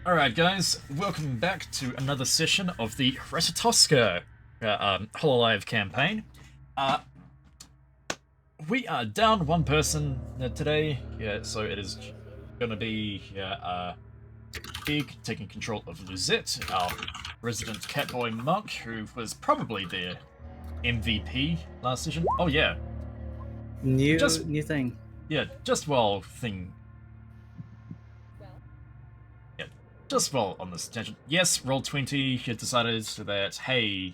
Alright guys, welcome back to another session of the Ratatoskr Hololive campaign. We are down one person today, so it is gonna be Big taking control of Luzette, our resident catboy monk, who was probably the MVP last session. Oh yeah. New thing. Yeah, just while on this tangent. Yes, Roll20 had decided that, hey,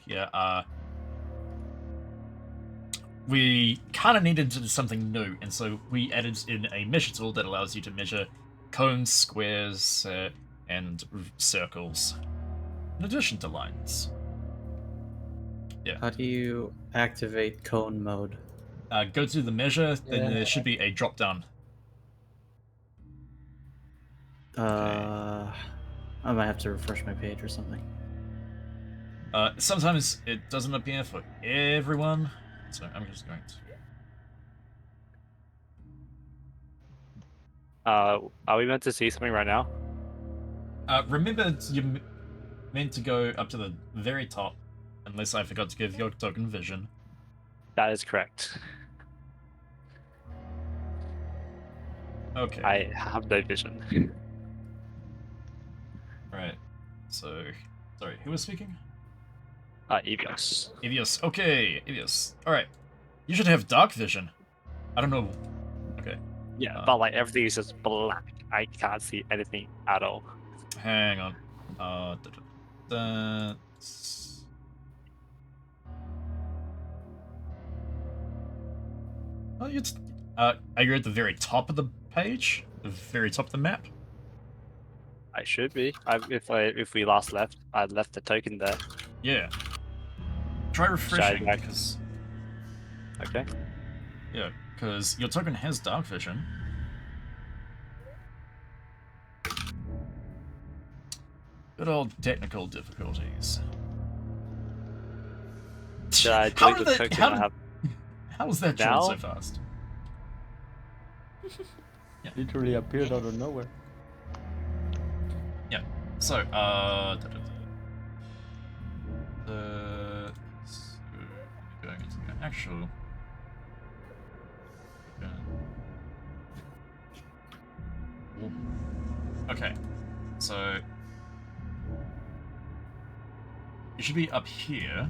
we kind of needed to do something new, and so we added in a measure tool that allows you to measure cones, squares, and circles, in addition to lines. Yeah. How do you activate cone mode? Go to the measure, then there should be a drop down. I might have to refresh my page or something. Sometimes it doesn't appear for everyone, so I'm just going to... are we meant to see something right now? Remember, you're meant to go up to the very top, unless I forgot to give your token vision. That is correct. Okay. I have no vision. Alright, so... Sorry, who was speaking? Evios. Evios, okay, Evios. Alright. You should have dark vision. I don't know. Okay. Yeah, but like everything is just black. I can't see anything at all. Hang on. Oh, are you at the very top of the page? The very top of the map? I should be. If we last left, I left the token there. Yeah. Try refreshing because... Okay. Yeah, because your token has dark vision. Good old technical difficulties. Should I delete the token I have? How was that drawn so fast? Yeah. Literally appeared out of nowhere. Yeah. So, going into the actual. Okay. So you should be up here.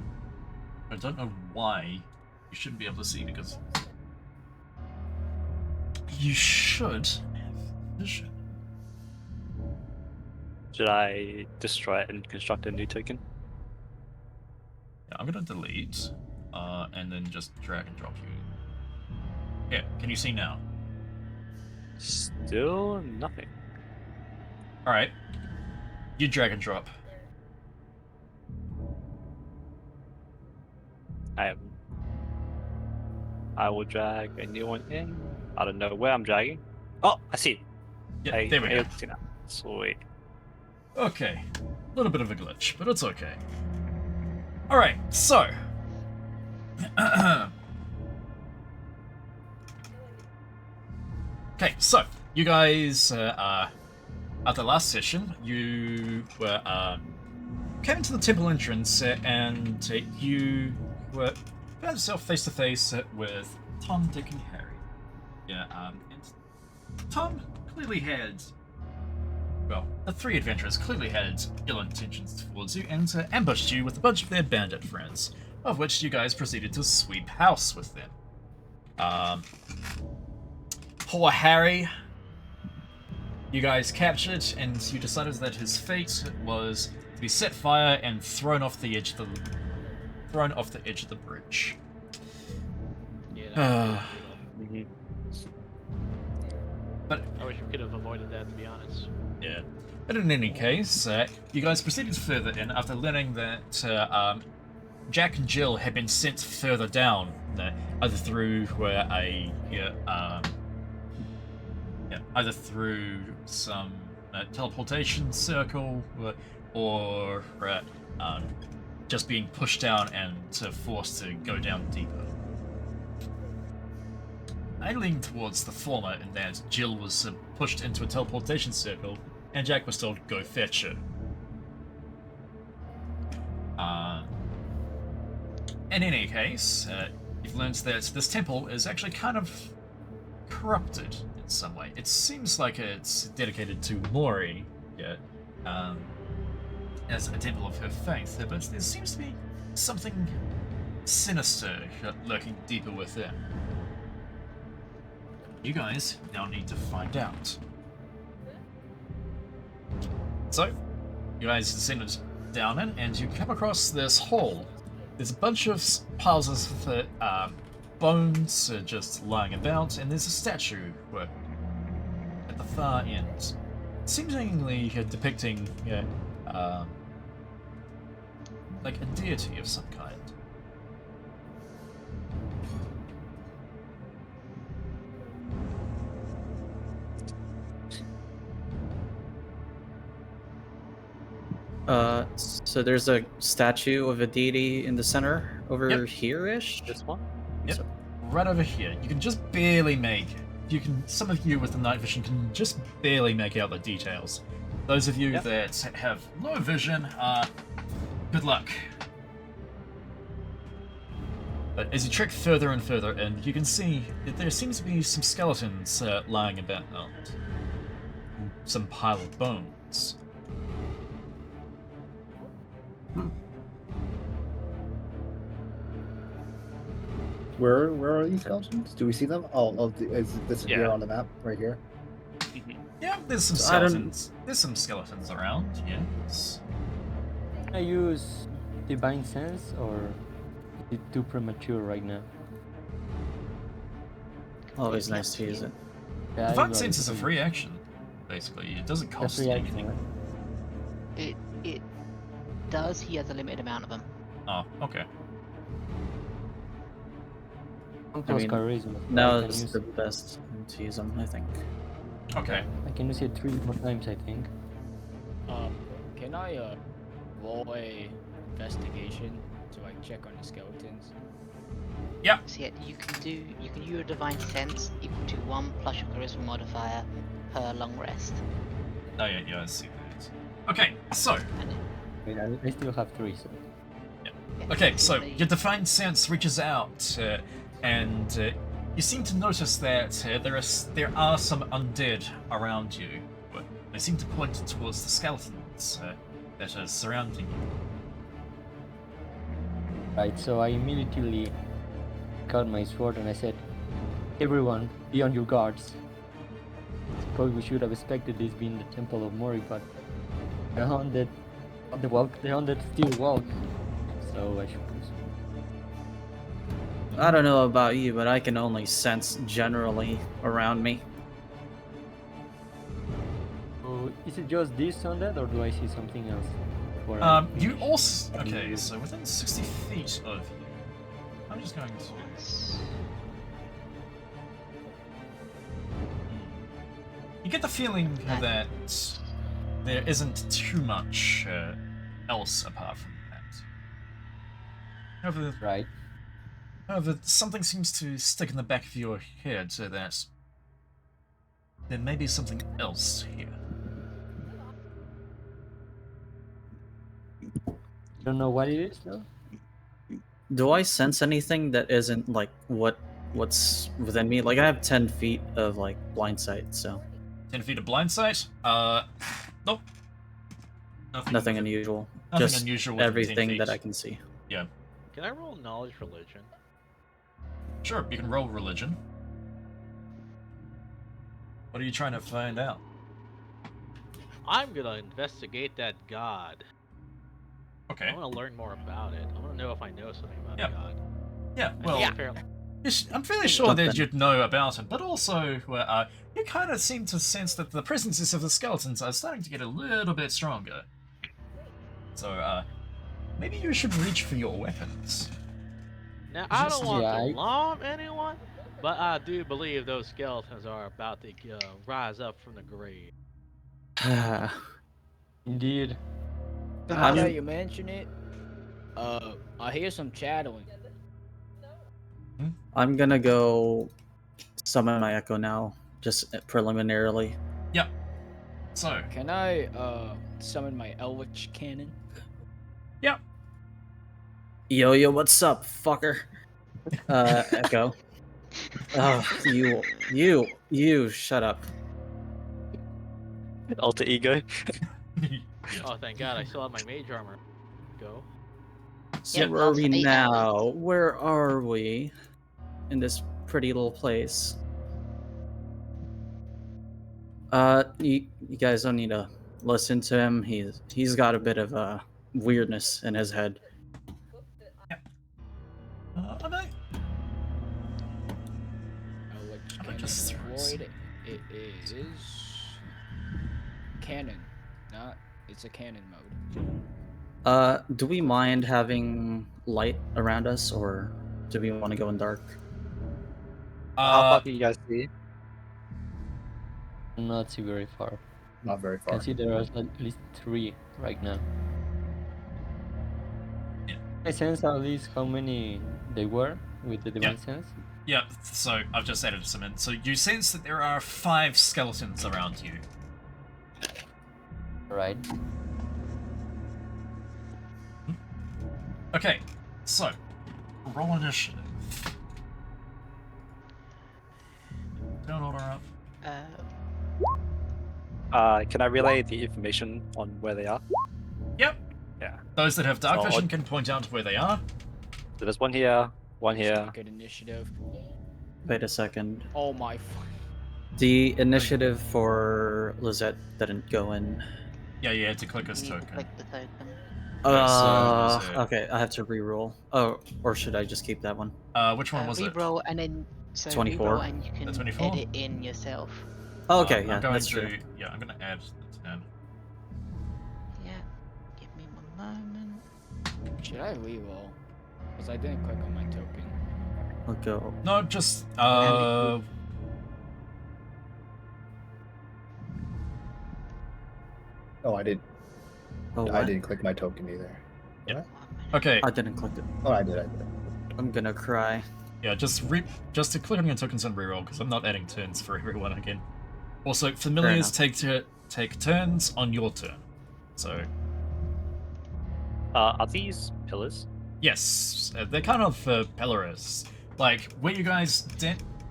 I don't know why you shouldn't be able to see, because you should have vision. Should I destroy it and construct a new token? Yeah, I'm gonna delete, and then just drag and drop you. Yeah, can you see now? Still nothing. Alright. You drag and drop. I will drag a new one in. I don't know where I'm dragging. Oh, I see it. Yeah, there we go. Sweet. Okay. A little bit of a glitch, but it's okay. Alright, so. Okay, so. You guys, at the last session, you were, came into the temple entrance, and you were found yourself face to face with Tom, Dick, and Harry. Yeah, and Tom clearly had, well, the three adventurers clearly had ill intentions towards you and ambushed you with a bunch of their bandit friends, of which you guys proceeded to sweep house with them. Poor Harry, you guys captured, and you decided that his fate was to be set fire and thrown off the edge of the bridge. Yeah. But I wish we could have avoided that, to be honest. Yeah. But in any case, you guys proceeded further in after learning that Jack and Jill had been sent further down, either through either through some teleportation circle, or just being pushed down and forced to go down deeper. I lean towards the former in that Jill was pushed into a teleportation circle and Jack will still go fetch it. In any case, you've learned that this temple is actually kind of corrupted in some way. It seems like it's dedicated to Mori, as a temple of her faith, but there seems to be something sinister lurking deeper within. You guys now need to find out. So, you guys descended down in, and you come across this hall. There's a bunch of piles of bones just lying about, and there's a statue at the far end, seemingly depicting like a deity of some kind. So there's a statue of a deity in the center over Yep. here-ish? This one? Yep. So- Right over here. You can just barely make. Some of you with the night vision can just barely make out the details. Those of you Yep. that have low vision, good luck. But as you trek further and further in, you can see that there seems to be some skeletons lying about. Some pile of bones. Where are these skeletons? Do we see them? Oh, is it disappear Yeah. on the map right here? Yeah, there's some So I don't- skeletons. There's some skeletons around, yes. Can I use Divine Sense or is it too premature right now? Always nice to use it. Yeah, Divine I Sense is a think free action, basically. It doesn't that's cost free action, anything. right? It does. He has a limited amount of them. Oh, okay. Counterparts is enough. Now I can is use the best to use them, I think. Okay. I can use it 3 more times, I think. Can I roll a investigation to like check on the skeletons? So yeah, you can use a divine sense equal to 1 plus your charisma modifier per long rest. Oh yeah, I see that. Okay, so And I mean, I still have 3, so. yeah, okay, it's so only- your divine sense reaches out, and you seem to notice that there are some undead around you. But they seem to point towards the skeletons that are surrounding you. Right, so I immediately got my sword and I said, everyone, be on your guards. Suppose we should have expected this being the Temple of Mori, but the undead still walk. So I suppose. I don't know about you, but I can only sense generally around me. So is it just this undead or do I see something else? before I You finish? also okay, so within 60 feet of you, I'm just going to. You get the feeling that there isn't too much else apart from that. Right. However, something seems to stick in the back of your head so that there may be something else here. Don't know what it is though. Do I sense anything that isn't like what's within me? Like I have 10 feet of like blind sight, so 10 feet of blind sight? Nope. nothing unusual. Nothing Just unusual within 10 everything feet. that I can see. Yeah. Can I roll knowledge religion? Sure, you can roll religion. What are you trying to find out? I'm gonna investigate that god. Okay. I want to learn more about it. I want to know if I know something about Yeah. God. Yeah, And well, apparently- I'm fairly sure that Something. you'd know about it, but also you kind of seem to sense that the presences of the skeletons are starting to get a little bit stronger. So, maybe you should reach for your weapons. Now, I don't want Yeah, to I- alarm anyone, but I do believe those skeletons are about to rise up from the grave. Indeed. Now I'm- that you mention it, I hear some chattering. I'm gonna go summon my echo now, just preliminarily. So, Can I summon my Eldritch Cannon? yep. Yo, what's up, fucker? Echo. Oh, you, shut up. Alter ego. Oh, thank God, I still have my mage armor. Go. So Yep, where are lots we of 8 now? hours. Where are we? In this pretty little place. You guys don't need to listen to him. He's got a bit of weirdness in his head. I know. Eldritch I Cannon just throw deployed. It is cannon. It's a cannon mode. Do we mind having light around us, or do we want to go in dark? How far can you guys see? Not see very far. Not very I far. can see there are at least 3 right now. Yeah. I sense at least how many they were with the divine Yeah. sense. Yeah, so I've just added some in. So you sense that there are 5 skeletons around you. Right. Okay, so roll initiative. Turn order up. Can I relay the information on where they are? Yep. Yeah. Those that have dark So, vision can point out where they are. So there's one here, one here. Good initiative. Wait a second. Oh my. The initiative for Lizette didn't go in. Yeah, you had to click this You need to token. click the token. Okay, I have to re-roll. Oh, or should I just keep that one? Which one was it? Reroll and then 24. reroll and you can 24? edit in yourself. Oh, okay, I'm yeah, going that's to, true. Yeah, I'm going to add the 10. Yeah. Give me one moment. Should I reroll? Because I didn't click on my token. I'll go. No, just, Oh, I didn't. Oh, I what? didn't click my token either. Did I? 1 minute. okay, I didn't click it. Oh, I did. I'm gonna cry. yeah, just to click on your tokens and reroll, because I'm not adding turns for everyone again. Also, familiars take turns on your turn. So, Are these pillars? yes, they're kind of pillars. Like, where you guys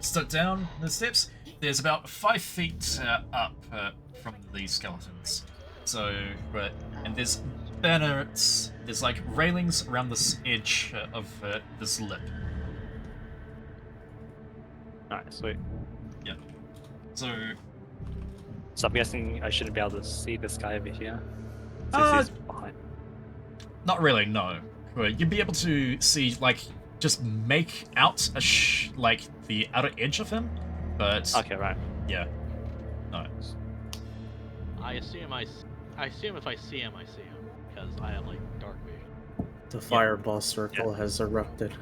stood down the steps, there's about 5 feet up from these skeletons. So, and there's banners, there's like railings around this edge of this lip. Alright, sweet. So, So I'm guessing I shouldn't be able to see this guy over here. Uh, Since he's behind. not really, no. You'd be able to see, like, just make out like the outer edge of him, but Okay, right. yeah, no. I assume if I see him, I see him because I have like dark vision. The fireball circle has erupted.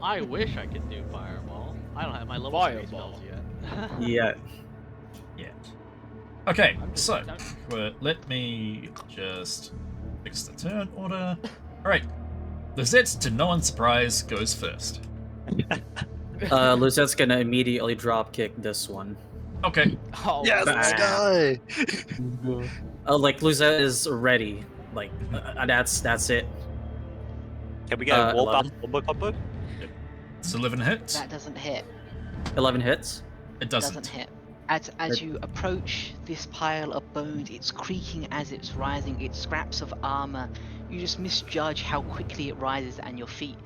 I wish I could do fireball. I don't have my level 3 Fireball. spells yet. Yeah. Yeah. Okay, I'm just- so I'm- let me just fix the turn order. All right, Lizette, to no one's surprise, goes first. Lizette's gonna immediately drop kick this one. Okay, Oh, Yes, this guy! Like Lizette is ready. Like that's it. Can we get a wall 11. bounce combo combo? it's 11 hits. That doesn't hit. 11 hits. It Doesn't hit. As you approach this pile of bones, it's creaking as it's rising. It's scraps of armor. You just misjudge how quickly it rises, and your feet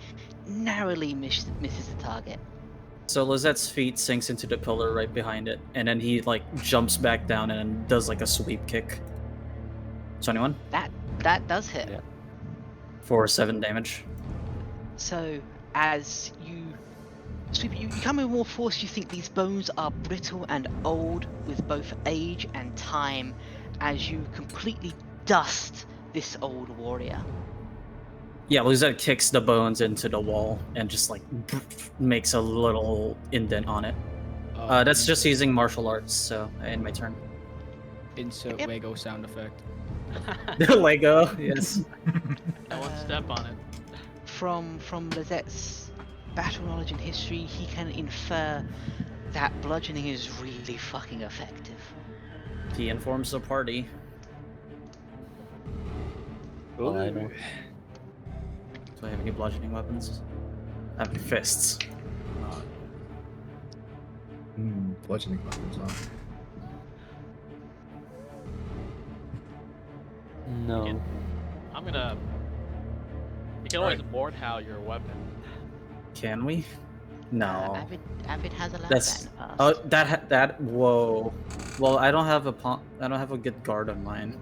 narrowly misses the target. So Lizette's feet sinks into the pillar right behind it, and then he like jumps back down and does like a sweep kick. 21 That does hit. Yeah. for 7 damage. So as you sweep, you come with more force. You think these bones are brittle and old with both age and time, as you completely dust this old warrior. Yeah, Lizette kicks the bones into the wall and just like makes a little indent on it. That's just using martial arts, so I end my turn. Insert Yep. Lego sound effect. Lego, yes. No one step on it. From Lizette's battle knowledge and history, he can infer that bludgeoning is really fucking effective. He informs the party. Well, I don't. Do I have any bludgeoning weapons? I have fists. Bludgeoning weapons, huh? No. I'm gonna. You can always Mordhau your weapon. Can we? No. Avid has allowed That's that in the past. oh that whoa. Well, I don't have a good guard on mine.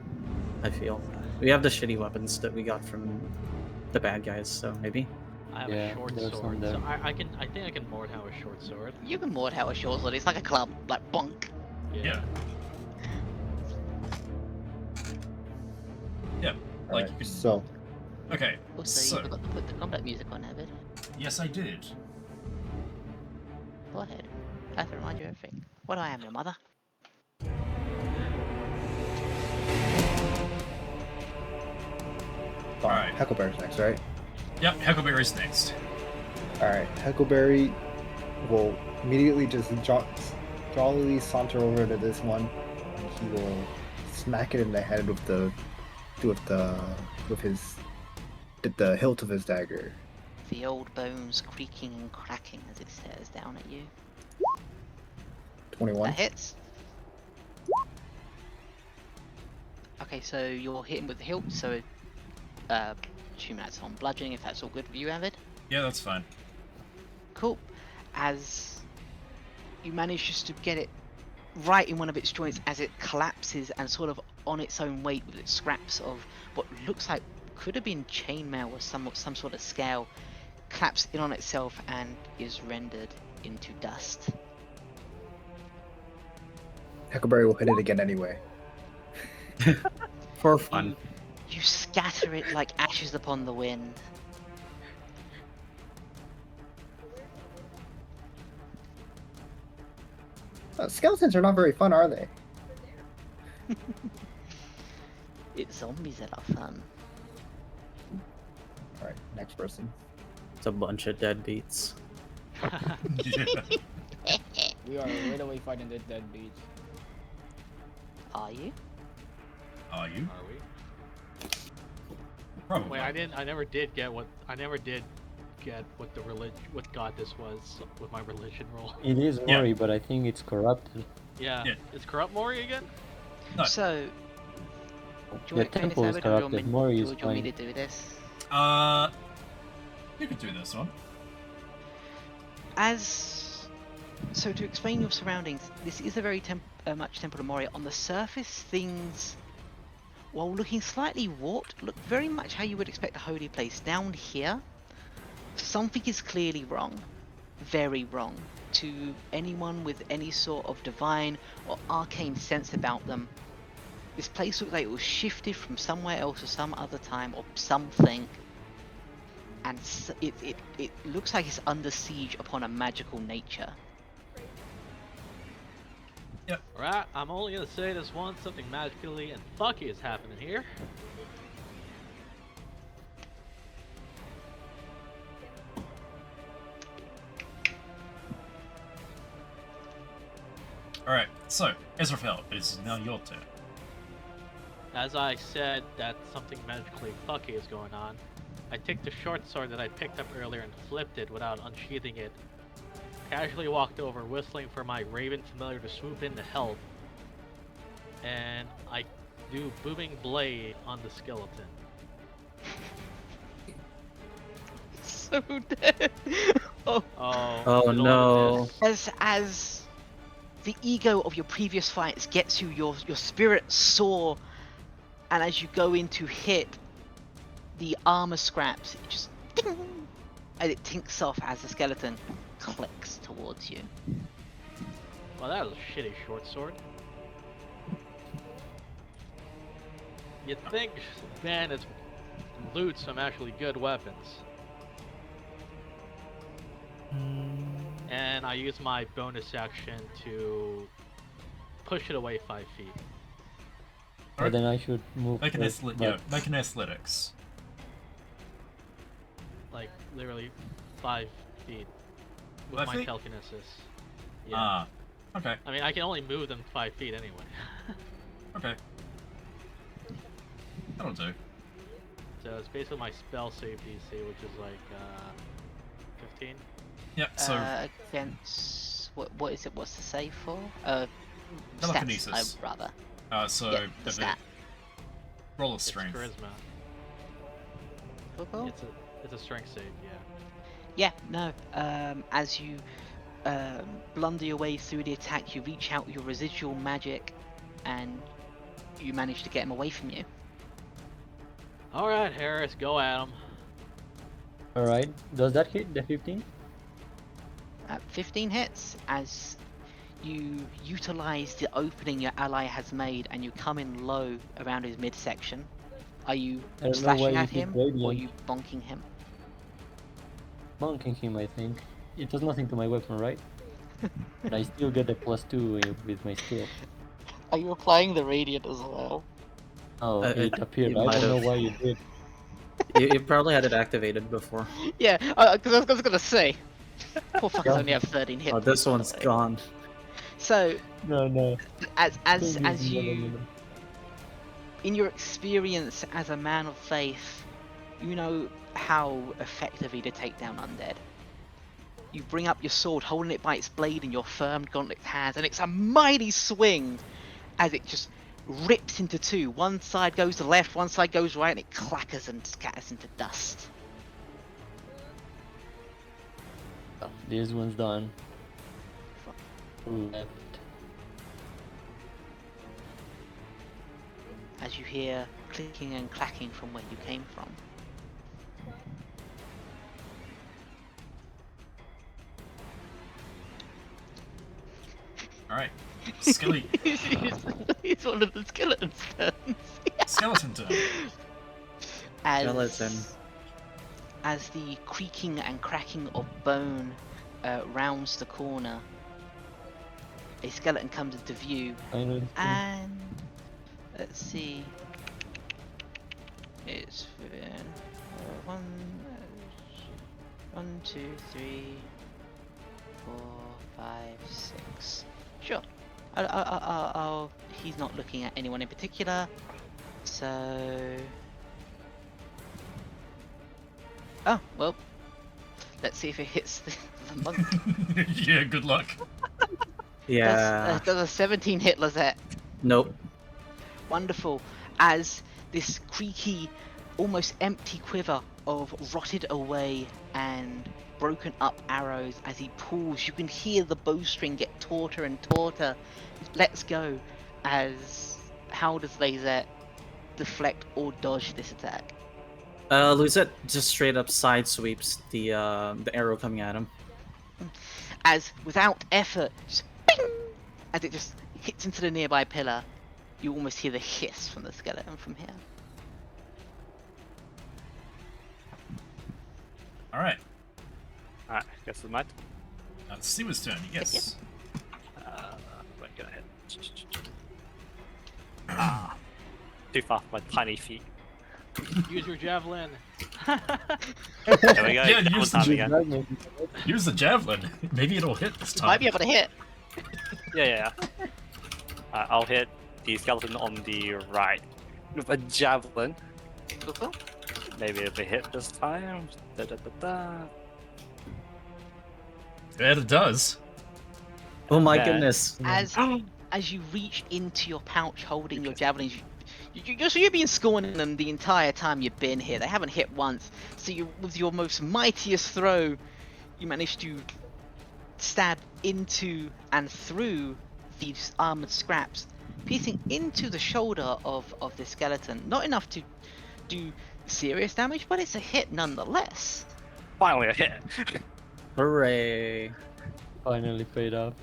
I feel we have the shitty weapons that we got from the bad guys, so maybe. I have Yeah, a short there's some sword, there. so I think I can Mordhau a short sword. You can Mordhau a short sword. It's like a club, like bonk. Yeah. Yeah. Like Alright, you can. so Okay. Also, So you forgot to put the combat music on, Avid. yes, I did. Go ahead. I have to remind you of everything. What I am, your mother. Alright. Huckleberry's next, right? Yep. Huckleberry's next. Alright, Huckleberry will immediately just jollily saunter over to this one, and he will smack it in the head with the hilt of his dagger. The old bones creaking and cracking as it stares down at you. 21. That hits. Okay, so you're hitting with the hilt, so assume that's on bludgeoning if that's all good with you, Avid. Yeah, that's fine. Cool. As you manage just to get it right in one of its joints as it collapses and sort of on its own weight with its scraps of what looks like could have been chainmail or some sort of scale, collapses in on itself and is rendered into dust. Huckleberry will hit it again anyway. For fun. You scatter it like ashes upon the wind. Skeletons are not very fun, are they? It's zombies that are fun. Alright, next person. It's a bunch of deadbeats. Yeah. We are literally fighting the deadbeats. Are you? Are you? Are we? Probably. Wait, I never did get what what god this was with my religion roll. It is Yeah. Mori, but I think it's corrupted. Yeah. Yeah. Is corrupt Mori again? No. So, do you The want to temple is corrupted. Mori is do you want me fine. to do this? You could do this one. So to explain your surroundings, this is a very much Temple of Moria. On the surface, things, while looking slightly warped, look very much how you would expect a holy place. Down here, something is clearly wrong. Very wrong. To anyone with any sort of divine or arcane sense about them, this place looks like it was shifted from somewhere else or some other time or something. And it looks like it's under siege upon a magical nature. Right, I'm only gonna say this once, something magically and fucky is happening here. Alright, so, Ezraphel, it is now your turn. As I said that something magically fucky is going on, I take the short sword that I picked up earlier and flipped it without unsheathing it. Casually walked over, whistling for my raven familiar to swoop in to help. And I do booming blade on the skeleton. So dead. Oh. Oh, little no. miss. As the ego of your previous fights gets you, your spirit soar, and as you go in to hit, the armor scraps, it just ding, and it tinks off as the skeleton clicks towards you. Well, that was a shitty short sword. You'd think bandits loot some actually good weapons. And I use my bonus action to push it away 5 feet. But then I should move. Make an, first, but- make an athletics. Like, literally 5 feet. With 5 my feet? telekinesis. Yeah. Ah, okay. I mean, I can only move them 5 feet anyway. Okay. That'll do. So it's basically my spell save DC, which is like 15. Yep, so Against what is it? What's the save for? Telekinesis. Stats, I'd rather. so Yeah, the if stat. roll of It's strength. charisma. Football? It's a strength save, yeah. Yeah, no. As you blunder your way through the attack, you reach out your residual magic, and you manage to get him away from you. All right, Harris, go at him. Alright, does that hit the 15? 15 hits as you utilize the opening your ally has made, and you come in low around his midsection. Are you I don't know why slashing you at hit him, or are radiant. you bonking him? Bonking him, I think. It does nothing to my weapon, right? But I still get a +2 with my skill. Are you applying the radiant as well? Oh, it appeared. you I might don't know have. why you did. You probably had it activated before. Yeah, because I was gonna say, poor fuckers Yeah. only have 13 hit Oh, points. this by the one's way. gone. So No. as Don't give me you, another. in your experience as a man of faith, you know how effectively to take down undead. You bring up your sword, holding it by its blade in your firm gauntlet hands, and it's a mighty swing as it just rips into two. One side goes to the left, one side goes right, and it clackers and scatters into dust. This one's done. Left. As you hear clicking and clacking from where you came from. Alright. Skelly. It's one of the skeleton's turns. Skeleton turn. Skeleton. As the creaking and cracking of bone rounds the corner, a skeleton comes into view, Finally. and let's see, it's one, 2, 3, 4, 5, 6. Sure. I'll. He's not looking at anyone in particular, so. Oh well. Let's see if it hits the monk. Yeah, good luck. Yeah. Does a 17 hit Lizette? Nope. Wonderful. As this creaky, almost empty quiver of rotted away and broken up arrows, as he pulls, you can hear the bowstring get tauter and tauter. Let's go. As how does Lizette deflect or dodge this attack? Luzette just straight up side sweeps the arrow coming at him. As without effort, just bing, as it just hits into the nearby pillar, you almost hear the hiss from the skeleton from here. Alright. Alright, guess it's mine. Siwa's turn, yes. Where can I hit? Ah, too far for my tiny feet. Use your javelin. There we go. Yeah, one use time the again. Use the javelin. Maybe it'll hit this You time. might be able to hit. Yeah. I'll hit the skeleton on the right with a javelin. Cool. Maybe it'll be hit this time. Da. Yeah, it does. Oh my Yeah. goodness. As you reach into your pouch holding your javelins, you've been scorning them the entire time you've been here. They haven't hit once. So with your most mightiest throw, you managed to stab into and through these armored scraps, piercing into the shoulder of the skeleton. Not enough to do serious damage, but it's a hit nonetheless. Finally a hit. Hooray. Finally paid off.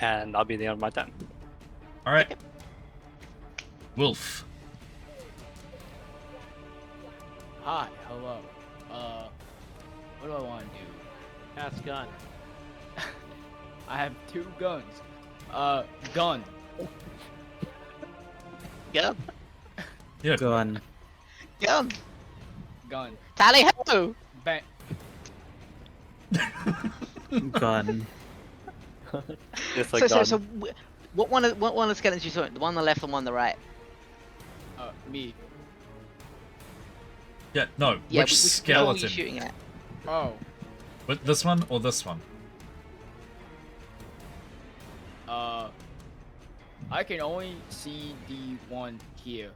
And that'll be the end of my turn. Alright. Wolf. Hi, hello. What do I want to do? Pass gun. I have 2 guns. Gun. Gun. Yeah. Gun. Gun. Gun. Tally ho! Bang. Gun. Just like So What one of the skeletons you saw? The one on the left and one on the right. Me. Yeah, no. Yeah, which which one were you skeleton? shooting at? Oh. This one or this one? I can only see the one here.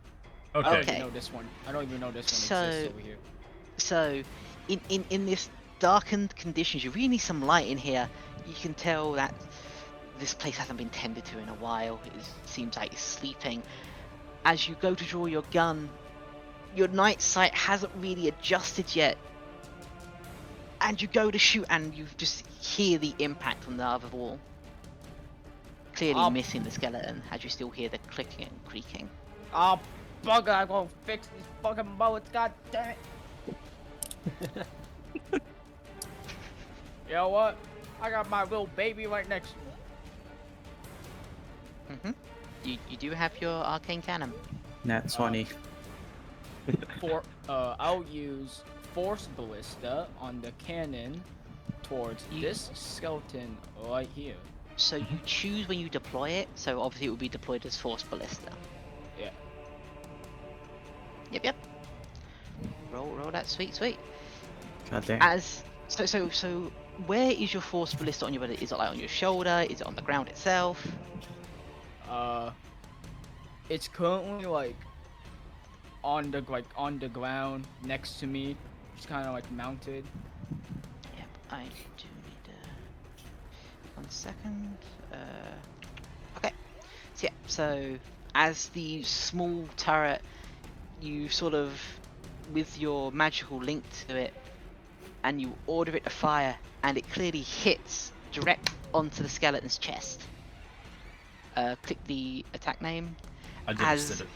Okay. I don't Okay. even know this one. I don't even know this one So- exists over here. So, in this darkened conditions, you really need some light in here. You can tell that this place hasn't been tended to in a while. It seems like it's sleeping. As you go to draw your gun, your night sight hasn't really adjusted yet. And you go to shoot, and you just hear the impact from the other wall. Clearly missing the skeleton, as you still hear the clicking and creaking. Oh, bugger! I'm gonna fix these fucking bullets. God damn it! You know what? I got my little baby right next to me. You do have your arcane cannon. Nat 20. I'll use Force Ballista on the cannon towards this skeleton right here. So you choose when you deploy it. So obviously it will be deployed as Force Ballista. Yeah. Yep. Roll that sweet. God damn. So where is your Force Ballista on your body? Is it like on your shoulder? Is it on the ground itself? It's currently like on the ground next to me. It's kind of like mounted. Yep, I do need 1 second. Okay. So as the small turret, you sort of, with your magical link to it, and you order it to fire, and it clearly hits direct onto the skeleton's chest. Click the attack name. I just did it.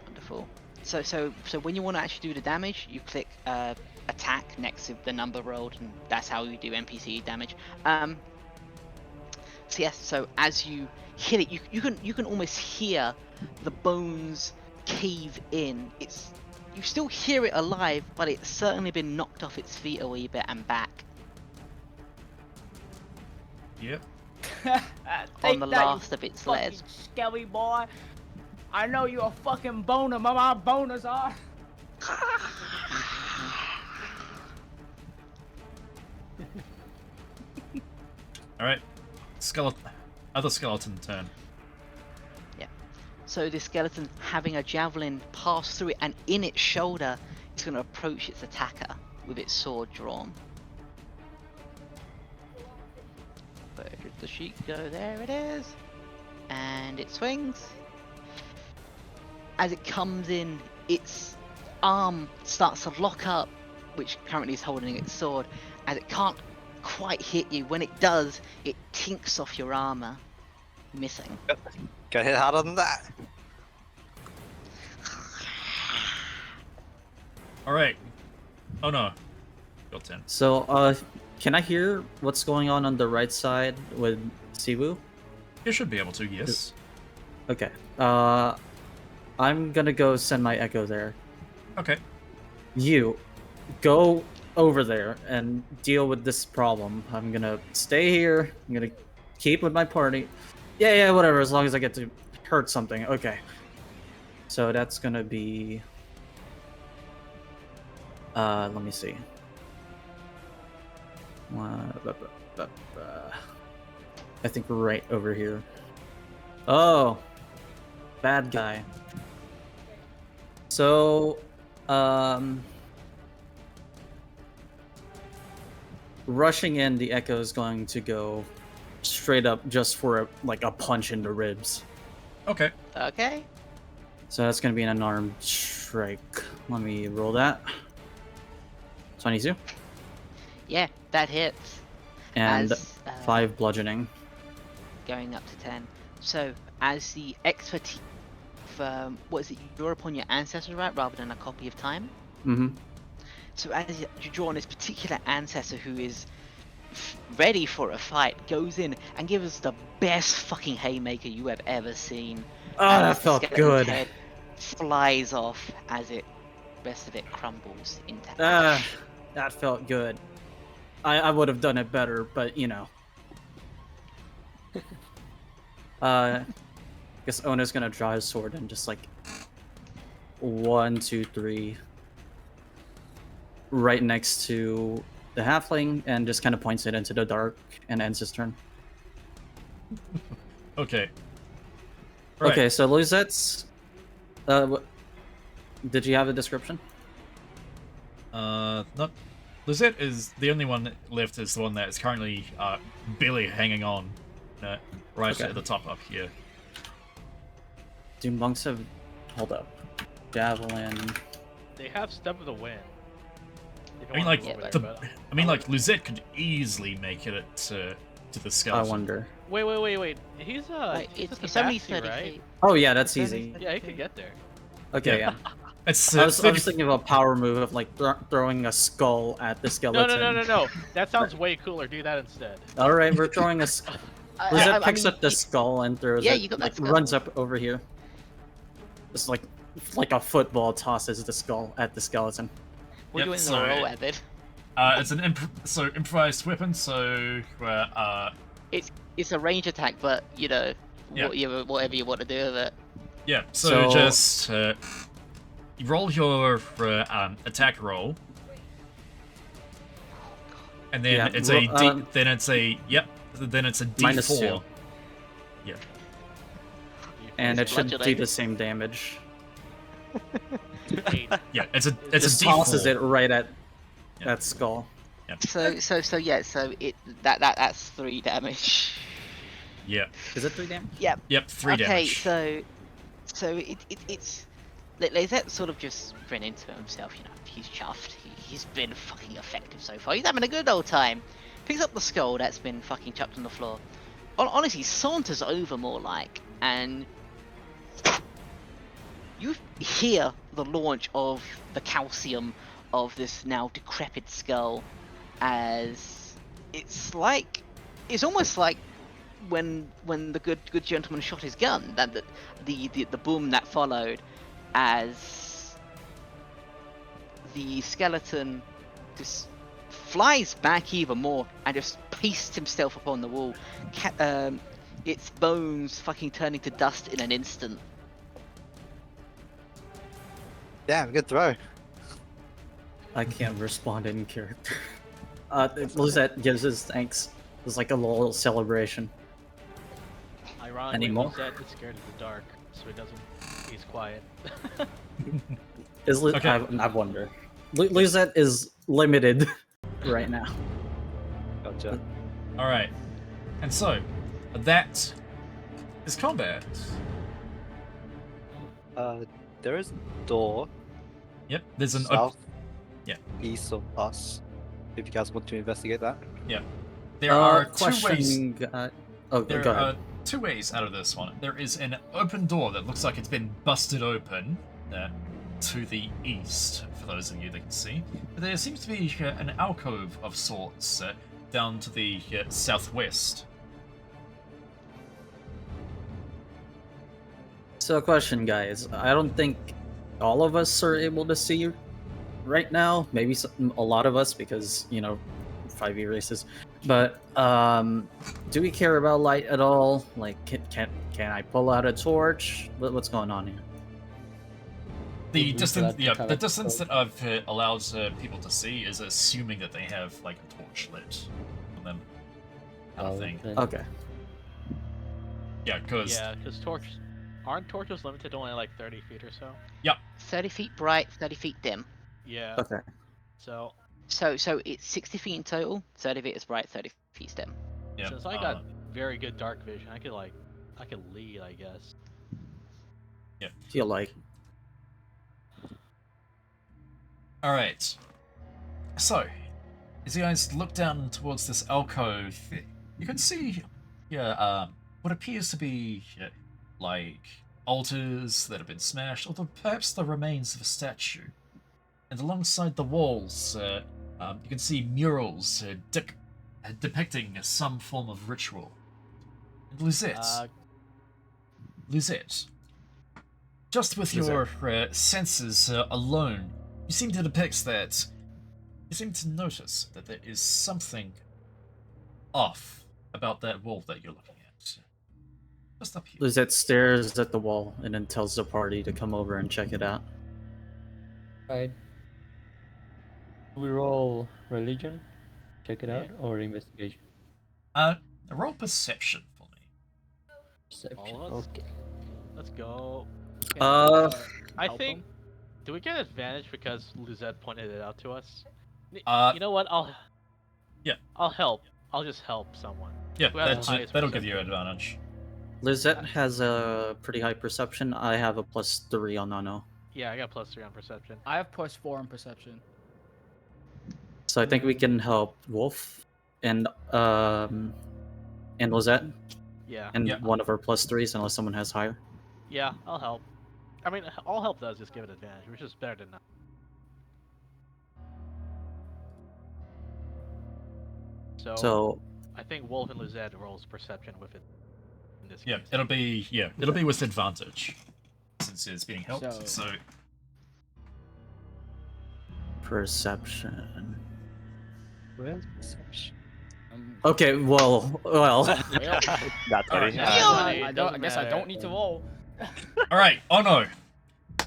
Wonderful. So when you want to actually do the damage, you click attack next to the number rolled, and that's how you do NPC damage. So as you hit it, you can almost hear the bones cave in. You still hear it alive, but it's certainly been knocked off its feet a wee bit and back. Yep. On the last of its legs. Skelly boy. I know you're a fucking boner, but my boners are. Alright. Other skeleton turn. So this skeleton, having a javelin pass through it and in its shoulder, it's going to approach its attacker with its sword drawn. Where did the sheet go? There it is. And it swings. As it comes in, its arm starts to lock up, which currently is holding its sword, as it can't quite hit you. When it does, it tinks off your armor, missing. Got hit harder than that. Alright. Oh no. Your turn. So, can I hear what's going on the right side with Siwu? You should be able to, yes. Okay. I'm gonna go send my echo there. Okay. You go over there and deal with this problem. I'm gonna stay here. I'm gonna keep with my party. Yeah, whatever, as long as I get to hurt something. Okay. So that's gonna be... let me see. I think right over here. Oh! Bad guy. So, rushing in, the echo is going to go straight up just for a punch in the ribs. Okay. Okay. So that's going to be an unarmed strike. Let me roll that. 22. Yeah, that hits. And As, 5 bludgeoning. Going up to 10. So, as the expertise of, what is it, you're upon your ancestor, right, rather than a copy of time? Mm-hmm. So as you draw on this particular ancestor who is ready for a fight, goes in and gives us the best fucking haymaker you have ever seen. Oh, And that the felt skeleton's good. head flies off as the rest of it crumbles into Ah, ash. that felt good. I would have done it better, but you know. I guess Ona's gonna draw his sword and just like 1, 2, 3, right next to the halfling, and just kind of points it into the dark and ends his turn. Okay. Right. Okay, so Luzette's. Did you have a description? Not. Lizette is the only one left. Is the one that is currently barely hanging on, right Okay. at the top up here. Do monks have? Hold up. Javelin. They have Step of the Wind. They don't I mean, wanna like, move over the, there, but- I mean, like, Lizette could easily make it to the I skeleton. wonder. Wait. He's Like, he's at the it's only backseat, 30 right? feet. Oh yeah, that's It's only easy. 30 Yeah, he could feet. get there. Okay, yeah. It's I was thinking of a power move of like throwing a skull at the No, skeleton. no. That sounds way cooler. Do that instead. All right, we're throwing a. I Lizette picks mean, up the skull and throws yeah, it. you got that like, skull. runs up over here. Just like a football tosses the skull at the skeleton. We're Yep, doing so- the roll, Evan. It's an improvised weapon, so It's a range attack, but you know, Yeah. whatever you want to do with it. yeah. So, So- just you roll your attack roll, and then Yeah, it's a ro- then it's a Minus D4. 2. And it It's should do bludgeoning. the same damage. Yeah, it's a Just D4. tosses it right at Yeah. that skull. So it that's 3 damage. Yeah. Is it 3 damage? Yep. Yep. 3 Okay, damage. so it's Lizette sort of just grin into himself, you know, he's chuffed. He's been fucking effective so far. He's having a good old time. Picks up the skull that's been fucking chucked on the floor. Honestly, saunters over more like, and you hear the launch of the calcium of this now decrepit skull, as it's almost like when the good gentleman shot his gun, that the boom that followed, as the skeleton just flies back even more and just pastes himself upon the wall, its bones fucking turning to dust in an instant. Damn, good throw. I can't respond in character. Lizette gives his thanks. It's like a little celebration. Ironically, Anymore? Lizette is scared of the dark, so he doesn't. He's quiet. Okay. I wonder. Lizette is limited right now. Gotcha. All right. And so that is combat. There is a door Yep. There's an south, yeah. east of us. If you guys want to investigate that. there are 2 ways. question. Oh, There go are ahead. 2 ways out of this one. There is an open door that looks like it's been busted open to the east, for those of you that can see. But there seems to be an alcove of sorts down to the southwest. So, question, guys. I don't think all of us are able to see right now. Maybe a lot of us, because 5e races. But do we care about light at all? Like, can I pull out a torch? What's going on here? The We distance, still have to the cover distance both. that I've allowed people to see is assuming that they have like a torch lit on them, kind of thing. then. Okay. Yeah, because Yeah, because aren't torches limited to only like 30 feet or so? 30 feet bright, 30 feet dim. Yeah. Okay. So So it's 60 feet in total. 30 feet is bright, 30 feet dim. yeah, since I got very good dark vision, I could lead, I guess. Feel like all right. So, as you guys look down towards this alcove, you can see, what appears to be like altars that have been smashed, or perhaps the remains of a statue. And alongside the walls, you can see murals depicting some form of ritual. And Lizette, just with your senses alone, you seem to depict that. You seem to notice that there is something off about that wall that you're looking at. Just up here. Lizette stares at the wall and then tells the party to come over and check it out. Right. We roll religion, check it out, Yeah. or investigation. Roll perception for me. Perception. All of us? Okay. Let's go. Can I help think. him? Do we get advantage because Lizette pointed it out to us? Uh, You know what? Yeah. I'll help. I'll just help someone. Yeah, Who has the highest that'll give you perception? advantage. Lizette has a pretty high perception. I have a +3 on Nano. Yeah, I got +3 on perception. I have +4 in perception. So I think we can help Wolf and Lizette Yeah. and Yeah. one of our +3s unless someone has higher. Yeah, I'll help. I mean, all help does is give it advantage, which is better than none. So I think Wolf and Lizette rolls perception with it. In this Yeah, case. it'll be with advantage since it's being helped. So- So perception. Where's perception? Okay, well. Well, That's Alright. funny. I Doesn't guess I matter. don't need to roll. all right, Ono,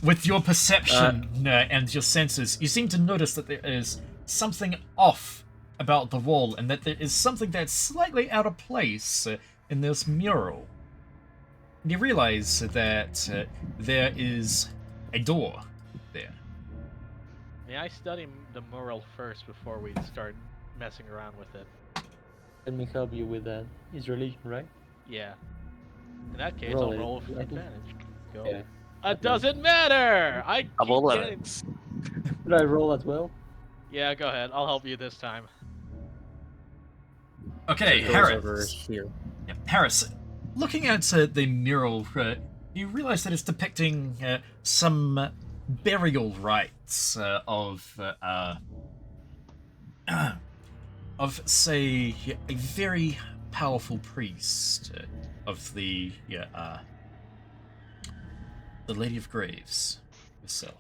with your perception and your senses, you seem to notice that there is something off about the wall, and that there is something that's slightly out of place in this mural. And you realize that there is a door there. May I study the mural first before we start messing around with it? Let me help you with that. Is religion, right? Yeah. In that case, Roll I'll it. roll with I think- advantage. Go. Yeah. It doesn't matter! I Double keep getting- limits. Should I roll as well? Yeah, go ahead. I'll help you this time. Okay, It goes over Harris. here. Yeah, Harris, looking at the mural, you realize that it's depicting some burial rites of, say, a very powerful priest of the Lady of Graves herself.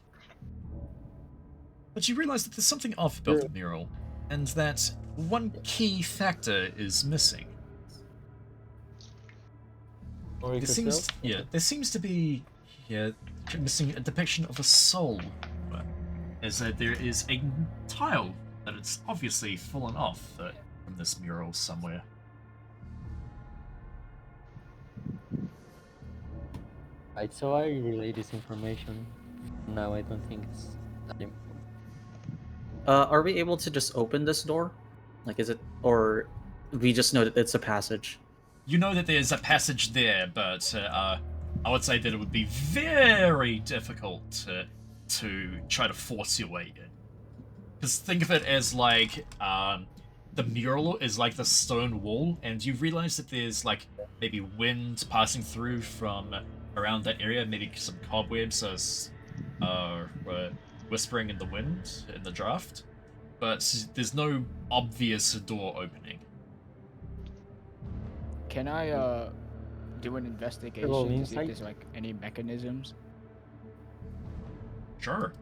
But you realize that there's something off about the mural, and that one key factor is missing. Or There seems to be missing a depiction of a soul, as that there is a tile that it's obviously fallen off from this mural somewhere. Right, so I relay this information. Now I don't think it's that important. Are we able to just open this door? Like, is it, or we just know that it's a passage? You know that there's a passage there, but I would say that it would be very difficult to try to force your way in. Because think of it as like the mural is like the stone wall, and you realize that there's like maybe wind passing through from around that area, maybe some cobwebs whispering in the wind in the draft, but there's no obvious door opening. Can I do an investigation Roll to see if insight. there's like any mechanisms? Sure.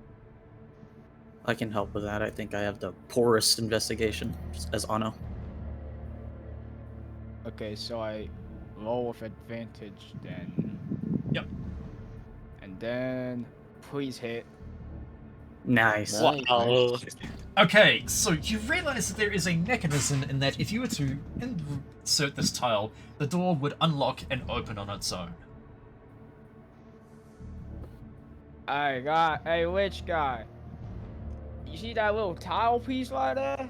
I can help with that. I think I have the poorest investigation as Ano. Okay, so I roll with advantage then. Yep. And then please hit. Nice. Wow. Okay, so you realize that there is a mechanism in that if you were to insert this tile, the door would unlock and open on its own. Hey, witch guy. You see that little tile piece right there?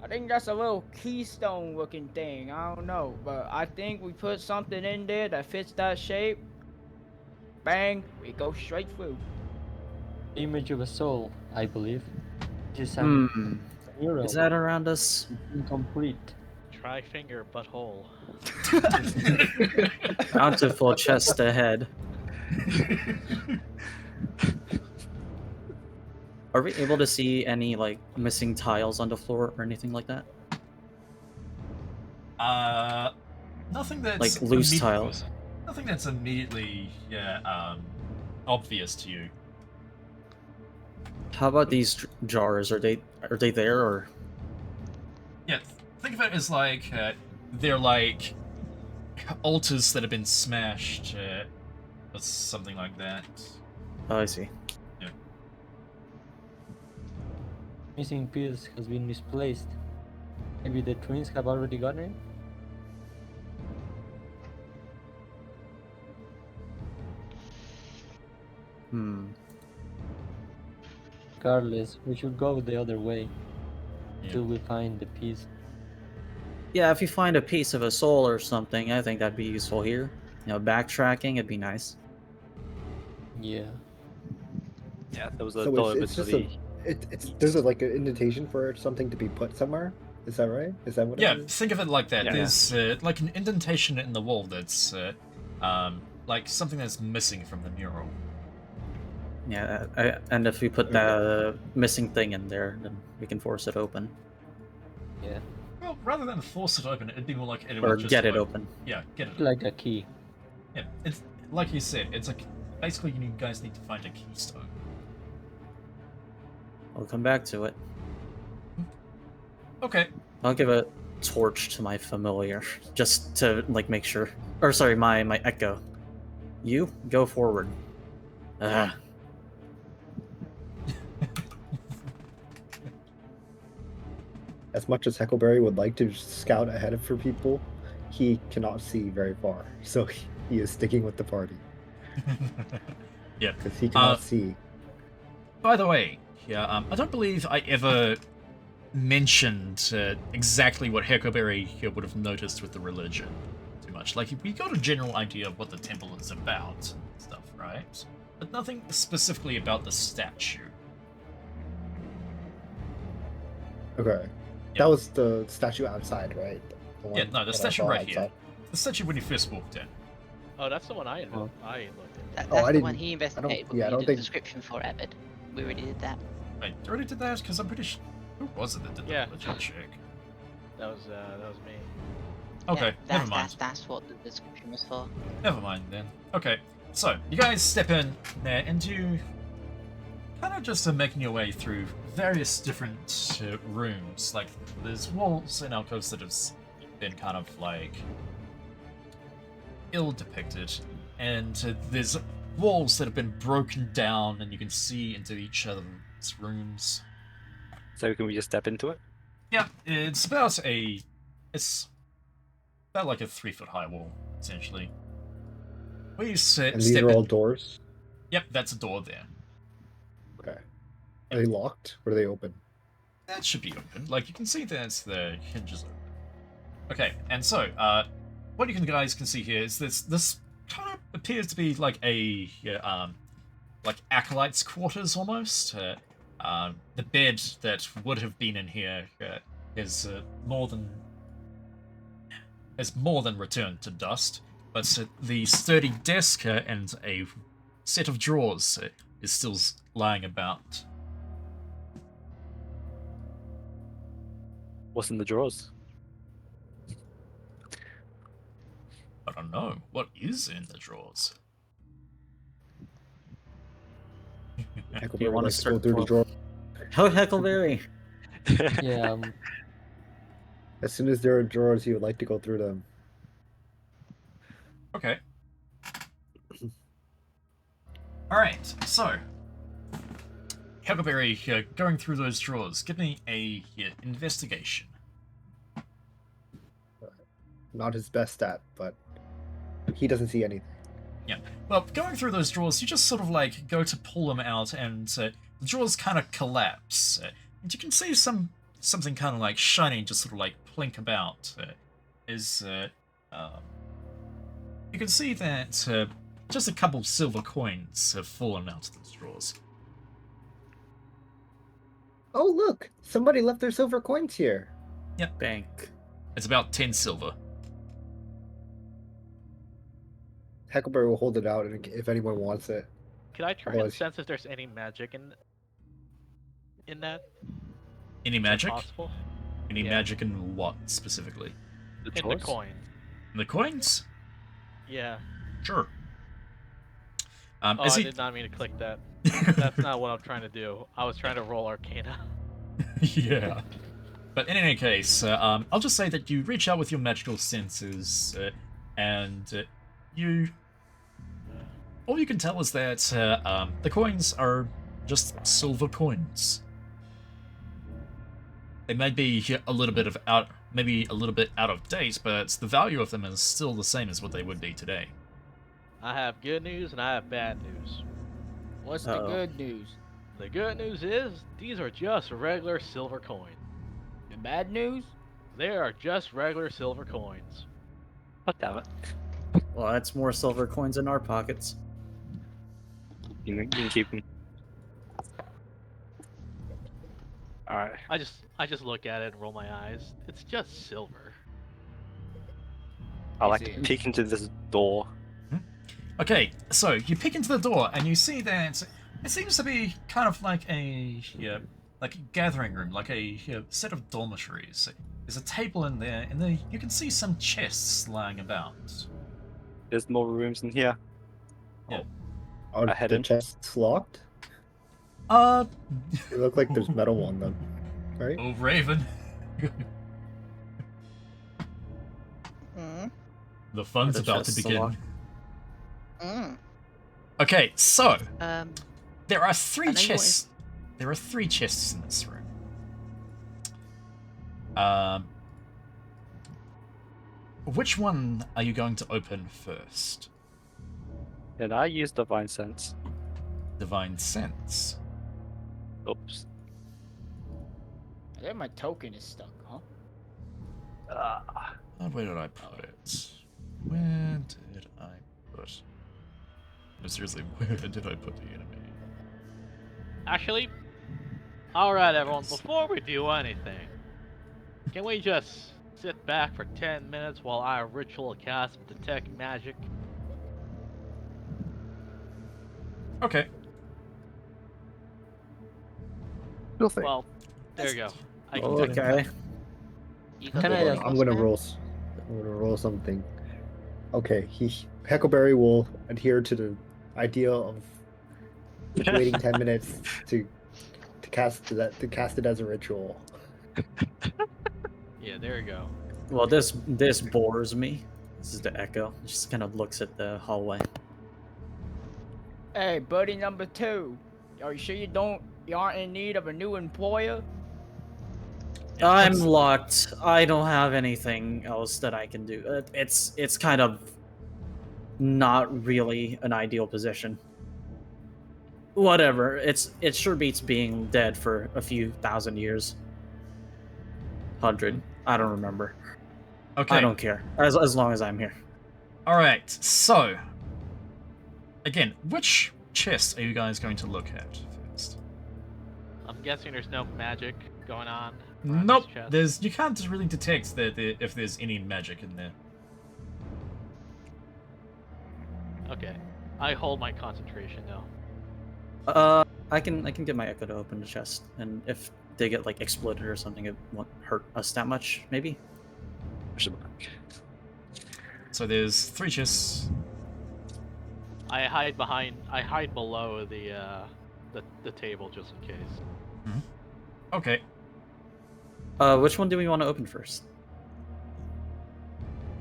I think that's a little keystone looking thing. I don't know, but I think we put something in there that fits that shape. Bang, we go straight through. Image of a soul, I believe. Just a mural. Is that around us? Incomplete. Try finger butthole. Bountiful chest ahead. Are we able to see any like missing tiles on the floor or anything like that? Nothing that's Like loose imme- tiles. Nothing that's immediately obvious to you. How about these jars? Are they there or? Yeah, think of it as like they're like altars that have been smashed, or something like that. Oh, I see. Missing piece has been misplaced. Maybe the twins have already gotten it? Hmm. Regardless, we should go the other way Yeah. till we find the piece. Yeah, if you find a piece of a soul or something, I think that'd be useful here. You know, backtracking, it'd be nice. Yeah. Yeah, there was a So door it's to just the it's there's a, like an indentation for something to be put somewhere. Is that right? Is that what? Yeah, It is? think of it like that. Yeah. There's like an indentation in the wall that's like something that's missing from the mural. Yeah, and if we put the missing thing in there, then we can force it open. Yeah. Well, rather than force it open, it'd be more like it Or would just get it like- open. Yeah, get it. Like a key. Yeah, it's like you said. It's like basically you guys need to find a keystone. I'll come back to it. Okay. I'll give a torch to my familiar, just to like make sure. Or sorry, my echo. You go forward. As much as Heckleberry would like to scout ahead for people, he cannot see very far, so he is sticking with the party Yeah. because he cannot see. By the way, yeah, I don't believe I ever mentioned exactly what Huckleberry here would have noticed with the religion too much. Like, we got a general idea of what the temple is about and stuff, right? But nothing specifically about the statue. Okay, Yeah. that was the statue outside, right? The Yeah, one no, the that I statue saw right here. outside. The statue when you first walked in. Oh, that's the one I Oh. looked at. That, Oh, that's I the one didn't- he I investigated. don't- But yeah, I we don't did think- the description for Evid. We already did that. Wait, you already did that? Because I'm pretty sure... Who was it that did Yeah. the religion check? That was me. Okay, Yeah, never mind. That's what the description was for. Never mind then. Okay, so you guys step in there and you kind of just are making your way through various different rooms. Like there's walls and alcoves that have been kind of like ill depicted, and there's walls that have been broken down, and you can see into each other's rooms. So can we just step into it? Yeah, it's about like a 3-foot high wall, essentially. We step And these are in- all doors. Yep, that's a door there. Okay, are they locked or are they open? That should be open. Like, you can see there's the hinges open. Okay, and so, what you guys can see here is this kind of appears to be like a, like acolyte's quarters almost. The bed that would have been in here is more than returned to dust, but the sturdy desk and a set of drawers is still lying about. What's in the drawers? I don't know. What is in the drawers? Heckleberry wanna likes to go start through the for- drawer. Oh, Heckleberry! Yeah, As soon as there are drawers, he would like to go through them. Okay. Alright, so. Huckleberry, going through those drawers, give me a investigation. Not his best stat, but he doesn't see anything. Well, going through those drawers, you just sort of like go to pull them out, and the drawers kind of collapse. And you can see something kind of like shiny, just sort of like plink about. You can see that just a couple of silver coins have fallen out of those drawers. Oh, look! Somebody left their silver coins here. Bank. It's about 10 silver. Heckleberry will hold it out and if anyone wants it. Can I try Otherwise- and sense if there's any magic in that? Any Is that magic? possible? Any Yeah. magic in what specifically? The In the drawers? coin. In the coins? Yeah. Sure. Oh, Is I he... did not mean to click that. That's not what I'm trying to do. I was trying to roll Arcana. Yeah. But in any case, I'll just say that you reach out with your magical senses, and all you can tell is that the coins are just silver coins. They may be a little bit out of date, but the value of them is still the same as what they would be today. I have good news and I have bad news. What's the good news? The good news is these are just regular silver coins. The bad news? They are just regular silver coins. God damn it. Well, that's more silver coins in our pockets. You can keep them. Alright. I just look at it and roll my eyes. It's just silver. I like to peek into this door. Okay, so you peek into the door and you see that it seems to be kind of like a gathering room, like a set of dormitories. There's a table in there, and you can see some chests lying about. There's more rooms in here. Yeah. Are I head the in. chests locked? They They look like there's metal on them, right? Oh, Raven. Mm. The fun's The about to chests are begin. locked. Mm. Okay, so there are I three know you chests. There are 3 chests in this room. Which one are you going to open first? Did I use Divine Sense? Divine Sense. Oops. I think my token is stuck, huh? Where did I put it? Where did I put? No, seriously, where did I put the enemy? Actually, alright everyone, before we do anything, can we just sit back for 10 minutes while I ritual cast detect magic? Okay. Sure thing. Well, there you go. I can Oh, detect okay. You got Can the I Hold on, just- I'm gonna man? roll something. Okay, Heckleberry will adhere to the idea of waiting 10 minutes to cast it as a ritual. Yeah, there you go. Well, this bores me. This is the echo. It just kind of looks at the hallway. Hey, buddy number 2. Are you sure you aren't in need of a new employer? I'm locked. I don't have anything else that I can do. It's kind of not really an ideal position. Whatever. It sure beats being dead for a few thousand years. 100. I don't remember. Okay. I don't care. As long as I'm here. Alright, so. Again, which chest are you guys going to look at first? I'm guessing there's no magic going on. around Nope. this chest. You can't really detect if there's any magic in there. Okay. I hold my concentration now. I can get my echo to open the chest, and if they get like exploded or something, it won't hurt us that much. Maybe. So there's 3 chests. I hide below the table just in case. Okay. Which one do we want to open first?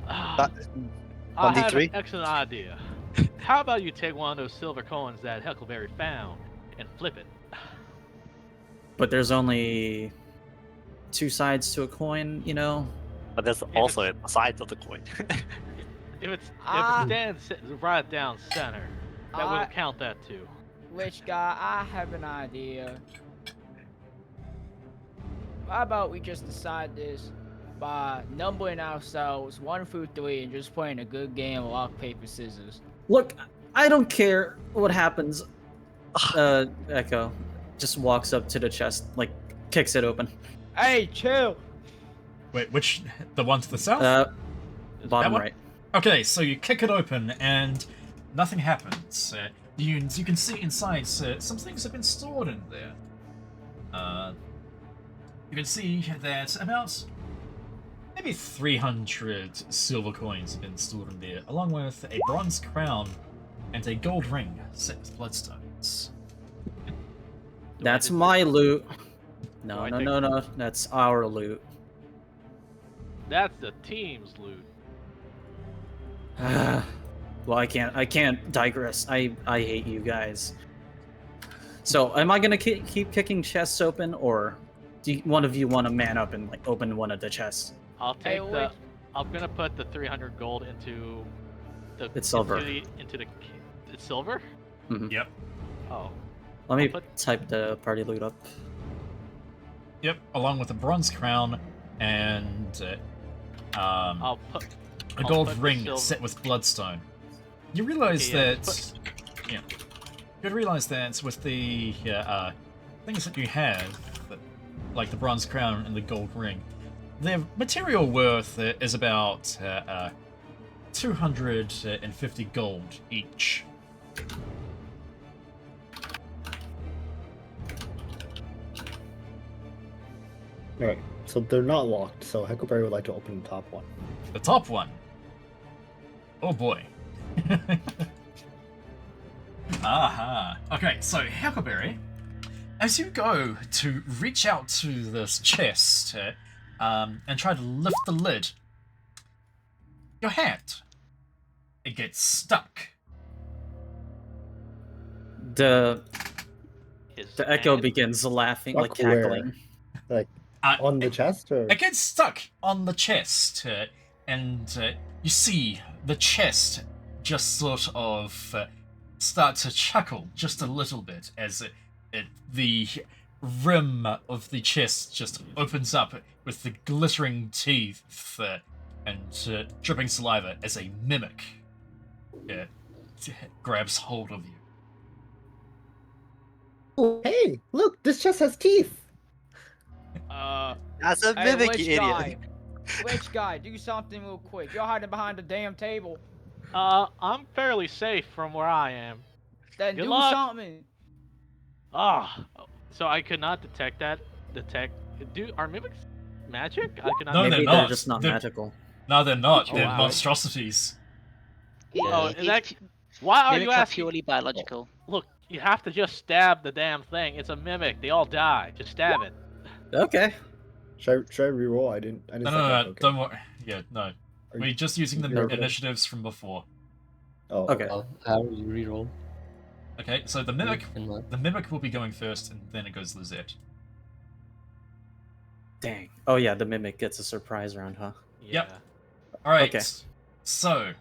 That, I have 1d3? an excellent idea. How about you take one of those silver coins that Huckleberry found and flip it? But there's only 2 sides to a coin, you know. but there's also a side of the coin. If it Ah. stands right down center, that will count that too. Rich guy, I have an idea. How about we just decide this by numbering ourselves 1 through 3 and just playing a good game of rock, paper, scissors? Look, I don't care what happens. Echo just walks up to the chest, like kicks it open. Hey, chill! Wait, which? The one to the south? Bottom one? right. Okay, so you kick it open and nothing happens. You can see inside some things have been stored in there. You can see that about maybe 300 silver coins have been stored in there, along with a bronze crown and a gold ring set with bloodstones. That's my loot. Do No, I no, take- no, no. That's our loot. That's the team's loot. Well, I can't digress. I hate you guys. So, am I gonna keep kicking chests open, or one of you want to man up and like open one of the chests? I'll Hey, take wait. I'm gonna put the 300 gold into the. It's silver. Into the. It's silver. Yep. Oh. Let me I'll put- type the party loot up. Yep, along with a bronze crown and I'll put. a I'll gold put the ring silver- set with bloodstone. You realize Okay, yeah, that, yeah, you realize that with the things that you have, like the bronze crown and the gold ring, their material worth is about 250 gold each. Alright, so they're not locked, so Huckleberry would like to open the top one. The top one. Oh boy. Aha. Okay, so Huckleberry, as you go to reach out to this chest and try to lift the lid, your hand, it gets stuck. The His echo hand. begins laughing, like Stuck where? cackling. Like, Uh, on the chest, or? It gets stuck on the chest, and you see the chest just sort of start to chuckle just a little bit as the rim of the chest just opens up with the glittering teeth and dripping saliva as a mimic grabs hold of you. Hey, look, this chest has teeth! That's a Hey, mimic, witch you guy. idiot. Witch guy, do something real quick. You're hiding behind the damn table. I'm fairly safe from where I am. Then Good do luck. something. So I could not detect that. Are mimics magic? I could not. No, Maybe they're they're not. just not They're- magical. No, they're not. Oh, They're wow. monstrosities. Oh, It- in that- it's Why are mimics you are asking? purely biological. Look, you have to just stab the damn thing. It's a mimic. They all die. Just stab it. Okay. Should I reroll? I didn't No, set no, that, no, okay. don't worry. Yeah, no. Are We're you- just using the you're okay? initiatives from before. Oh, Okay. How will you reroll? Okay, so the mimic will be going first, and then it goes Lizette. Dang. Oh yeah, the mimic gets a surprise round, huh? Yep. Yeah. All right. Okay. So,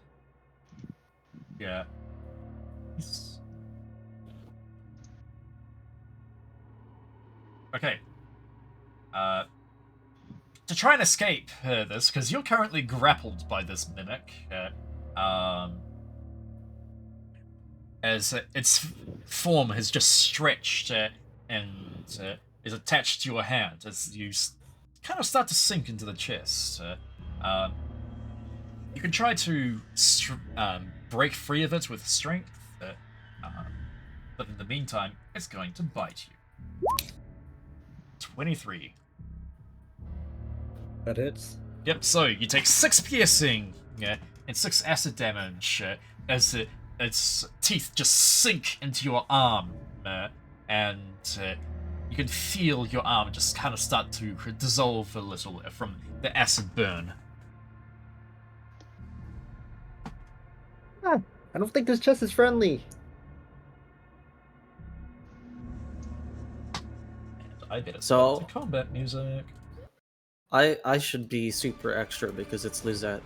yeah. Okay. To try and escape this, because you're currently grappled by this mimic, as its form has just stretched and is attached to your hand as you kind of start to sink into the chest. You can try to break free of it with strength, but in the meantime, it's going to bite you. 23. that hits. Yep, so you take 6 piercing and 6 acid damage as its teeth just sink into your arm, and you can feel your arm just kind of start to dissolve a little from the acid burn. I don't think this chest is friendly. And I better So- start the combat music. I should be super extra because it's Lizette.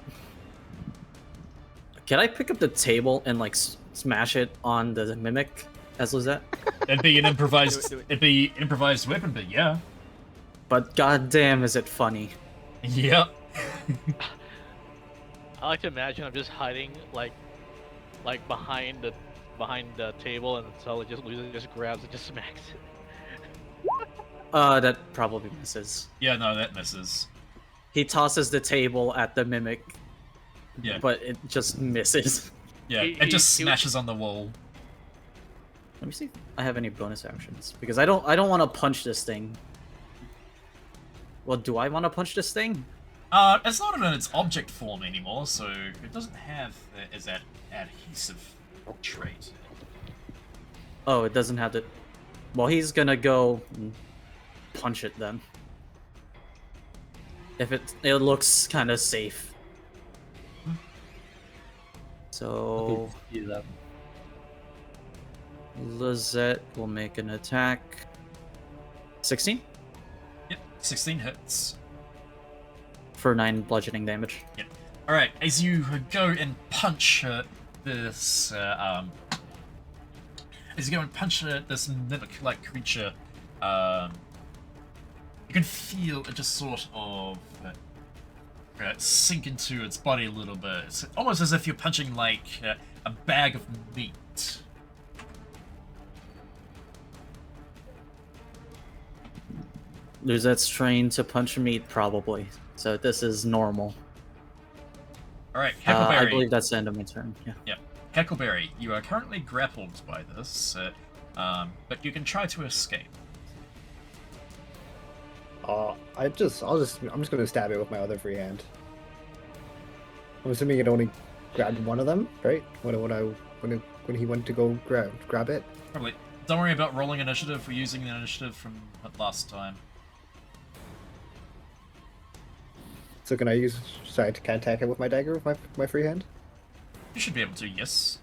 Can I pick up the table and like smash it on the mimic as Lizette? It'd be an improvised. Do it. It'd be an improvised weapon, but yeah, But goddamn, is it funny? yep. I like to imagine I'm just hiding like behind the table, and so it just grabs it, just smacks it. That probably misses. Yeah, no, that misses. He tosses the table at the mimic, Yeah, but it just misses. yeah, he- it just he- smashes on the wall. Let me see if I have any bonus actions because I don't want to punch this thing. Well, do I want to punch this thing? It's not in its object form anymore, so it doesn't have as that adhesive trait. Oh, it doesn't have the. Well, he's gonna go and punch it then. If it looks kind of safe. So Okay, 11. Lizette will make an attack. 16 Yep, 16 hits. for 9 bludgeoning damage. Yep. Alright, as you go and punch this, as you go and punch this mimic-like creature, you can feel it just sort of sink into its body a little bit. It's almost as if you're punching like a bag of meat. Lizette's trained to punch meat, probably. So this is normal. Alright, Heckleberry. I believe that's the end of my turn. Yeah. Yep. Heckleberry, you are currently grappled by this, but you can try to escape. I'm just gonna stab it with my other free hand. I'm assuming it only grabbed one of them, right? When he went to go grab it. Probably. Don't worry about rolling initiative. We're using the initiative from last time. So can I can I attack it with my dagger with my free hand? You should be able to, yes.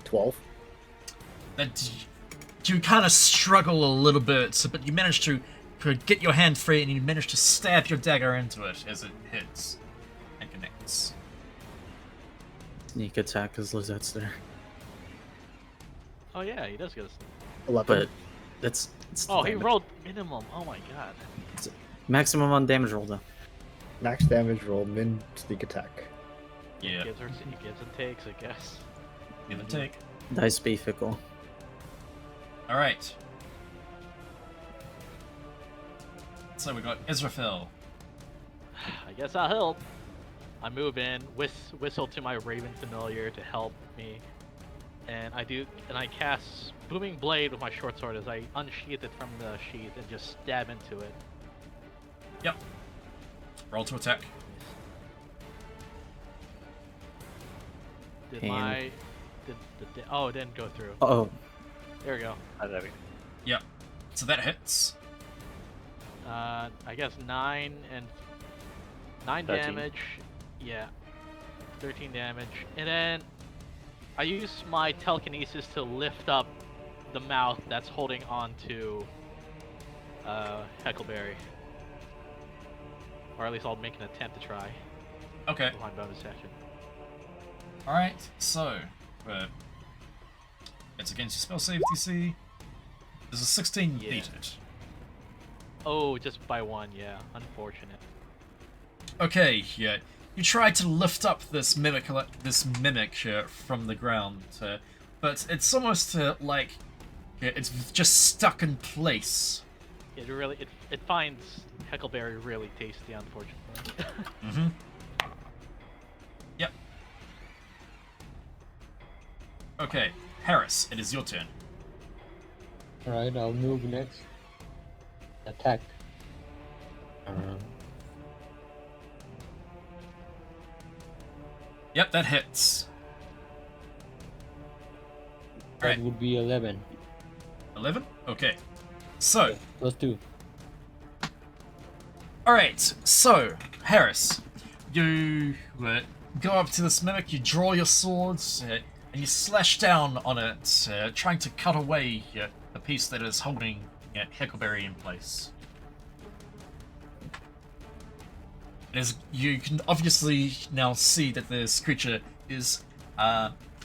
12. That you kind of struggle a little bit, but you manage to get your hand free and you manage to stab your dagger into it as it hits and connects. Sneak attack because Lizette's there. Oh yeah, he does get a. 11. But it's Oh, he damage. rolled minimum. Oh my god. Maximum on damage roll though. Max damage roll, min sneak attack. Yeah, Gives and takes, I guess. give and take. Dice be fickle. Alright. So we got Israfel. I guess I'll help. I move in, whistle to my Raven familiar to help me, and I cast Booming Blade with my short sword as I unsheath it from the sheath and just stab into it. Yep. Roll to attack. Did Pain. my oh, it didn't go through. Oh, There we go. Oh, there we go. Yep. So that hits. I guess 9 13. damage. Yeah. 13 damage. And then I use my telekinesis to lift up the mouth that's holding on to Heckleberry. Or at least I'll make an attempt to try. Okay. Behind bonus action. Alright, so it's against your spell save DC. There's a 16 Yeah. beat it. Oh, just by 1, yeah. Unfortunate. Okay, yeah. You try to lift up this mimic from the ground, but it's almost like it's just stuck in place. It finds Heckleberry really tasty, unfortunately. Mm-hmm. Yep. Okay, Harris, it is your turn. Alright, I'll move next. Attack. Yep, that hits. That Alright, would be 11. 11? Okay. So, Plus 2. alright, so, Harris, you go up to this mimic, you draw your swords, and you slash down on it, trying to cut away the piece that is holding Heckleberry in place. You can obviously now see that this creature is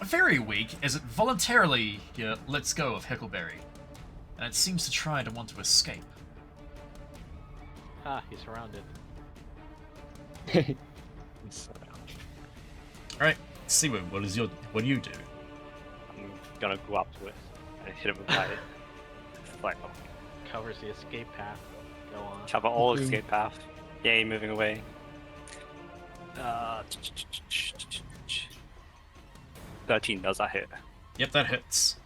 very weak, as it voluntarily lets go of Heckleberry, and it seems to try to want to escape. Ah, he's surrounded. Alright, Siwu, what do you do? I'm gonna go up to it and hit it with my flag. Covers the escape path. Go on. Cover all escape path. Yay, moving away. 13 does that hit? Yep, that hits.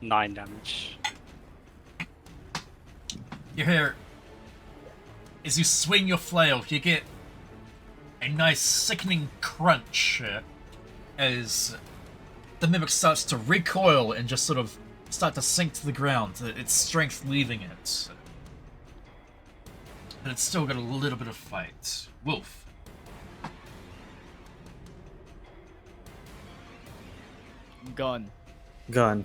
9 damage. You hear, as you swing your flail, you get a nice sickening crunch as the mimic starts to recoil and just sort of start to sink to the ground, its strength leaving it. but it's still got a little bit of fight. Wolf. Gun. Gun.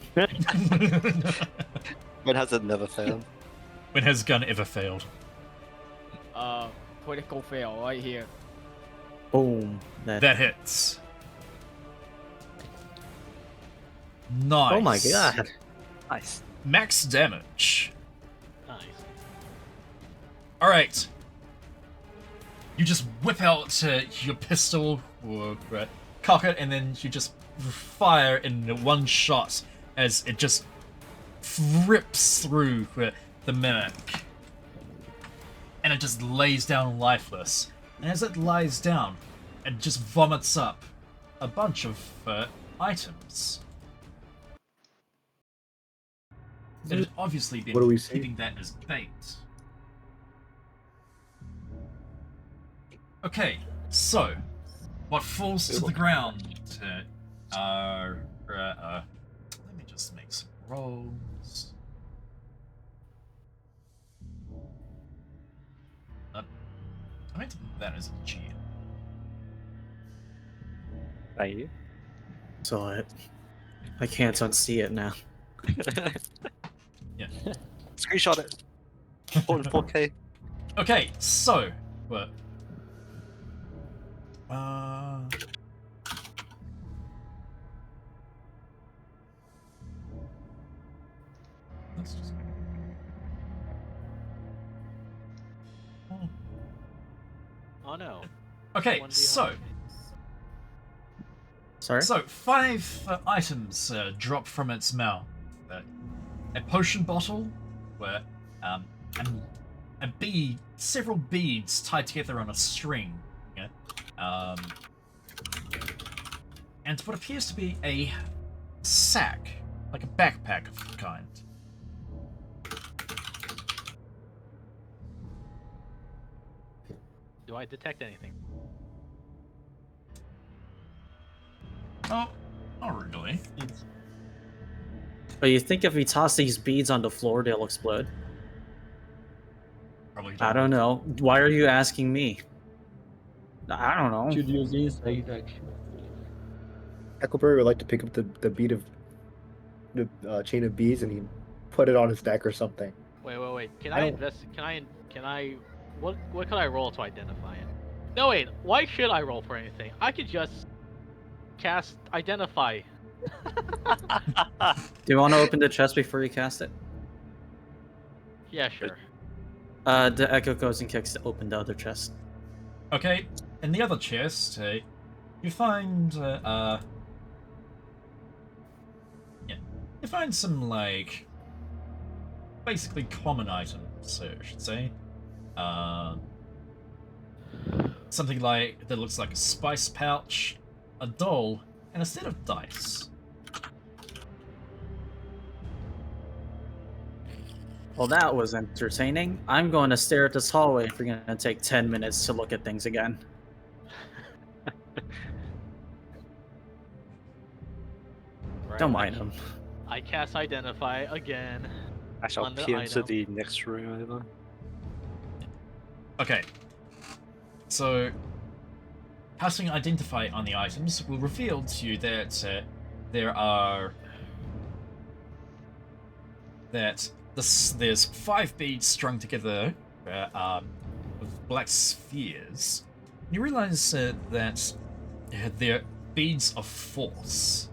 When has it never failed? When has gun ever failed? Critical fail right here. Boom. That hits. Nice. Oh my god. Nice. Max damage. Nice. Alright. You just whip out your pistol, or cock it, and then you just fire in one shot as it just rips through the mimic. And it just lays down lifeless. And as it lies down, it just vomits up a bunch of items. It had obviously been What do we see? keeping that as bait. Okay, so what falls to the ground are let me just make some rolls. I meant to put that as a G. Thank you. Saw it. I can't unsee it now. Yeah. Screenshot it. 4K. Okay, so what? Let's just. Oh no. Okay, 1d100. Sorry? So 5 items drop from its mouth. A potion bottle, where and a bead, several beads tied together on a string. Yeah. And what appears to be a sack, like a backpack of the kind. Do I detect anything? Oh, not really. But you think if we toss these beads on the floor, they'll explode? Probably I don't know. Why are you asking me? I don't know. Should use insight action. Huckleberry would like to pick up the bead of the chain of beads and he put it on his neck or something. Wait. Can I I don't- invest? Can I? What can I roll to identify it? No wait. Why should I roll for anything? I could just cast identify. Do you want to open the chest before you cast it? Yeah, sure. The Echo goes and kicks to open the other chest. Okay, in the other chest, you find you find some like basically common items, I should say. Something like that looks like a spice pouch, a doll, and a set of dice. Well, that was entertaining. I'm going to stare at this hallway if we're going to take 10 minutes to look at things again. Right, Don't mind him. I cast identify again. I shall On the peer into item. the next room over. Okay. So, casting identify on the items will reveal to you that there's 5 beads strung together with black spheres. You realize that they're beads of force.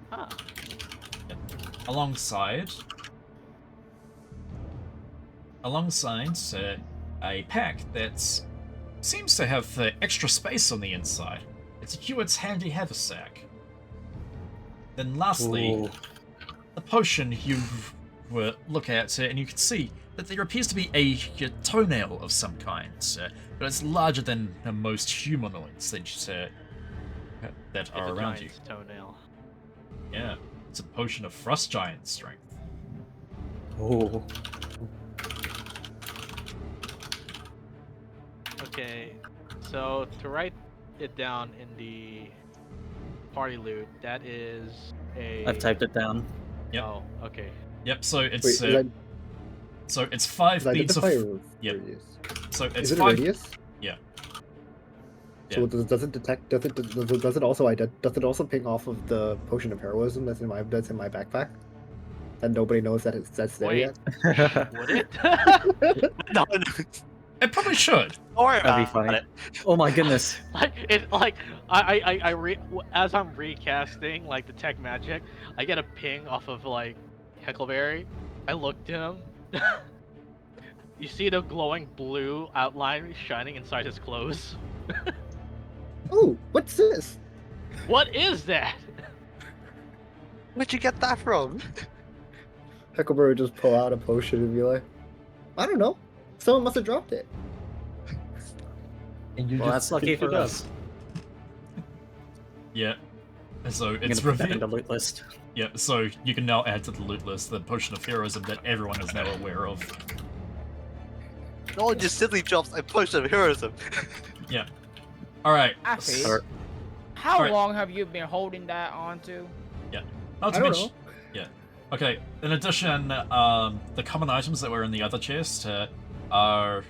Huh. Alongside a pack that seems to have extra space on the inside. It's a Hewitt's handy haversack. Then lastly, Ooh. the potion you look at and you can see that there appears to be a toenail of some kind, but it's larger than most humanoids that are It's a around you. giant's toenail. Yeah, it's a potion of frost giant strength. Oh. Okay, so to write it down in the party loot, that is a. I've typed it down. Yep. Oh, okay. Yep, so it's Wait, is that So it's 5 Because beats of. identify a Yep. radius. So it's Is it a 5. radius? Yeah. So does it detect? Does it also does it also ping off of the potion of heroism that's in my backpack? And nobody knows that's there Wait. yet. Would it? No, It probably should. don't worry That'd be about funny. it. Oh my goodness. As I'm recasting like the tech magic, I get a ping off of like Heckleberry. I looked at him. You see the glowing blue outline shining inside his clothes. Oh, what's this? What is that? Where'd you get that from? Heckleberry would just pull out a potion and be like, I don't know. Someone must have dropped it. And you Well, just that's lucky picked for it up. us. Yeah. So I'm it's gonna put that in revealed. the loot list. Yeah. So you can now add to the loot list the potion of heroism that everyone is now aware of. No one just simply drops a potion of heroism. Yeah. All right. Afi, Or- how Alright. long have you been holding that onto? Not to I don't mention. Yeah. Okay. In addition, the common items that were in the other chest are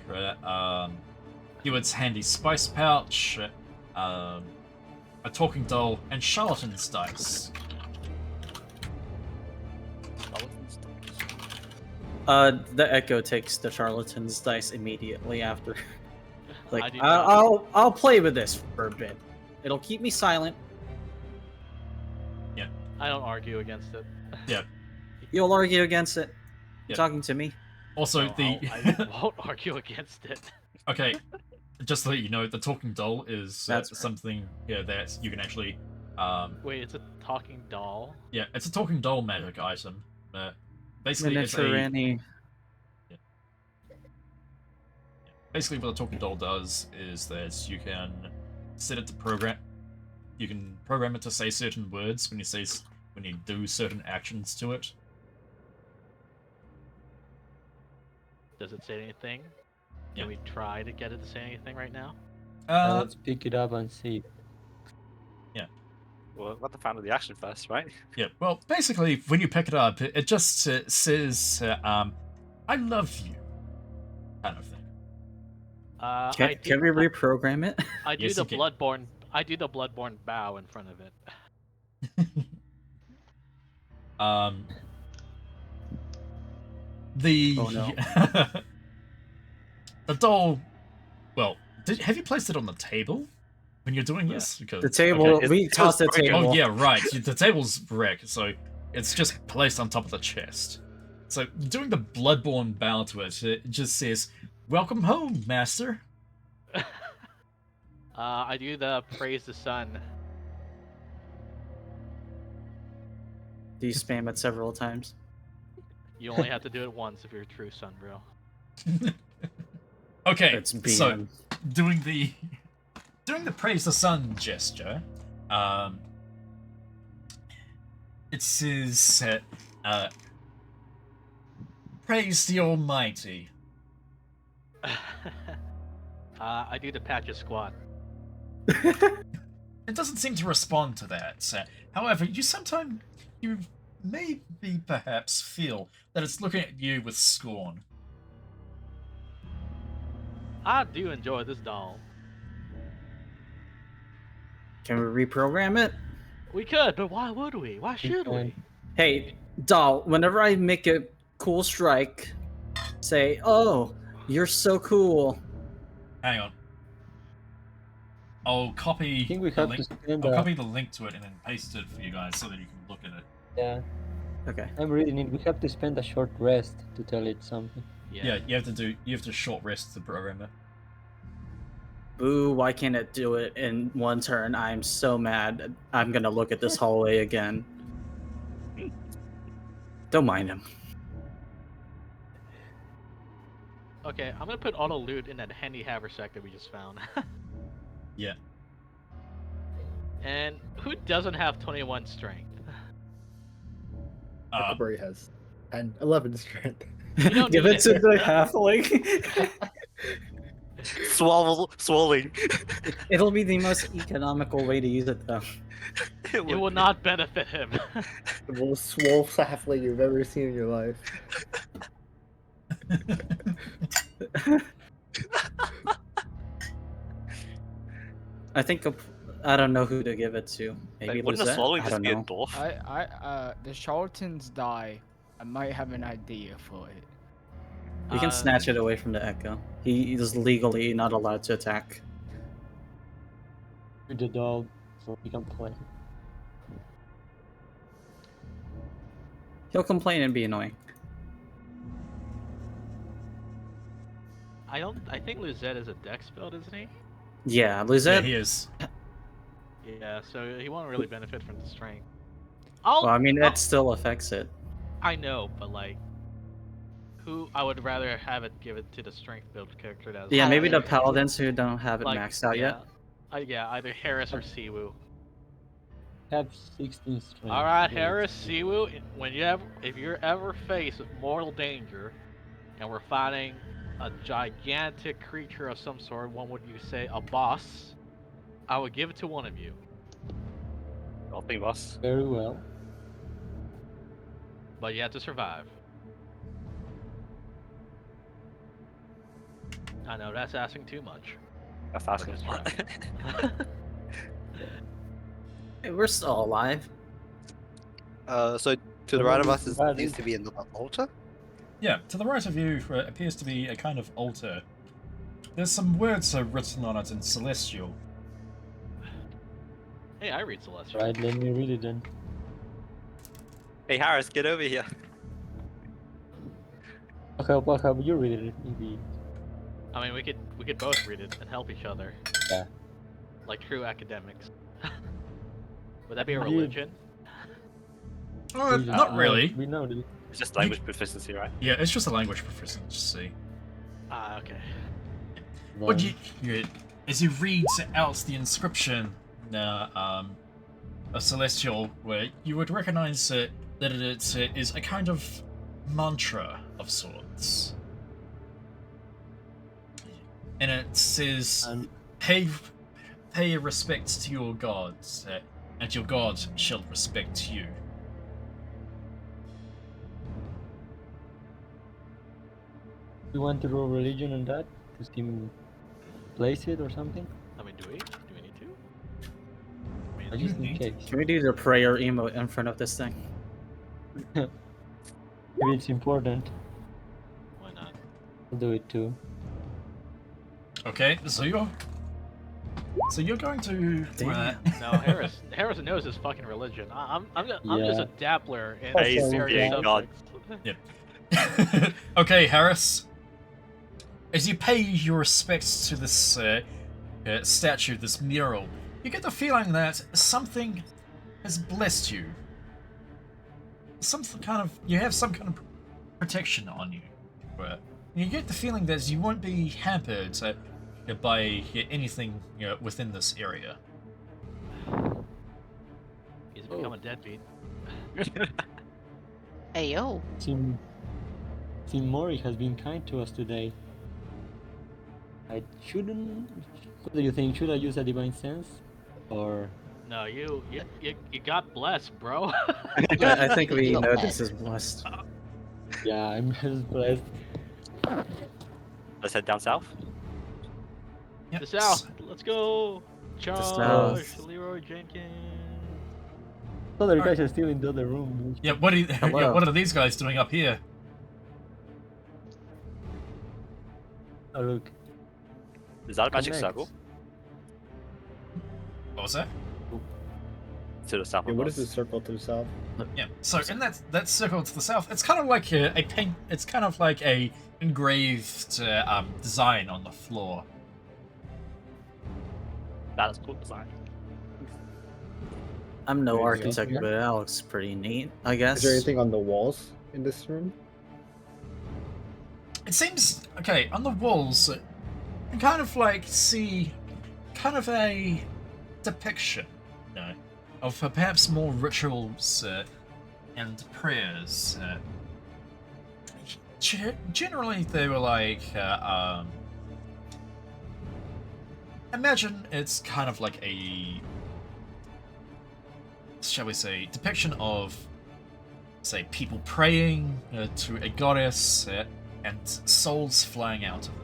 Hewitt's handy spice pouch, a talking doll, and charlatan's dice. The Echo takes the charlatan's dice immediately after. I Like, do not. I'll play with this for a bit. It'll keep me silent. I don't argue against it. You'll argue against it. Yeah. Talking to me. Also, No, the I won't argue against it. okay. Just to let you know, the talking doll is That's right. something that you can actually. Wait, it's a talking doll. Yeah, it's a talking doll magic item. Basically, it's Miniature a. Annie. Basically, what a talking doll does is that you can set it to program. You can program it to say certain words when you do certain actions to it. Does it say anything? Yeah. Can we try to get it to say anything right now? Let's pick it up and see. Well, let the find of the action first, right? Yeah. Well, basically, when you pick it up, it just says, "I love you," kind of thing. Can we reprogram it? I do Yes, the you can. bloodborne. I do the bloodborne bow in front of it. The Oh, no. the doll. Well, have you placed it on the table when you're doing this? Because The table. Okay, We it's tossed the broken. table. Oh yeah, right. The table's wrecked, so it's just placed on top of the chest. So doing the bloodborne bow to it, it just says, "Welcome home, master." I do the praise the sun. Do you spam it several times? You only have to do it once if you're a true sun, bro. Okay, It's so BM. doing the praise the sun gesture, it says, "Praise the Almighty." I do the patch a squat. It doesn't seem to respond to that. However, you maybe perhaps feel that it's looking at you with scorn. I do enjoy this doll. Can we reprogram it? We could, but why would we? Why should we? can. Hey, doll. Whenever I make a cool strike, say, "Oh, you're so cool." Hang on. I'll copy I think we the have link. to spend. I'll copy the link to it and then paste it for you guys so that you can look at it. Yeah, Okay. I'm reading it. We have to spend a short rest to tell it something. Yeah, you have to short rest to program it. Boo, why can't it do it in one turn? I'm so mad. I'm gonna look at this hallway again. Don't mind him. Okay, I'm gonna put all the loot in that handy haversack that we just found. Yeah. And who doesn't have 21 strength? Huckleberry has 11 strength. You don't Give need it to the halfling. Swallowing. It'll be the most economical way to use it, though. It will not benefit him. The most swole halfling you've ever seen in your life. I think I don't know who to give it to. Maybe Like, wouldn't a Lizette? swallowing I just don't be a know. dwarf? The charlatans die. I might have an idea for it. You can snatch it away from the Echo. He is legally not allowed to attack. With the dog, so we can play. He'll complain and be annoying. I think Lizette is a dex build, isn't he? Yeah, Yeah, Lizette. he is. Yeah, so he won't really benefit from the strength. Well, I mean, that still affects it. I know, but like, who I would rather have it give it to the strength build character that. Yeah, maybe the Paladin. paladins who don't have it Like, maxed out yet. Yeah, either Harris or Siwu. Have 16 strength. All right, so Harris, Siwu. If you're ever faced with mortal danger, and we're fighting a gigantic creature of some sort, one would you say a boss? I would give it to one of you. I'll think boss. Very well. But you have to survive. I know that's asking too much. That's asking a lot. Hey, we're still alive. So to the right of us is seems to be another altar. Yeah, to the right of you appears to be a kind of altar. There's some words written on it in Celestial. Hey, I read Celestial. Right, let me read it then. Hey Harris, get over here. I'll help you read it, maybe. I mean, we could both read it and help each other. Yeah. Like true academics. Would that be a Yeah. religion? Not really. We know this. It's just language proficiency, right? Yeah, it's just a language proficiency. Ah, okay. What as you read out the inscription of Celestial, where you would recognize that it is a kind of mantra of sorts. And it says, pay respect to your gods, and your god shall respect you. You want to roll religion on that? To see him place it or something? I mean, do we? Do we need to? I just in case. Can we do the prayer emote in front of this thing? Maybe it's important. Why not? I'll do it too. Okay, so you're going to. No, Harris knows his fucking religion. I'm just a dabbler in Hey, he's various being God. subjects. Okay, Harris. As you pay your respects to this statue, this mural, you get the feeling that something has blessed you. You have some kind of protection on you. You get the feeling that you won't be hampered by anything within this area. He's become a deadbeat. Ayo. Team Mori has been kind to us today. I shouldn't. What do you think? Should I use a divine sense, or? No, you got blessed, bro. I think we You're know blessed. this is blessed. Yeah, I'm just blessed. Let's head down south. Yep. The South. Let's go. Charge, South. Leroy Jenkins. Other guys are still in the other room. Yeah, what are these guys doing up here? Oh look. Is that a magic Connect. circle? What was that? To the south Yeah, of what us. is the circle to the south? Yeah. So in that circle to the south, it's kind of like a paint. It's kind of like a engraved design on the floor. That is cool design. I'm no There you go. architect, but that looks pretty neat, I guess. Is there anything on the walls in this room? It seems okay on the walls. You kind of like see kind of a depiction, of perhaps more rituals and prayers. Generally, they were like imagine it's kind of like a, shall we say, depiction of, say, people praying to a goddess and souls flying out of it.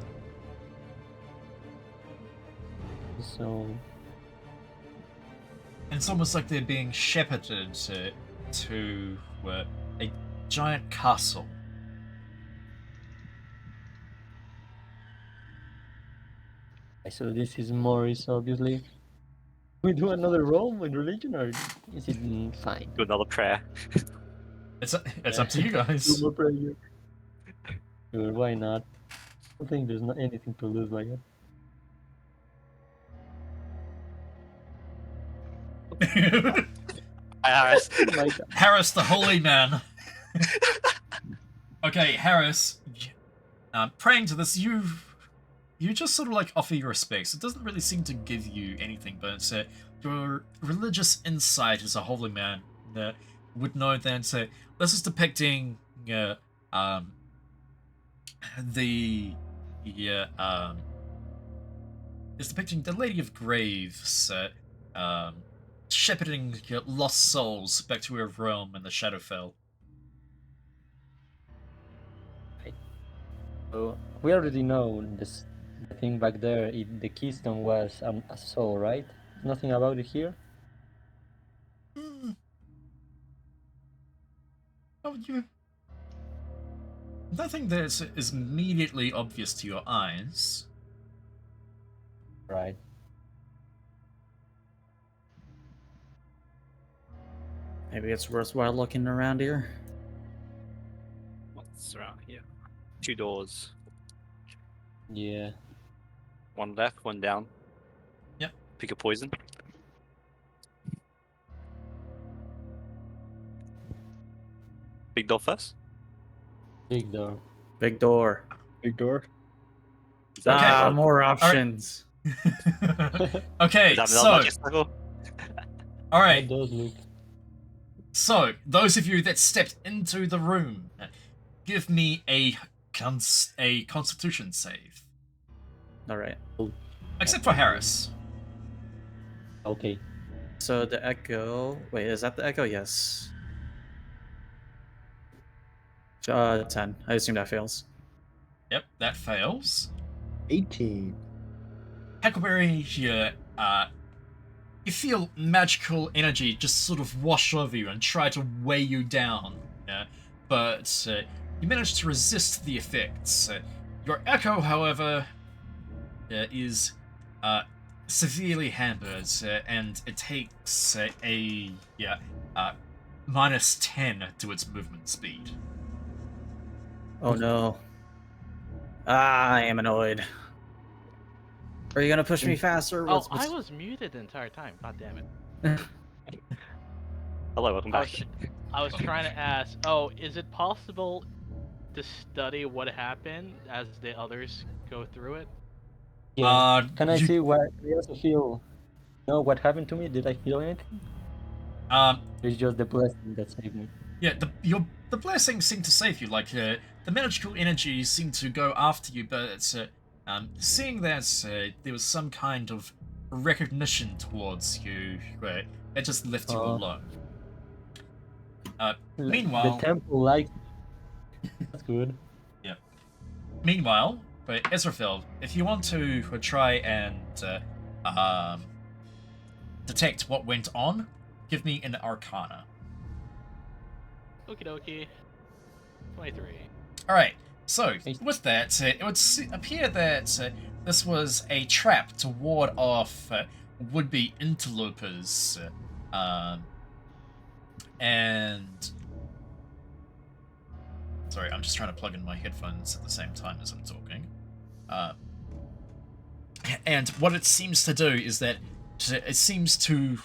So And it's almost like they're being shepherded to a giant castle. this is Morris, obviously. We do another roll with religion, or is it fine? Do another prayer. It's up to you guys. Two more prayer. Sure, why not? I think there's not anything to lose by it. Harris. Oh my God. Harris, the holy man. Okay, Harris, praying to this, you just sort of like offer your respects. It doesn't really seem to give you anything, but your religious insight as a holy man would know that this is depicting it's depicting the Lady of Graves shepherding lost souls back to her realm in the Shadowfell. So we already know this. The thing back there, the keystone was a soul, right? Nothing about it here. Oh, nothing that is immediately obvious to your eyes. Right. Maybe it's worthwhile looking around here. What's around here? 2 doors. Yeah. 1 left, 1 down. Yep. Pick a poison. Big door first. Big door. Big door. Big door. Is that Ah, okay? more options. Okay, Is that so magic circle? all It right. does look. So those of you that stepped into the room, give me a Constitution save, All right. except for Harris. Okay. So the echo. Wait, is that the echo? Yes. 10. I assume that fails. Yep, that fails. 18. Huckleberry, you feel magical energy just sort of wash over you and try to weigh you down, but you manage to resist the effects. Your echo, however, is severely hampered, and it takes a -10 to its movement speed. Oh no. Ah, I am annoyed. Are you gonna push me faster? Oh, I was muted the entire time. God damn it. Hello, welcome back. I was trying to ask, oh, is it possible to study what happened as the others go through it? Yeah. Can I you- see what I also feel? You know what happened to me? Did I feel anything? It's just the blessing that saved me. Yeah, the blessings seem to save you. Like the magical energies seem to go after you, but seeing that there was some kind of recognition towards you, it just left you alone. Meanwhile, The temple likes. That's good. yeah. Meanwhile, but Ezrafil, if you want to try and detect what went on, give me an Arcana. Okie dokie. 23. Alright, so with that, it would appear that this was a trap to ward off would-be interlopers, and... Sorry, I'm just trying to plug in my headphones at the same time as I'm talking. And what it seems to do is that it seems to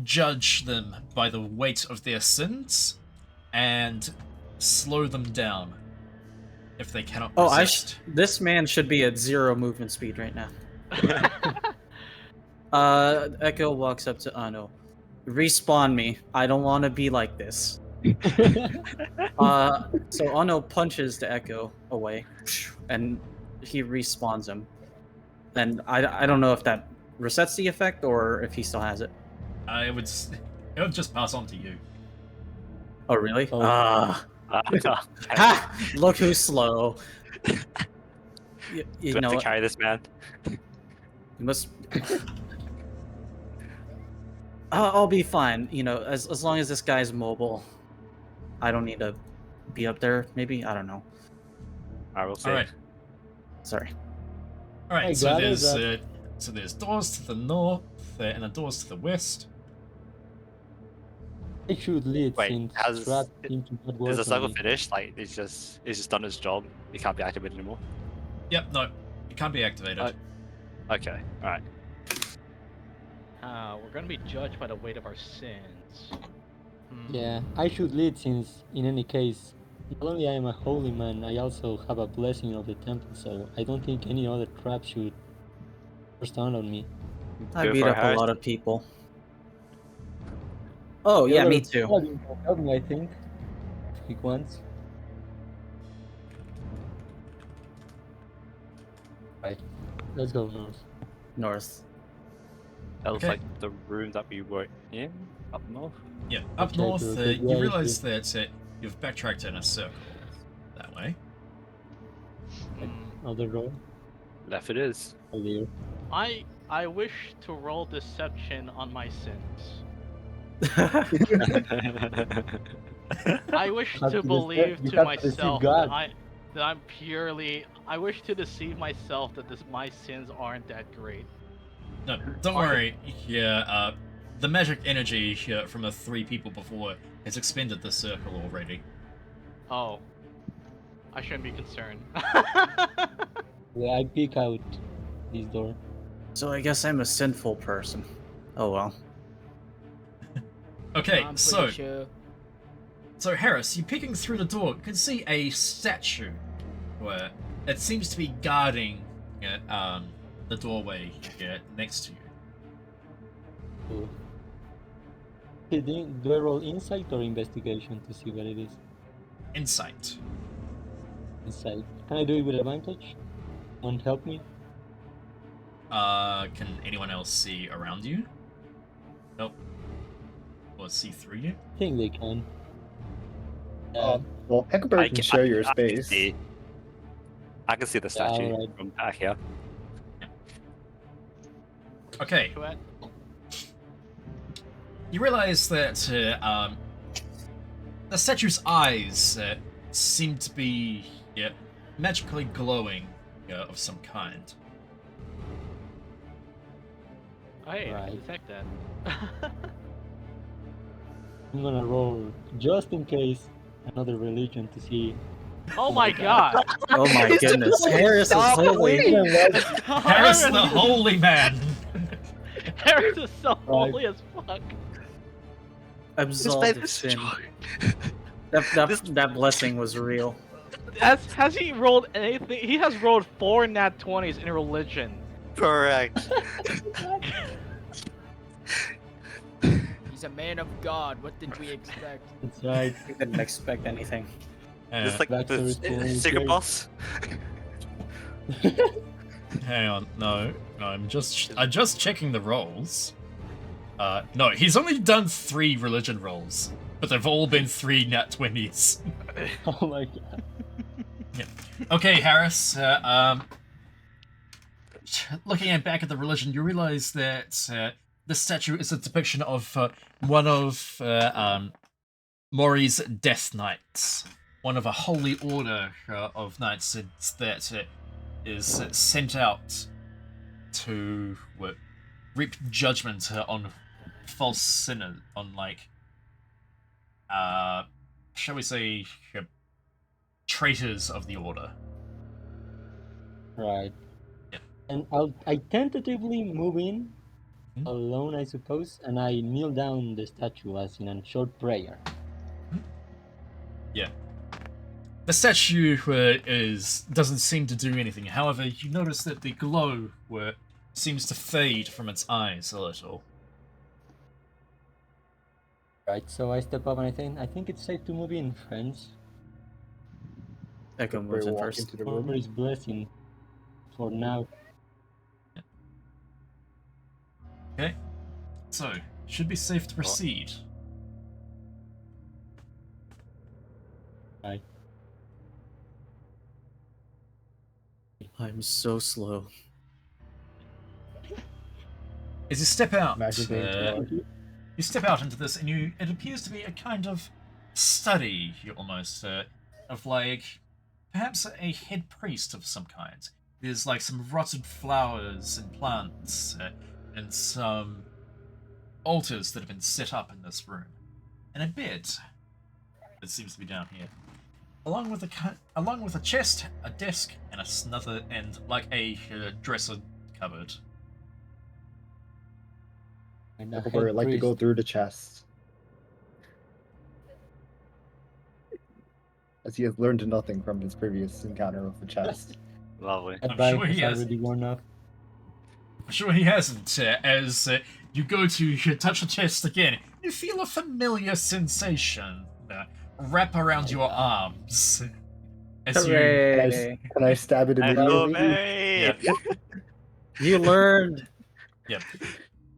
judge them by the weight of their sins and slow them down if they cannot resist. This man should be at 0 movement speed right now. Echo walks up to Ano. Respawn me. I don't want to be like this. So Ano punches the Echo away, and he respawns him. And I don't know if that resets the effect or if he still has it. It would just pass on to you. Oh really? Oh. I Ha! Look who's slow. You Do I know have to what? carry this man? You must. I'll be fine. You know, as long as this guy's mobile, I don't need to be up there. Maybe I don't know. I will see. All right. Sorry. All right. I So got it, there's doors to the north and the doors to the west. I should lead Wait, since has- Strat seemed to not work Is the on cycle me. finished? Like it's just done its job. It can't be activated anymore. Yep. No, it can't be activated. Okay. All right. We're gonna be judged by the weight of our sins. Yeah, I should lead since, in any case, not only I am a holy man, I also have a blessing of the temple, so I don't think any other trap should stand on me. I Go beat for it, up a Harris. lot of people. Oh The yeah, other me too. paladin can help me, I think. Pick once. Right. Let's go north. North. That was Okay. like the room that we were in up north. Yeah. Up Okay, north, okay, you yeah, realize that you've backtracked in a circle that way. Other door. Left it is. Oh dear. I wish to roll deception on my sins. I wish have to to believe you to have to deceive myself God. that I'm purely. I wish to deceive myself that my sins aren't that great. No, don't worry. Yeah. The magic energy from the 3 people before has expended the circle already. Oh, I shouldn't be concerned. Yeah, I peek out this door. So I guess I'm a sinful person. Oh well. Okay. I'm pretty So sure. Harris, you peeking through the door, you can see a statue where it seems to be guarding the doorway next to you. Cool. Okay, do I roll insight or investigation to see what it is? Insight. Insight. Can I do it with advantage? Won't help me? Can anyone else see around you? Nope. Or see through you? I think they can. Well, Heckleberry can share your space. I can see the statue alright. from back here. Okay. What? You realize that the statue's eyes seem to be magically glowing of some kind. Oh, hey, I Right. can detect that. I'm gonna roll, just in case, another religion to see. Oh my god! Oh my goodness. Harris is Stop holy. Harris the holy man! Harris is so holy as fuck. Absolved of sin. That blessing was real. Has he rolled anything? He has rolled 4 nat 20s in religion. Correct. He's a man of God. What did we expect? That's right. I didn't expect anything. Just like Back to the school, secret great. boss. Hang on, no, I'm just checking the rolls. No, he's only done 3 religion rolls, but they've all been 3 nat 20s. Oh my god. Okay, Harris. Looking back at the religion, you realize that this statue is a depiction of one of Mori's death knights, one of a holy order of knights that is sent out to reap judgment on false sinners, on shall we say, traitors of the order. Right. Yeah. And I tentatively move in, Hmm? alone I suppose, and I kneel down the statue as in a short prayer. Yeah. The statue doesn't seem to do anything. However, you notice that the glow seems to fade from its eyes a little. Right, so I step up and I think it's safe to move in, friends. Echo moves in walk first. into the room. Mori's blessing for now. Okay. So, should be safe to proceed. Right. I'm so slow. As you step out, Imagine being you step out into this, and it appears to be a kind of study, almost, of like perhaps a head priest of some kind. There's like some rotted flowers and plants, and some altars that have been set up in this room, and a bed that seems to be down here, along with a chest, a desk, and another, and like a dresser cupboard. And a Huckleberry head would like to go priest. through the chest, as he has learned nothing from his previous encounter with the chest. Lovely. That I'm bike sure he is has. already worn off. I'm sure he hasn't. As you go to touch the chest again, you feel a familiar sensation wrap around your arms. As Hooray! Can I stab it immediately? Huckleberry! Yep. You learned. Yep.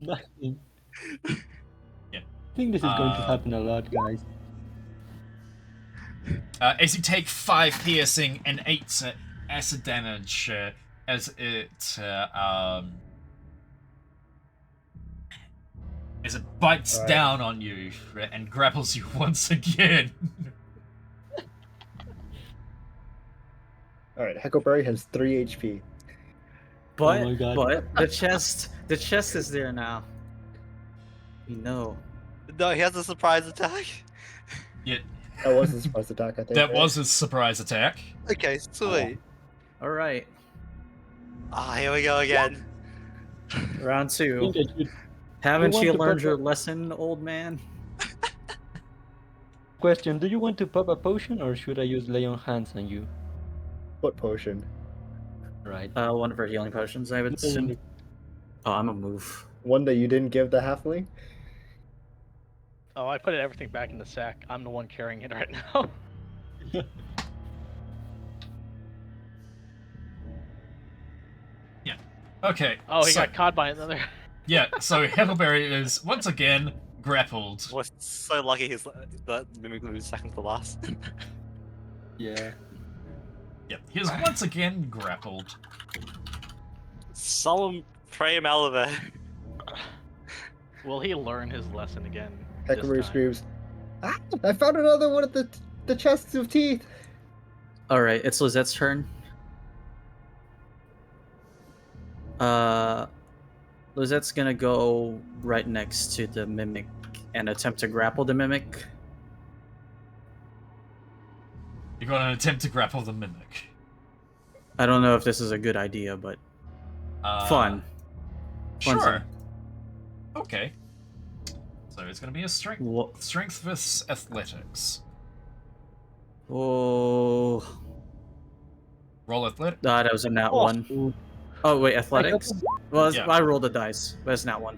Nothing. Yeah. I think this is going to happen a lot, guys. As you take 5 piercing and 8 acid damage, as it bites Alright. down on you and grapples you once again. Alright, Huckleberry has 3 HP. But Oh my God. but the chest is there now. You know. No, he has a surprise attack. Yeah, That was a surprise attack, I think. that right? was his surprise attack. Okay, sweet. All right. Ah, here we go again. Round I 2. think I should. Haven't want you to learned put your the- lesson, old man? Question: do you want to pop a potion or should I use lay on hands on you? What potion? Right. One of her healing potions, I would assume. Oh, I'm a move. One that you didn't give the halfling? Oh, I put everything back in the sack. I'm the one carrying it right now. Okay. Oh, he so, got caught by another. Yeah, so Huckleberry is once again grappled. We're so lucky he's the mimic moves second to last. Yeah. Yep, he is once again grappled. Someone pray him out of there. Will he learn his lesson again? this Huckleberry time? screams, "Ah! I found another one of the chests of teeth!" All right, it's Lizette's turn. Lizette's gonna go right next to the mimic and attempt to grapple the mimic. You're going to attempt to grapple the mimic. I don't know if this is a good idea, but fun. Fun Sure. zone. Okay. So it's going to be a strength Wha- versus athletics. Oh, Roll athletics. that was a nat one. Oh wait, athletics. Well, Yeah. I rolled a dice, but it's not one.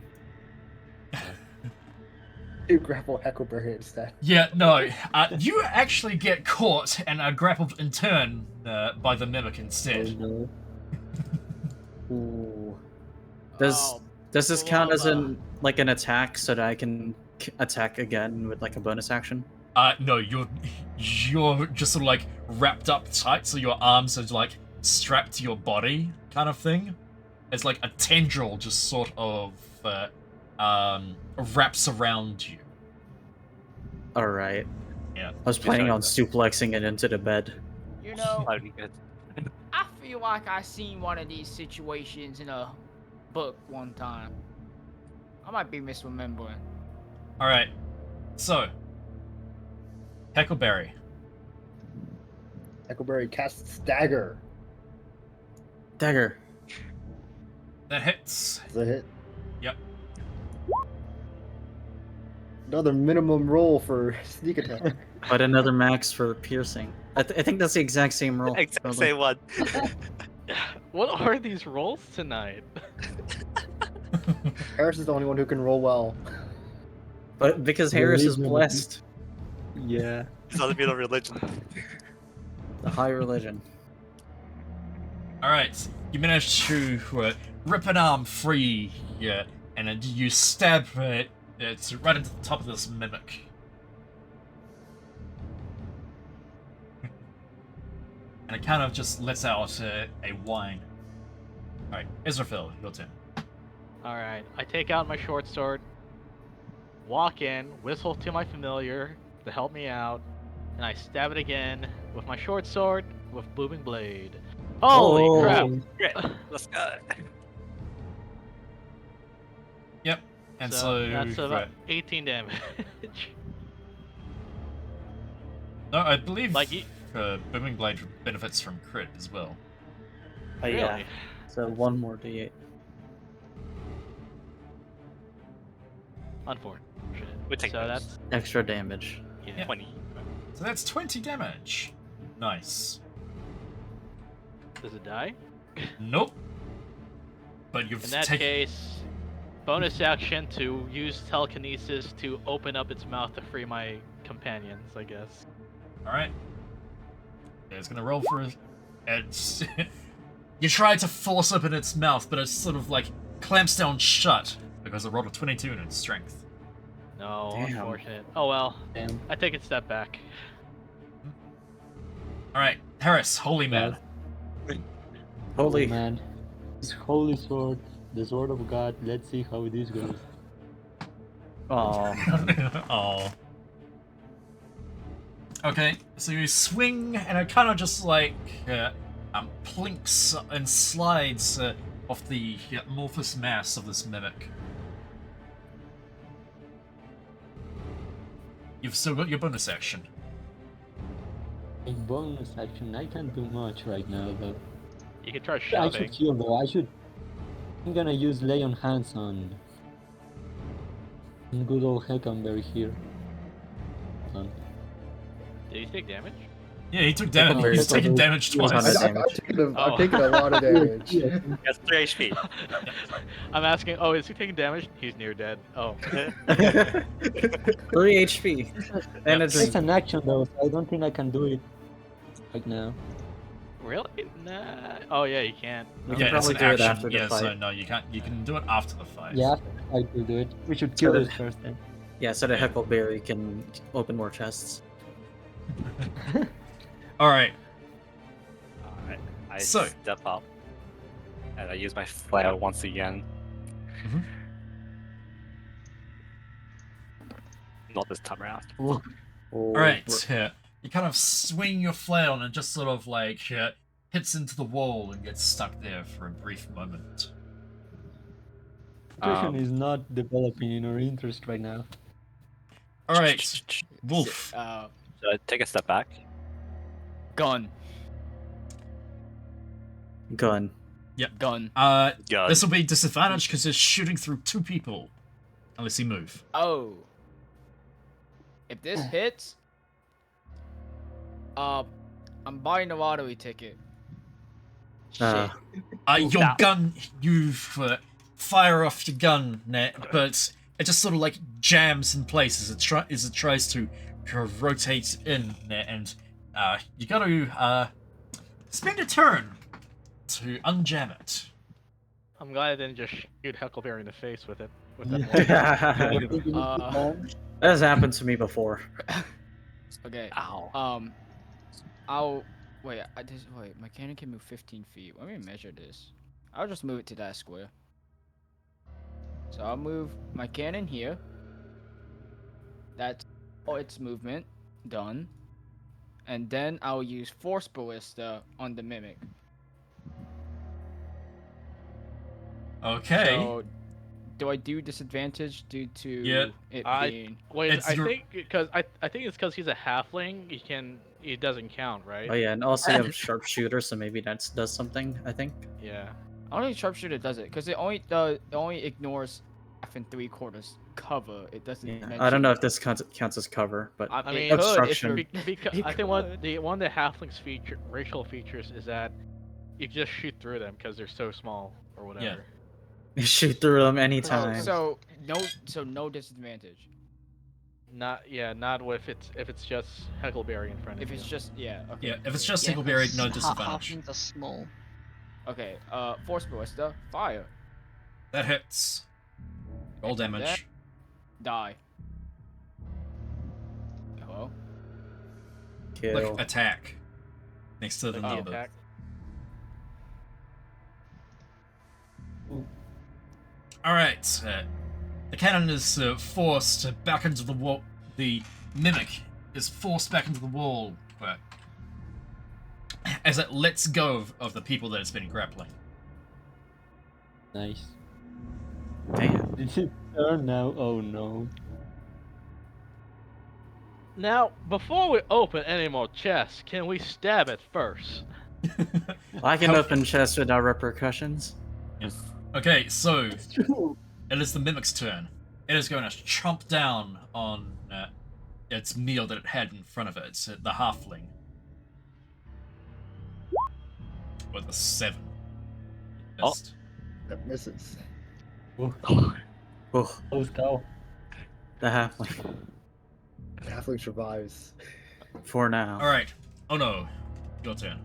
You grapple Huckleberry instead. Yeah, no. You actually get caught and are grappled in turn by the mimic Oh instead. no. Ooh. Does Oh, does this count as Lava. an attack so that I can attack again with like a bonus action? No, you're just sort of like wrapped up tight, so your arms are like strapped to your body, kind of thing. It's like a tendril just sort of wraps around you. All right. Yeah. I was planning on suplexing it into the bed. You know, That'd be good. I feel like I seen one of these situations in a book one time. I might be misremembering. All right. So, Huckleberry. Huckleberry casts Dagger. Dagger. That hits. Is that hit? Yep. Another minimum roll for sneak attack. But another max for piercing. I think that's the exact same roll. Exact probably. same one. What are these rolls tonight? Harris is the only one who can roll well. But because Harris is Religion. blessed, Yeah. It's not a bit of religion. the high religion. All right. You manage to rip an arm free, and then you stab it. It's right into the top of this mimic. and it kind of just lets out a whine. Alright, Israfil, your turn. Alright, I take out my short sword, walk in, whistle to my familiar to help me out, and I stab it again with my short sword with booming blade. Holy Oh. crap! Great. Let's go. Yep, and so... that's about 18 damage. No, I believe Like Booming Blade benefits from crit as well. Oh, yeah. Really? So one more d8. Unfortunate. We take so those. that's Extra damage. yeah. 20. So that's 20 damage. Nice. Does it die? Nope. But you've In that taken... case, bonus action to use telekinesis to open up its mouth to free my companions, I guess. Alright. It's gonna roll for... It's... You try to force open its mouth, but it's sort of like clamps down shut because it rolled a 22 in its strength. No, Damn. unfortunate. Oh well. Damn. I take a step back. Alright, Harris, Holy Man. Holy. Man. This holy sword, the sword of God. Let's see how this goes. Oh. Oh. Okay, so you swing, and it kind of just like plinks and slides off the amorphous mass of this mimic. You've still got your bonus action. A bonus action. I can't do much right now, though. You can try I shoving. should heal, though. I'm gonna use lay on hands on good old Heckenberry here. Done. Did he take damage? Yeah, he took damage. Very He's taken damage He was on twice. it. I've taken a lot of damage. That's 3 HP. I'm asking. Oh, is he taking damage? He's near dead. Oh. 3 HP. And it's It's an action, though, so I don't think I can do it right now. Really? Nah. Oh yeah, you can't. We Yeah, can it's probably an do it action. after the Yeah, so fight. no, you can't. You can do it after the fight. Yeah, I will do it. We should kill So this the- first then. Yeah, so the Heckleberry can open more chests. All right. Alright. I So- step up. And I use my flail once again. Mhm. Not this time around. All All right. You kind of swing your flail, and it just sort of like hits into the wall and gets stuck there for a brief moment. Situation is not developing in our interest right now. All right, Wolf. Should I take a step back? Gun. Gun. Gun. Gun. This will be disadvantage because it's shooting through 2 people, unless you move. Oh. If this hits, I'm buying a lottery ticket. Shit. Your Nah. gun, you fire off your gun, but it just sort of like jams in place as it tries to rotate in, and you got to spend a turn to unjam it. I'm glad I didn't just shoot Huckleberry in the face with it. With Yeah. that one. That has happened to me before. Okay. Ow. I'll wait. Wait. My cannon can move 15 feet. Let me measure this. I'll just move it to that square. So I'll move my cannon here. That's all its movement done. And then I'll use Force Ballista on the mimic. Okay. So, do I do disadvantage due to Yeah. it I- being? Wait, It's I your- think because I think it's because he's a halfling. He doesn't count, right? Oh yeah, and also you have sharpshooter, so maybe that does something. I think. Yeah. Only sharpshooter does it because it only ignores half and 3/4 cover. It doesn't. Yeah. mention I don't know if this counts as cover, but I it mean, could if obstruction. you- Because it I think one could. of the halflings racial features is that you just shoot through them because they're so small or whatever. you shoot through them Oh, anytime. so no disadvantage. Not if it's just Huckleberry in front of If you. it's just okay. Yeah, if it's just Yeah, Huckleberry, no half- disadvantage. Halflings are small. Okay. Force Ballista, fire, That hits. Roll That- damage. die. Hello. Kill. Like attack. next to the Like the number. attack. Alright, the cannon is forced back into the wall. The mimic is forced back into the wall as it lets go of the people that it's been grappling. Nice. Damn. Did it turn now? Oh no. Now, before we open any more chests, can we stab it first? I can How- open chests without repercussions. Yes. Okay, so It's true. it is the mimic's turn. It is going to chomp down on its meal that it had in front of it, the halfling. With a 7. Oh. Missed. That misses. Oh, Close call. the halfling. Halfling survives. For now. Alright. Oh no. Your turn.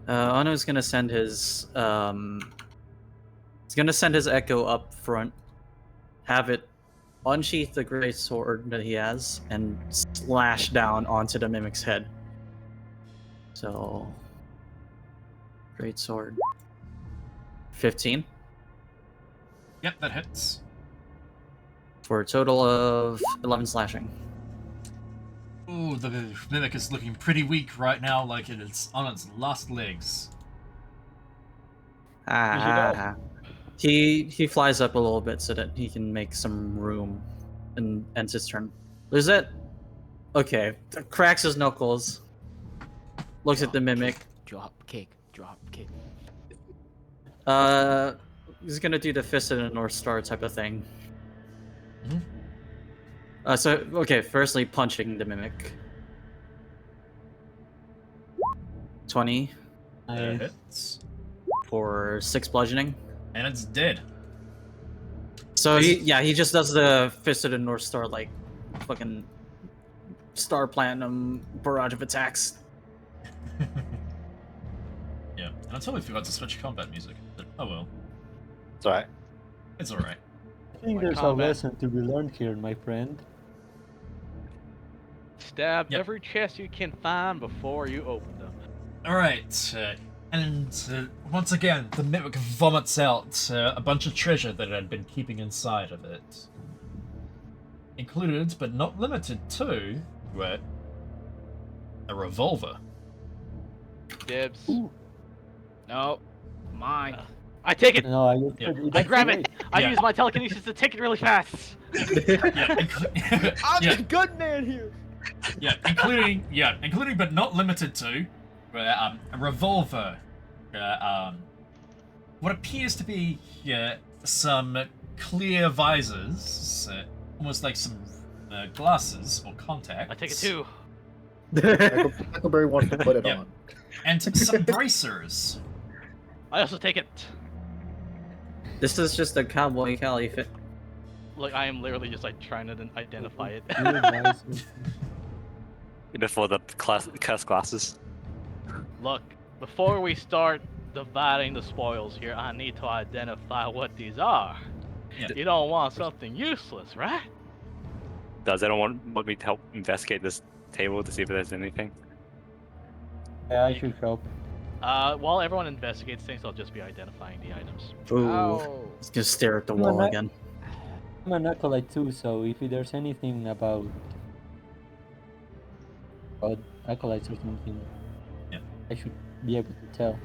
Ano's gonna send his he's gonna send his echo up front, have it unsheath the great sword that he has, and slash down onto the mimic's head. So great sword. 15 Yep, that hits. for a total of 11 slashing. Ooh, the mimic is looking pretty weak right now, like it is on its last legs. He flies up a little bit so that he can make some room and ends his turn. Is it? Okay. Cracks his knuckles. Looks at the mimic. Drop kick. Drop kick. He's gonna do the fist of the North Star type of thing. Mhm. Okay, firstly punching the mimic. 20 That Nice. hits. for 6 bludgeoning. And it's dead. So he just does the fist of the North Star like fucking Star Platinum barrage of attacks. Yeah, and I totally forgot to switch combat music, but oh well. It's alright. It's alright. I think My there's combat. a lesson to be learned here, my friend. Stab Yep. every chest you can find before you open them. Alright, and once again, the mimic vomits out a bunch of treasure that it had been keeping inside of it. Included, but not limited to, a revolver. Dibs. No. Mine. I take it. No, I grab it. I Yeah. use my telekinesis to take it really fast. Yeah, I'm yeah, the good man here. including but not limited to, a revolver. What appears to be some clear visors, almost like some glasses or contacts. I take it too. Huckleberry wants to put it Yep. on. And some bracers. I also take it. This is just a cowboy Cali fit. Like I am literally just like trying to identify it. Before the cursed glasses. Look, before we start dividing the spoils here, I need to identify what these are. Yeah. You don't want something useless, right? Does anyone want me to help investigate this table to see if there's anything? Yeah, I should help. While everyone investigates things, I'll just be identifying the items. Ooh. Oh. He's gonna stare at the Come on, wall Matt. again. I'm an acolyte too, so if there's anything about acolytes or something, Yeah. I should be able to tell.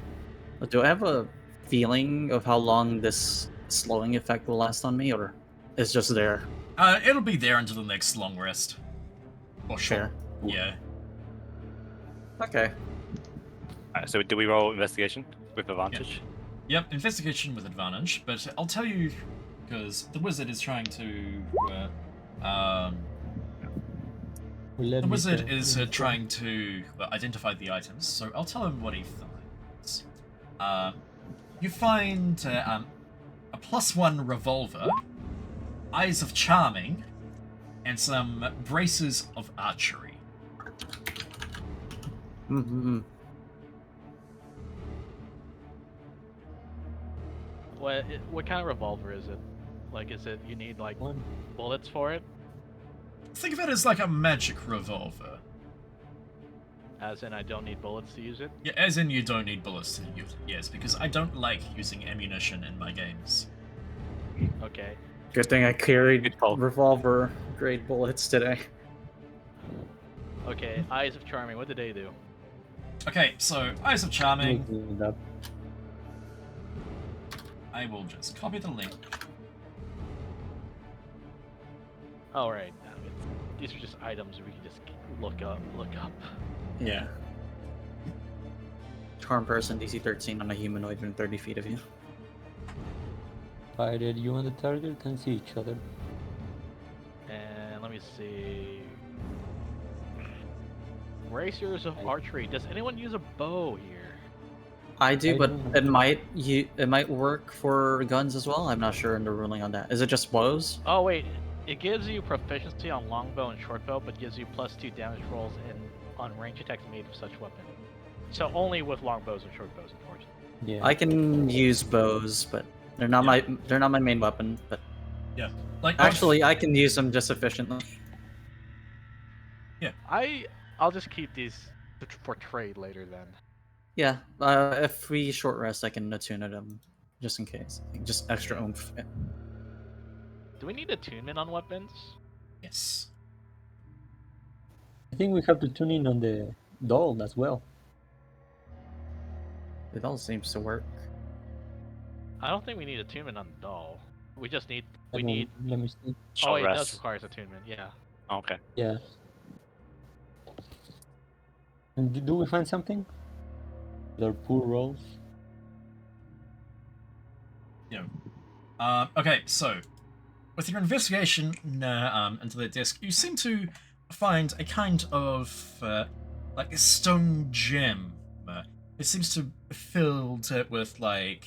Do I have a feeling of how long this slowing effect will last on me, or it's just there? It'll be there until the next long rest. Or Fair. short. Yeah. Okay. Alright, so do we roll investigation with advantage? Yep, investigation with advantage, but I'll tell you, because the wizard is trying to, the wizard is trying to identify the items, so I'll tell him what he finds. You find a +1 revolver, eyes of charming, and some braces of archery. Mm-hmm. What kind of revolver is it? Like, is it you need like One. bullets for it? Think of it as like a magic revolver. As in, I don't need bullets to use it? Yeah, as in you don't need bullets to use it, yes, because I don't like using ammunition in my games. Okay. Good thing I carried Good call. revolver grade bullets today. Okay, Eyes of Charming, what did they do? Okay, so Eyes of Charming, Making it up. I will just copy the link. Oh, right. These are just items we can just look up. Yeah. Charm person, DC 13 on a humanoid within 30 feet of you. Provided you and the target can see each other. And let me see. Racers of archery. Does anyone use a bow here? I do, I but don't it might work for guns as well. I'm not sure in the ruling on that. Is it just bows? Oh wait, it gives you proficiency on longbow and shortbow, but gives you +2 damage rolls on range attacks made with such weapon. So only with longbows and shortbows, unfortunately. Yeah. I can use bows, but they're not my main weapon. But Yeah, like actually, I can use them just efficiently. I'll just keep these for trade later then. Yeah, if we short rest, I can attune them just in case, just extra oomph. Do we need attunement on weapons? yes. I think we have to tune in on the doll as well. It all seems to work. I don't think we need attunement on the doll. We just need Let me see. Oh, it does rest. require attunement. Yeah. Okay. Yeah. And do we find something? With our poor rolls? Okay, so with your investigation into the desk, you seem to find a kind of like a stone gem. It seems to be filled with like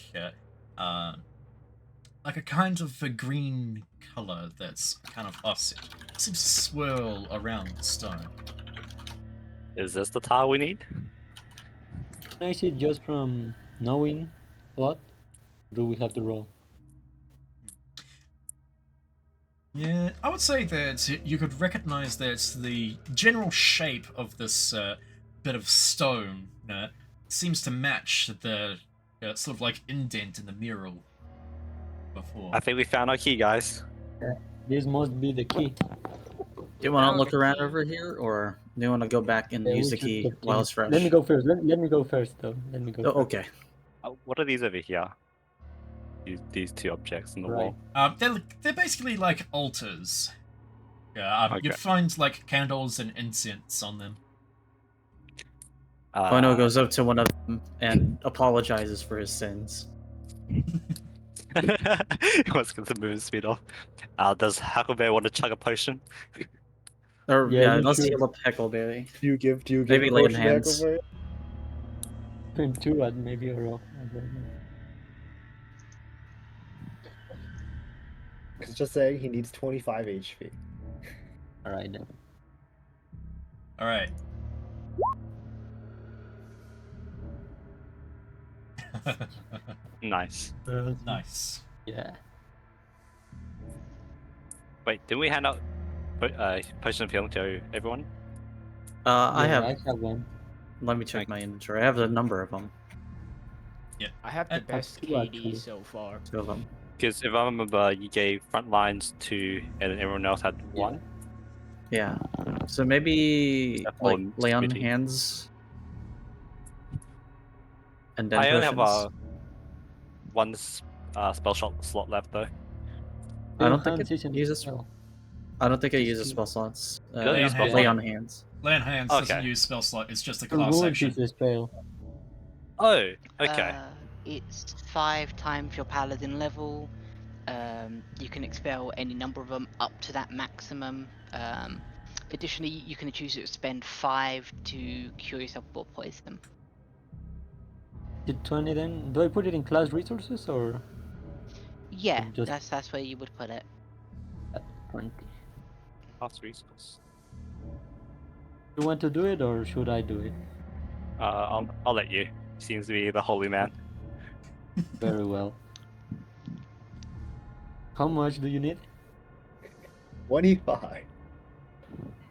a kind of a green color that's kind of offset. It seems to swirl around the stone. Is this the tile we need? Can I see it just from knowing what? Do we have to roll? Yeah, I would say that you could recognize that the general shape of this bit of stone seems to match the sort of like indent in the mural before. I think we found our key, guys. This must be the key. Do you want to look around over here, or do you want to go back and Yeah, use we the should key check while in. it's fresh? Let me go first. Let me go first, though. Let me go. Oh, first. okay. What are these over here? These two objects on the Right. wall. They're basically like altars. Yeah, Okay. you'd find like candles and incense on them. Bono goes up to one of them and apologizes for his sins. He wants to get the movement speed off. Does Huckleberry want to chug a potion? Or Yeah, you let's should. heal up Heckleberry. Do you give Maybe a lay in potion hands. over? Two at maybe a roll. I don't know. Because just saying he needs 25 HP. All right then. All right. Nice. Nice. Yeah. Wait, didn't we hand out potion of healing to everyone? I Yeah, have. I have one. Let me check my inventory. I have a number of them. I have the I best two, KD actually. so far. 2 of them. Because if I remember, you gave front lines 2, and then everyone else had 1. Yeah. So maybe That's like all lay on splitting. hands. And then I only have potions. one spell shot slot left though. I don't think Hands it isn't uses. spell. I don't think it Just uses keep- spell slots. Lay on hands. Lay on hands. Lay on hands doesn't Okay. use spell slot. It's just a The class ruin action. is a spell. Oh, okay. It's 5 times your paladin level. You can expel any number of them up to that maximum. Additionally, you can choose to spend 5 to cure yourself of blood poison. Did 20 then? Do I put it in class resources or Yeah, Just- that's where you would put it. 20? Last resource. You want to do it or should I do it? I'll let you. Seems to be the holy man. Very well. How much do you need? 25.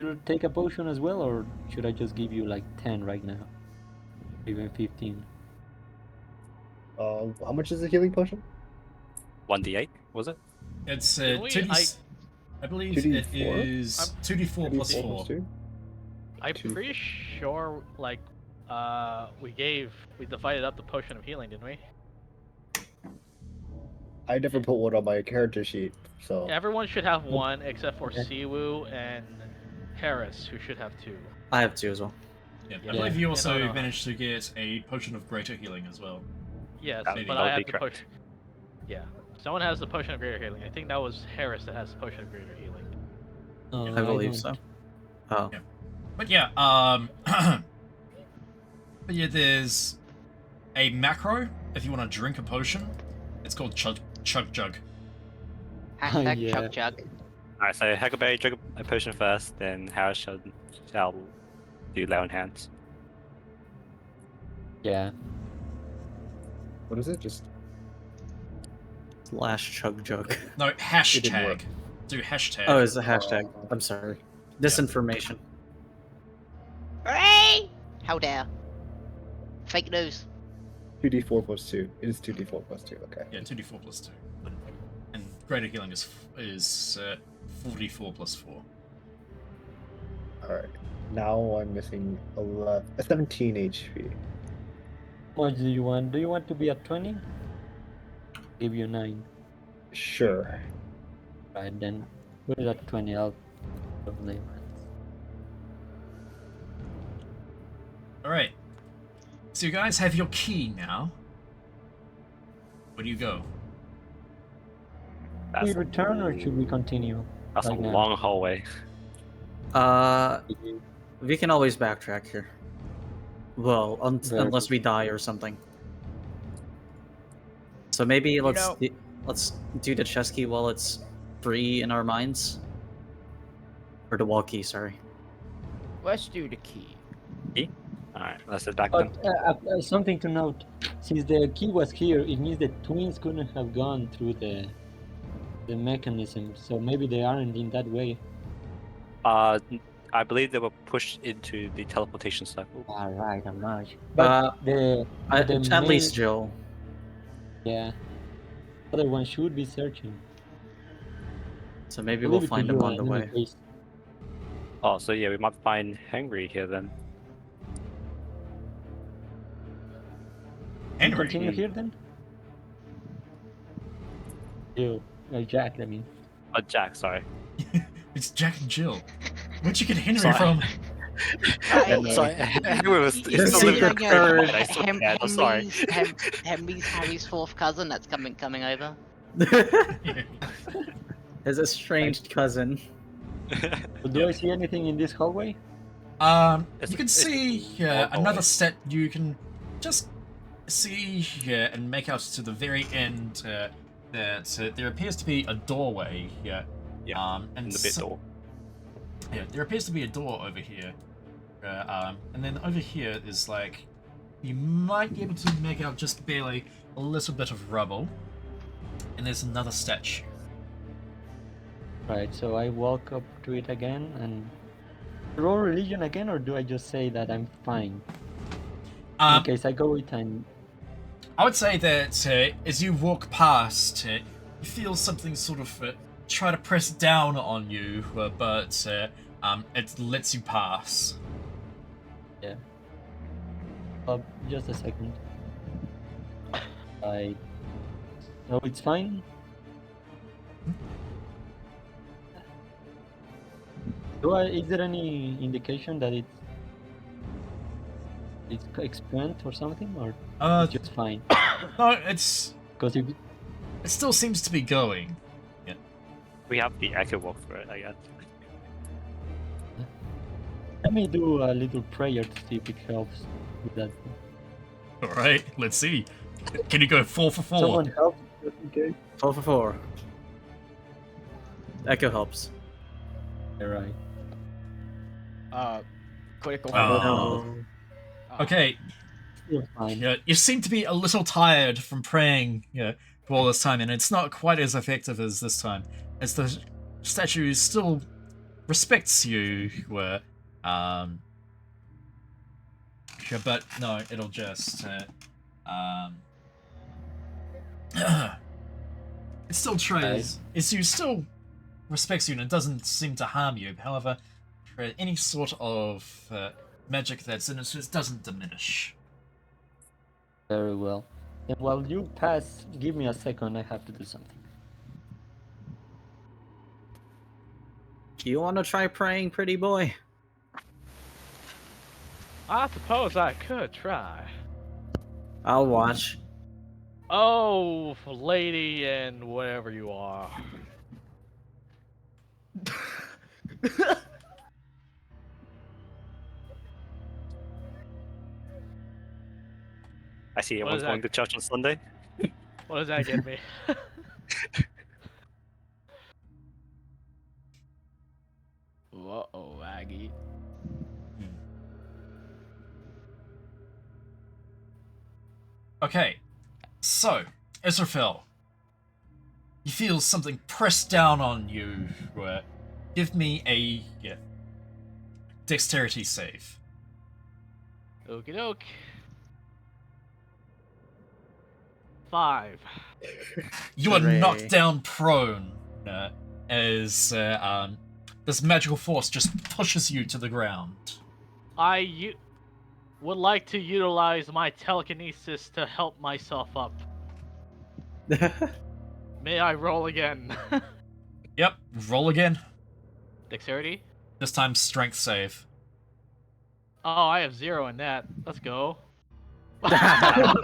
Should I take a potion as well, or should I just give you like 10 right now? Even 15. How much is the healing potion? 1d8, was it? It's Didn't we- 2d. I believe it 2d4? is 2d4 plus 2d4 4. plus 2? I'm Two. pretty sure, like, we divided up the potion of healing, didn't we? I never put one on my character sheet, so Everyone should have one except for Siwu and Harris, who should have 2. I have 2 as well. Yeah, I Yeah. believe you also no. managed to get a potion of greater healing as well. Yes, That but would I be have the correct. potion. Yeah, someone has the potion of greater healing. I think that was Harris that has the potion of greater healing. I believe don't. so. Oh. Yeah. But yeah, but yeah, there's a macro if you want to drink a potion. It's called Chug Jug. Hashtag Yeah. chug chug. Alright, so Huckleberry drink a potion first, then Harris shall do lay on hands. Yeah. what is it? Just Last chug jug. No, didn't hashtag. work. Do hashtag. Oh, it's a hashtag. I'm sorry. Disinformation. Hooray! How dare. Fake news. 2d4 plus 2. It is 2d4 plus 2. Okay. Yeah, 2d4 plus 2. And greater healing is 4d4 plus 4. All right. Now I'm missing 17 HP. How much do you want? Do you want to be at 20? Give you 9. Sure. Right, then put it at 20. I'll probably. Alright. So you guys have your key now. Where do you go? Should we That's, return or should we continue? that's a like now? long hallway. We can always backtrack here. Well, Very unless we die or something. So maybe let's know- let's do the chess key while it's free in our minds. Or the wall key, sorry. Let's do the key. Alright, let's head back But then. something to note: since the key was here, it means the twins couldn't have gone through the mechanism. So maybe they aren't in that way. I believe they were pushed into the teleportation circle. All right, I'm not. But the At least main- Jill. Yeah, other one should be searching. So maybe Leave we'll it to find them you on in the any way. case. Oh, so yeah, we might find Henry here then. We Henry. continue here then. Ew, Jack. I mean, Oh, Jack, sorry. It's Jack and Jill. Where'd you get Henry Sorry. from? Sorry, Henry was You still know, living you in know, the I still can't, I'm sorry. Henry's Harry's fourth cousin that's coming over. Yeah. His estranged cousin. so do I see anything in this hallway? It's- You can it's see all another hallway. set. You can just see and make out to the very end that there appears to be a doorway here. Yeah, and in the bit so- door. Yeah, there appears to be a door over here. And then over here is like you might be able to make out just barely a little bit of rubble. And there's another statue. Right. So I walk up to it again and roll religion again, or do I just say that I'm fine? In case I go it and I would say that as you walk past, you feel something sort of try to press down on you, but it lets you pass. just a second. So it's fine. Is there any indication that it's expand or something, or it's just fine? No, it's Because if it still seems to be going. We have the echo walk for it, I guess. let me do a little prayer to see if it helps with that. All right, let's see. Can you go 4 for 4? Someone help, just in case. 4 for 4. Echo helps. All right. Critical. Oh. Okay, You're fine. you seem to be a little tired from praying for all this time, and it's not quite as effective as this time, as the statue is still respects you, but no, it'll just it still tries. It still respects you and it doesn't seem to harm you. However, any sort of magic that's in it doesn't diminish. Very well. And while you pass, give me a second. I have to do something. You want to try praying, pretty boy? I suppose I could try. I'll watch. Oh, lady and whatever you are. I see What everyone's is going that? to church on Sunday. What does that get me? Uh-oh, Aggie. Okay, so Israfel, you feel something pressed down on you. Give me a dexterity save. Okie doke. 5. You are Hooray. knocked down prone as this magical force just pushes you to the ground. I would like to utilize my telekinesis to help myself up. May I roll again? Yep, roll again. Dexterity? This time strength save. Oh, I have 0 in that. Let's go. No,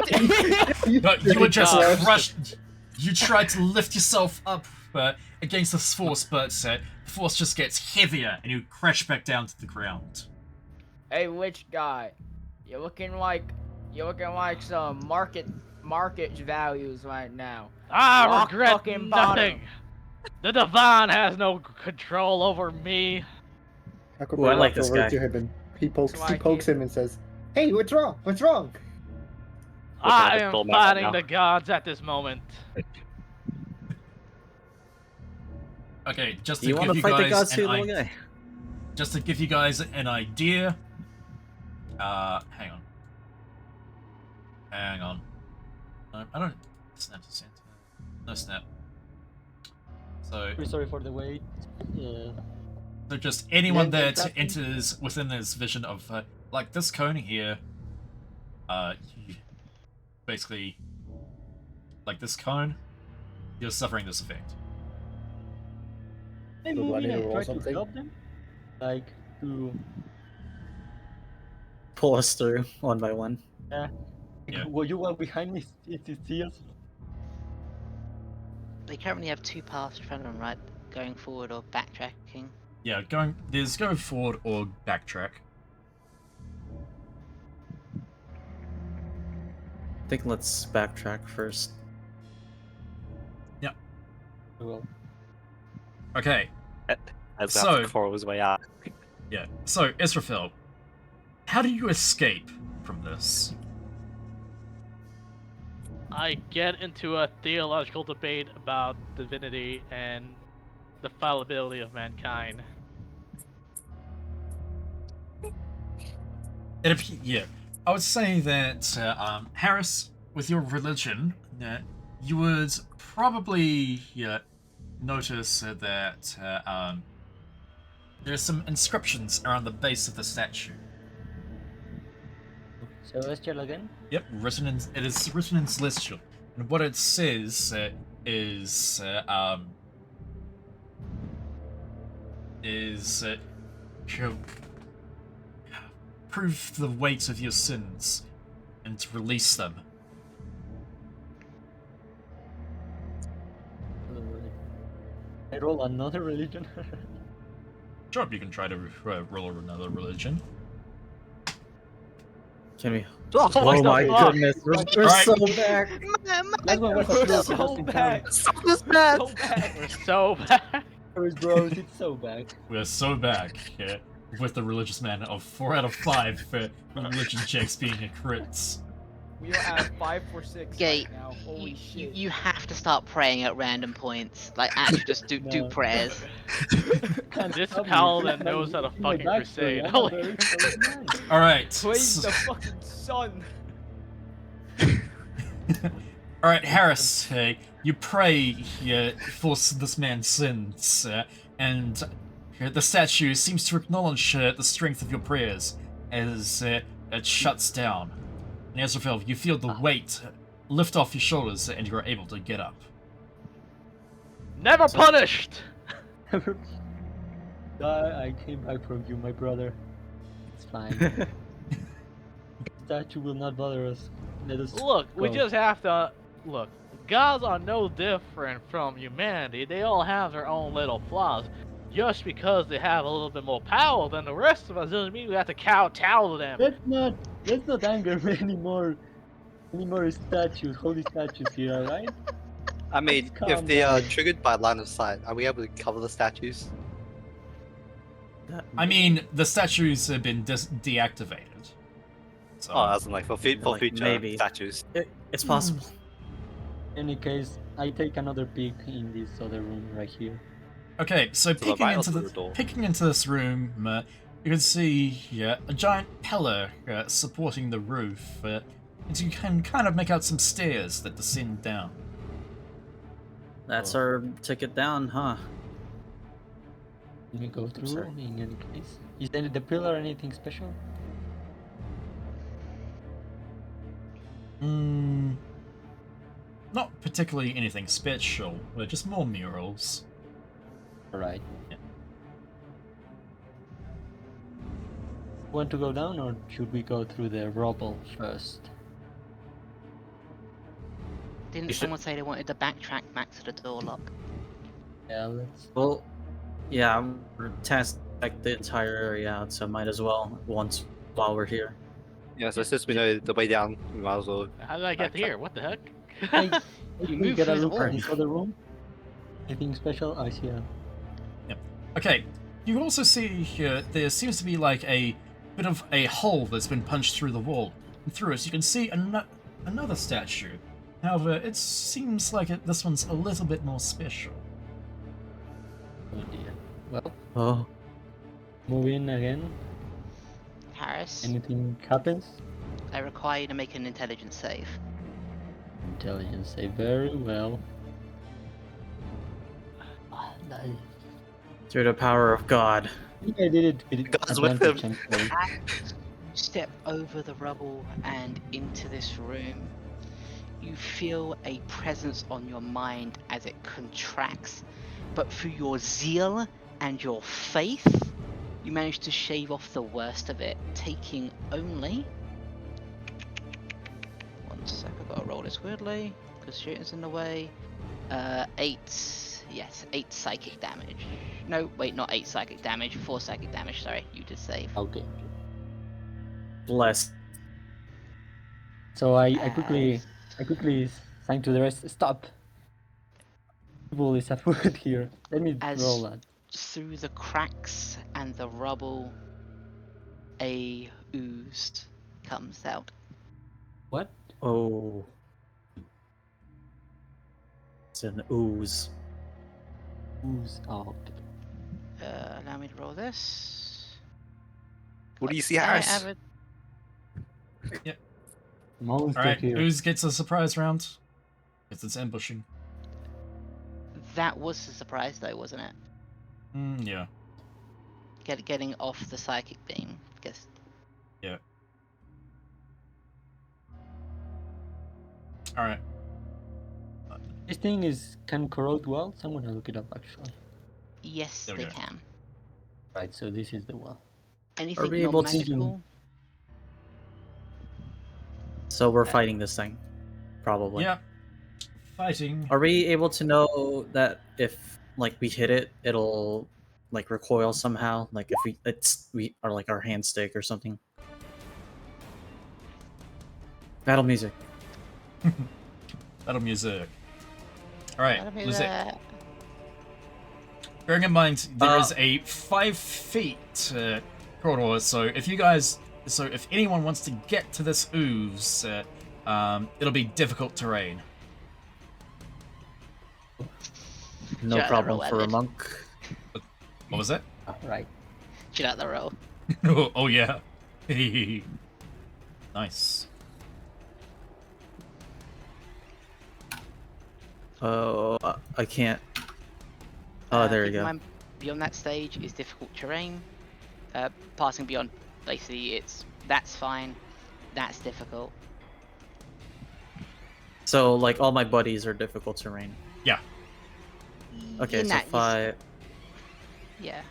you were just job. crushed. You tried to lift yourself up against this force, but the force just gets heavier and you crash back down to the ground. Hey, witch guy, you're looking like some market values right now. I Rock regret fucking bottom. nothing. The divine has no control over me. Huckleberry I like walks this over guy. to him and he pokes Like him and says, "Hey, what's wrong? What's wrong?" I at am the full map right fighting now. the gods at this moment. Okay, just Do to you give want to you fight the guys gods too, an little guy? just to give you guys an idea. Hang on. No, I don't snap to Santa. No snap. So Very sorry for the wait. Yeah. So just anyone Yeah, that exactly. enters within this vision of like this cone here, you basically like this cone, you're suffering this effect. I So do I move need in to and roll try something? to help them? Like, to... Pull us through one by one. Yeah. Well, you were behind me, it see us? They currently have 2 paths in front of them, right? Going forward or backtracking. Yeah, go forward or backtrack. I think let's backtrack first. Yeah. Well, Okay. As So- that crawl his way out. Yeah. So Israfel, how do you escape from this? I get into a theological debate about divinity and the fallibility of mankind. Yeah, I would say that Harris, with your religion, you would probably notice that there's some inscriptions around the base of the statue. Celestial again? Yep, it is written in Celestial, and what it says is to prove the weight of your sins and to release them. I roll another religion? Sure, you can try to roll another religion. Can we? Oh, Oh my fuck? goodness, we're Alright. so back. Last one was We're a close, so just in bad. time. this bad. So bad. We're so bad. Sorry, bros, it's so bad. We're so back with the religious man of 4 out of 5 for religion checks being a crits. We are at 546 Gate, right now. Holy shit. you have to start praying at random points. Like, actually, just do No. prayers. Can't This stop me. paladin My- knows how to in my fucking backstory, crusade. I'm a very solid man. All right. Praise the fucking sun. All right, Harris. You pray for this man's sins, and the statue seems to acknowledge the strength of your prayers as it shuts down. And Azrael, you feel the weight lift off your shoulders, and you are able to get up. Never punished! I came back from you, my brother. It's fine. Statue will not bother us. Let us Look, we go. just have to... Look, gods are no different from humanity. They all have their own little flaws. Just because they have a little bit more power than the rest of us doesn't mean we have to kowtow to them. Let's not anger anymore. Any more statues, holy statues here, alright? I mean, Calm if they are down. triggered by line of sight, are we able to cover the statues? I mean, the statues have been deactivated. So, Oh, as in like for like, future maybe. statues. It's possible. In any case, I take another peek in this other room right here. okay, so the right or to the door? peeking into this room, you can see a giant pillar supporting the roof, and you can kind of make out some stairs that descend down. That's our ticket down, huh? Let me go through sorry. in any case. Is the pillar anything special? Not particularly anything special, but just more murals. Alright. Yeah. Want to go down or should we go through the rubble first? Didn't You should- someone say they wanted to backtrack back to the door lock? Yeah, let's. Well, yeah, we're testing the entire area out, so might as well once while we're here. Yeah, so since we know the way down, we might as well. How did I get Backtrack. here? What the heck? You We move get a through the look wall. at this other room. Anything special? I see a. Okay, you also see here there seems to be like a bit of a hole that's been punched through the wall. And through it, you can see another statue. However, it seems like this one's a little bit more special. Oh dear. Well, Oh, move in again. Harris, Anything happens? I require you to make an intelligence save. Intelligence say very well. through the power of God. I think I did it with God's with advantage, him. I'm sorry. As you step over the rubble and into this room, you feel a presence on your mind as it contracts. But through your zeal and your faith, you manage to shave off the worst of it, taking only... One sec, I've got to roll this weirdly, because shooting's in the way. 8 psychic damage. No, wait, not 8 psychic damage, 4 psychic damage, sorry, you did save. Okay. Bless. So I quickly sign to the rest. Stop. Evil is afoot here. Let me As- roll that. Through the cracks and the rubble, a ooze comes out. What? Oh. It's an ooze. Who's out? Allow me to roll this. What do you see, I Harris? have a- Monster Alright, here. Ooze gets a surprise round. It's ambushing. That was a surprise though, wasn't it? Yeah. Getting off the psychic beam. Guess. Yeah. Alright. This thing can corrode well. Someone will look it up actually. Yes, There we they go. can. Right, so this is the well. Anything we able to- non-magical? So we're fighting this thing, probably. Yeah. Fighting. Are we able to know that if like we hit it, it'll like recoil somehow? Like if we are like our hand stick or something. Battle music. Battle music. Alright, That'll be music. there. Bearing in mind, there is a 5 feet corridor, so if anyone wants to get to this ooze, It'll be difficult terrain. No Shut up, problem roll, for a Evan. monk. What was that? Right. Chill out the roll. Oh yeah. Nice. Oh, I can't. Oh, there you Keep in go. mind, beyond that stage is difficult terrain. Passing beyond, basically, that's fine. That's difficult. So, like, all my buddies are difficult terrain. Yeah. Okay, In so that, 5, yeah.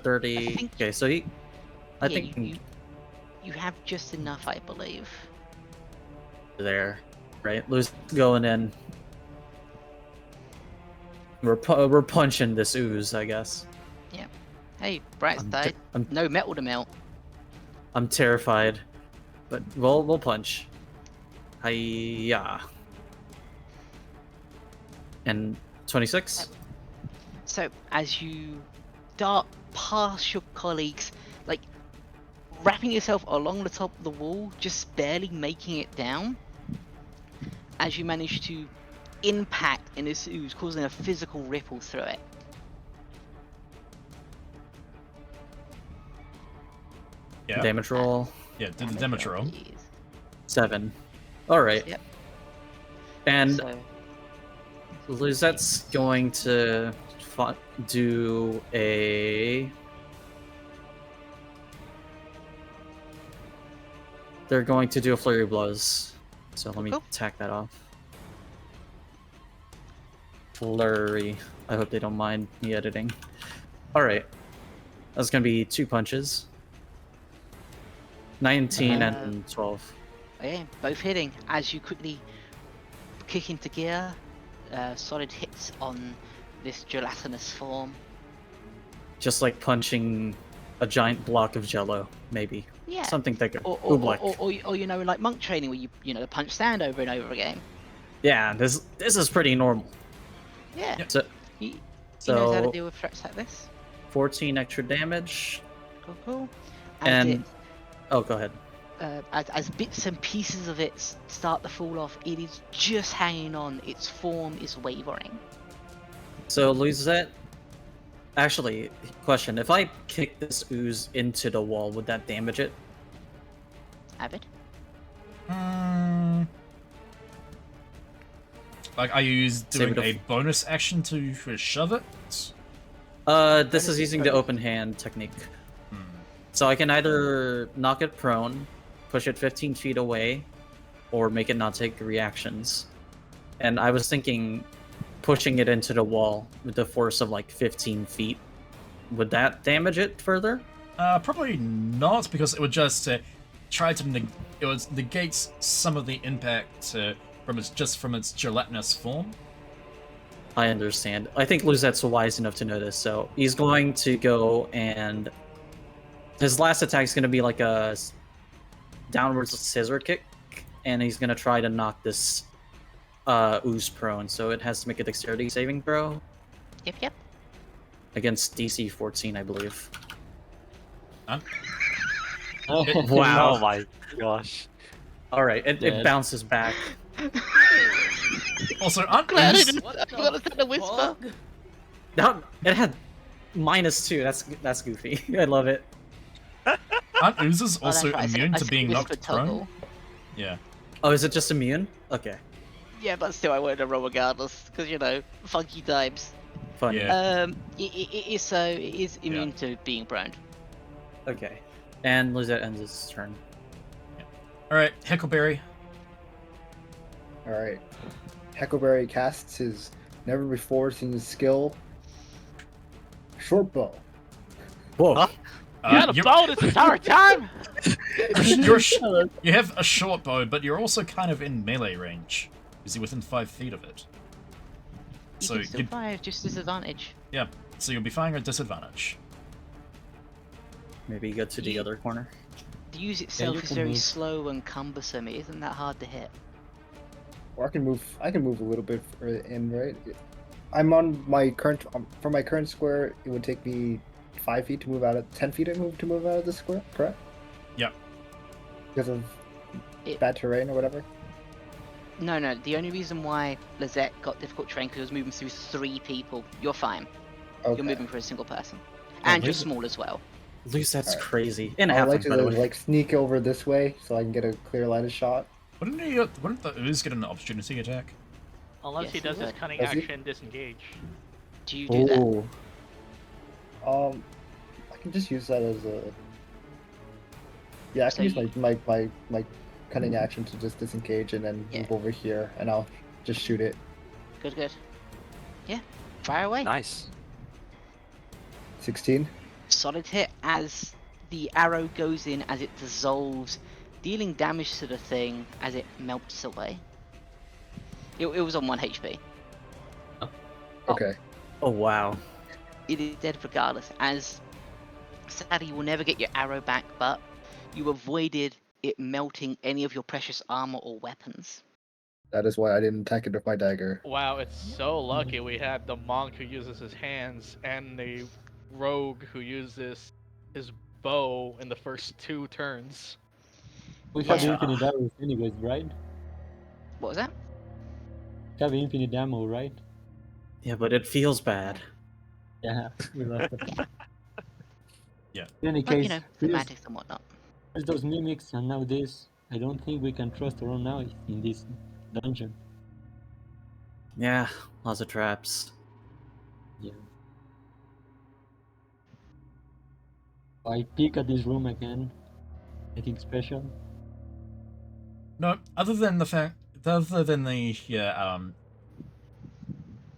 30. think- Okay, so I Yeah, think you have just enough, I believe. there, right? Lou's going in. We're punching this ooze, I guess. Hey, Brat's died. No metal to melt. I'm terrified, but we'll punch. Hiya. And 26. So as you dart past your colleagues, like wrapping yourself along the top of the wall, just barely making it down, as you manage to impact in this ooze, causing a physical ripple through it. Yeah. Damage roll. Yeah, did the damage roll. Please. 7. All right. Yep. And So, Lizette's going to do a. They're going to do a flurry of blows. So let me Cool. tack that off. Flurry. I hope they don't mind me editing. Alright. That's going to be 2 punches. 19 and 12. yeah, both hitting as you quickly kick into gear. Solid hits on this gelatinous form. Just like punching a giant block of jello, maybe. Yeah. Something thicker. Or you know, like monk training where you punch stand over and over again. Yeah, this is pretty normal. Yeah. Yep. So, He knows how to so deal with threats like this. 14 extra damage. Cool. And oh, go ahead. As bits and pieces of it start to fall off, it is just hanging on. Its form is wavering. So Louisette, actually, question: if I kick this ooze into the wall, would that damage it? Avid. Like, are you doing Save it a bonus action to shove it? This is using the open hand technique. So I can either knock it prone, push it 15 feet away, or make it not take reactions. And I was thinking pushing it into the wall with the force of like 15 feet. Would that damage it further? Probably not, because it would just try to negate some of the impact from its gelatinous form. I understand. I think Luzette's wise enough to know this, so he's going to go and his last attack is going to be like a downwards scissor kick, and he's going to try to knock this ooze prone. So it has to make a dexterity saving throw Yep. against DC 14, I believe. Huh? Wow. Oh my gosh. All right, it bounces back. Also, aren't Glad I ooze, didn't. I forgot to set the whisper. No, it had -2. That's goofy. I love it. aren't oozes Oh, that's also right, I said- immune I to said being whisper knocked prone? toggle. Yeah. Oh, is it just immune? Okay, Yeah, but still, I wanted to roll regardless because funky times. fun. Yeah. It is immune to being prone. Okay, and Lizette ends his turn. Alright, Heckleberry. Alright. Heckleberry casts his never before seen skill, short bow. Whoa. Huh? You had a bow this entire time? You have a short bow, but you're also kind of in melee range. Is he within 5 feet of it? You So can still fire, just disadvantage. yeah, so you'll be firing at disadvantage. Maybe go to the other corner. The use itself you is can very move. slow and cumbersome. It isn't that hard to hit. Or I can move a little bit further in, right? I'm on my current from my current square. It would take me 5 feet to move out of 10 feet to move out of the square, correct? Yep. Because of bad terrain or whatever? No, no. The only reason why Lizette got difficult terrain because it was moving through 3 people. You're fine. Okay. You're moving for a single person, Yeah, and you're Liz- small as well. Luce, that's Alright. crazy. And I would like halfling, by the to way. like sneak over this way so I can get a clear line of shot. Wouldn't the ooze get an opportunity attack? Unless Yes, he he does his would. cunning Does he? action, disengage. Do you do that? Oh, I can just use that as a. Yeah, I So can use you- my cunning action to just disengage and then Yeah. move over here, and I'll just shoot it. Good, good. Yeah, fire away. Nice. 16. Solid hit as the arrow goes in, as it dissolves, dealing damage to the thing as it melts away. It was on 1 HP. Okay. oh wow. It is dead regardless, as sadly you will never get your arrow back, but you avoided it melting any of your precious armor or weapons. That is why I didn't attack it with my dagger. Wow, it's so lucky we had the monk who uses his hands and the rogue who uses his bow in the first 2 turns. We have Yeah. infinite arrows anyways, right? What was that? We have infinite ammo, right? Yeah, but it feels bad. Yeah, we lost it. Yeah. In any But you case, know, here's thematics and whatnot. those mimics and now this. I don't think we can trust our own eyes in this dungeon. Yeah, lots of traps. Yeah. I peek at this room again. Anything special? No, other than the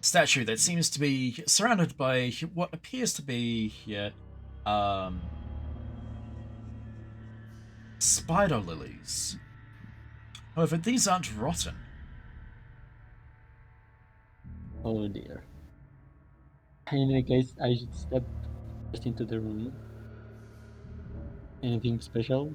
statue that seems to be surrounded by what appears to be spider lilies. However, these aren't rotten. Oh dear. In any case, I should step just into the room. Anything special?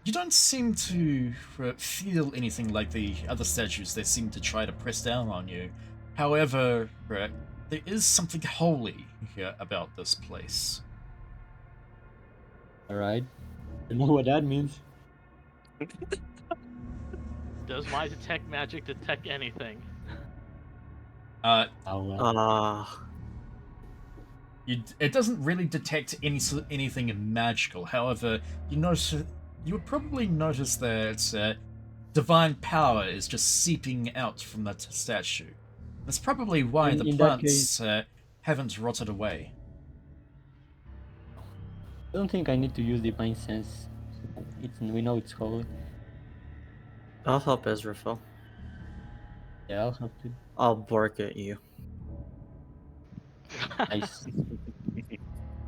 You don't seem to feel anything like the other statues that seem to try to press down on you. However, there is something holy here about this place. Alright. I know what that means. Does my detect magic detect anything? Oh well. It doesn't really detect anything magical. However, you would probably notice that divine power is just seeping out from that statue. That's probably why the In that plants haven't rotted away. I don't think I need to use divine sense. We know it's holy. I'll help Ezrafil. Yeah, I'll have to. I'll bark at you. Nice.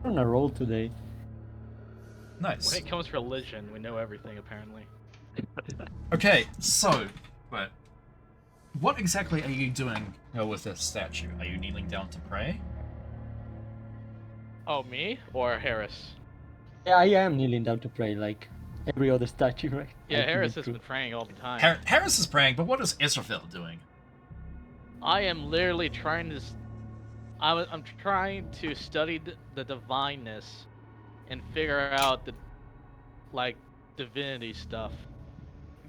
We're on a roll today. Nice. When it comes to religion, we know everything apparently. Okay, so, what exactly are you doing with this statue? Are you kneeling down to pray? Oh, me or Harris? Yeah, I am kneeling down to pray like every other statue, right? Yeah, I think Harris it's has true. been praying all the time. Harris is praying, but what is Israfil doing? I am literally trying to. I'm trying to study the divineness and figure out the divinity stuff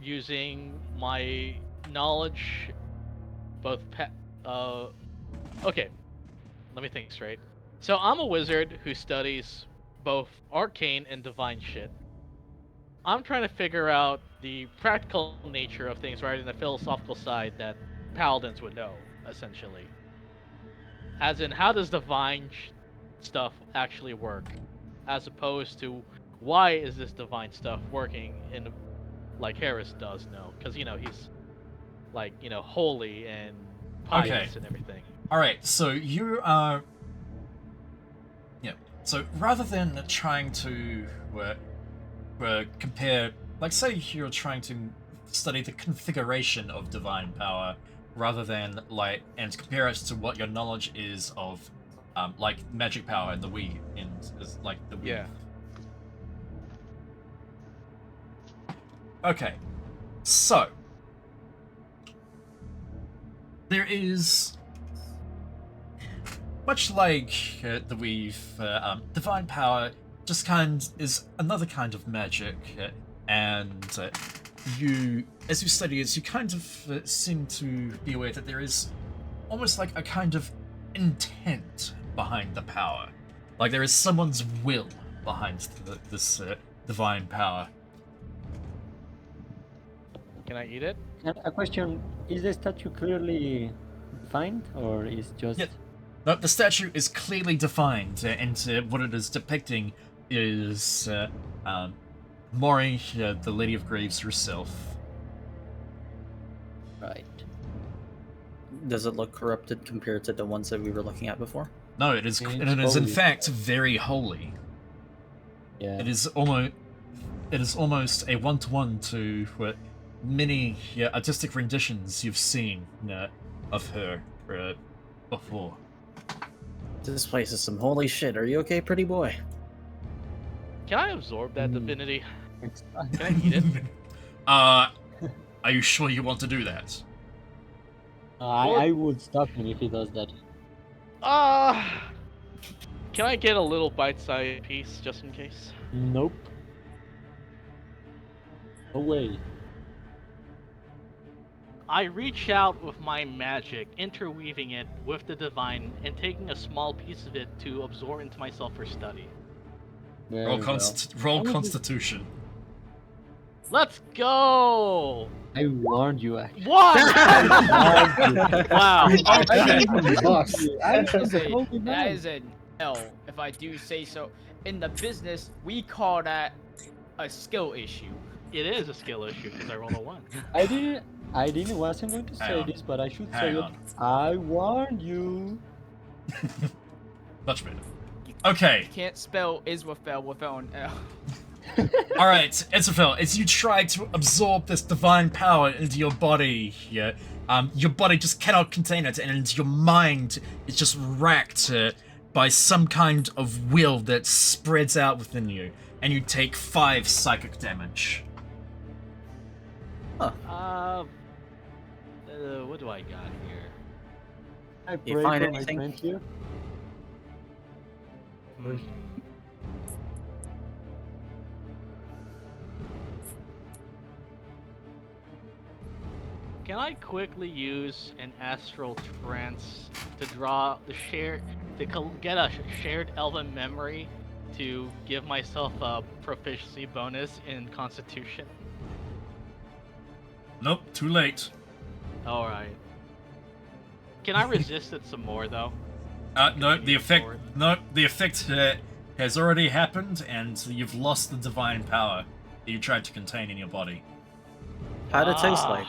using my knowledge, both okay, let me think straight. So I'm a wizard who studies both arcane and divine shit. I'm trying to figure out the practical nature of things rather than the philosophical side that paladins would know, essentially. As in, how does divine stuff actually work? As opposed to, why is this divine stuff working in, like Harris does know? Because, he's, holy and pious and everything. Alright, so you are... Yeah, so rather than trying to compare... Like, say you're trying to study the configuration of divine power, rather than, and compare it to what your knowledge is of, magic power and the Wii, the Wii. Yeah. Okay, so... There is... Much like the Wii, divine power is another kind of magic, and as you study it, you kind of seem to be aware that there is almost like a kind of intent behind the power. Like there is someone's will behind this divine power. Can I eat it? A question: is the statue clearly defined, or is just? Yeah. No, the statue is clearly defined, and what it is depicting is Mori, the Lady of Graves herself. Right. Does it look corrupted compared to the ones that we were looking at before? No, it is. It's It is in holy. fact very holy. Yeah. It is almost a one-to-one to what many artistic renditions you've seen of her before. This place is some holy shit. Are you okay, pretty boy? Can I absorb that Mm. divinity? It's Can I eat it? Are you sure you want to do that? I would stop him if he does that. Can I get a little bite-sized piece just in case? Nope. No way. I reach out with my magic, interweaving it with the divine, and taking a small piece of it to absorb into myself for study. Very Roll, well. roll Constitution. Let's go! I warned you. Actually. What? wow. Okay. Boss. That is a, Holy that man. is an L, if I do say so. In the business, we call that a skill issue. It is a skill issue because I rolled a 1. I wasn't going to Hang say on. this, but I should Hang say on. it. I warned you. Much better. Okay. Can't spell Israfel without an L. Alright, Israfel, as you try to absorb this divine power into your body, your body just cannot contain it, and your mind is just racked by some kind of will that spreads out within you, and you take 5 psychic damage. What do I got here? I You pray find for my anything? friend here. Can I quickly use an astral trance to draw the get a shared elven memory to give myself a proficiency bonus in Constitution? Nope, too late. All right. Can I resist it some more though? No, the effect. Forward. No, the effect has already happened, and you've lost the divine power that you tried to contain in your body. How'd it taste like?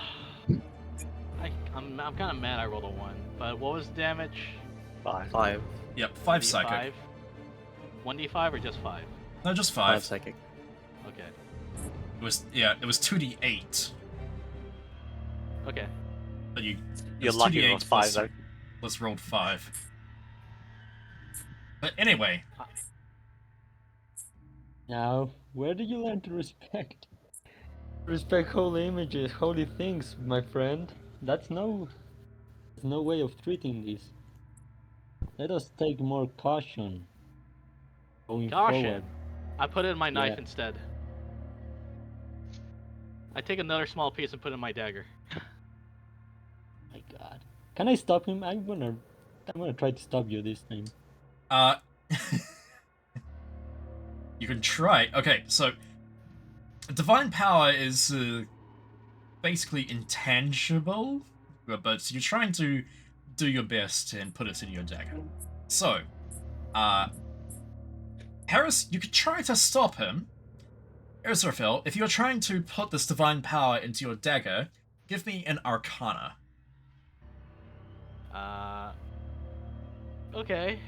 I'm kind of mad I rolled a 1, but what was the damage? 5. Yep, 5 psychic. 1d5 or just 5? No, just 5 5. psychic. Okay. It was 2d8. Okay. But it You're was lucky 2d8 it was 5 plus- though. Plus rolled 5. But anyway, Now, where did you learn to respect? Respect holy images, holy things, my friend. There's no way of treating this. Let us take more caution going Caution. forward. I put it in my knife Yeah. instead. I take another small piece and put it in my dagger. My God, can I stop him? I'm gonna try to stop you this time. you can try. Okay, so divine power is basically intangible, but you're trying to do your best and put it in your dagger. So, Harris, you could try to stop him. Israfel, if you're trying to put this divine power into your dagger, give me an Arcana. Okay.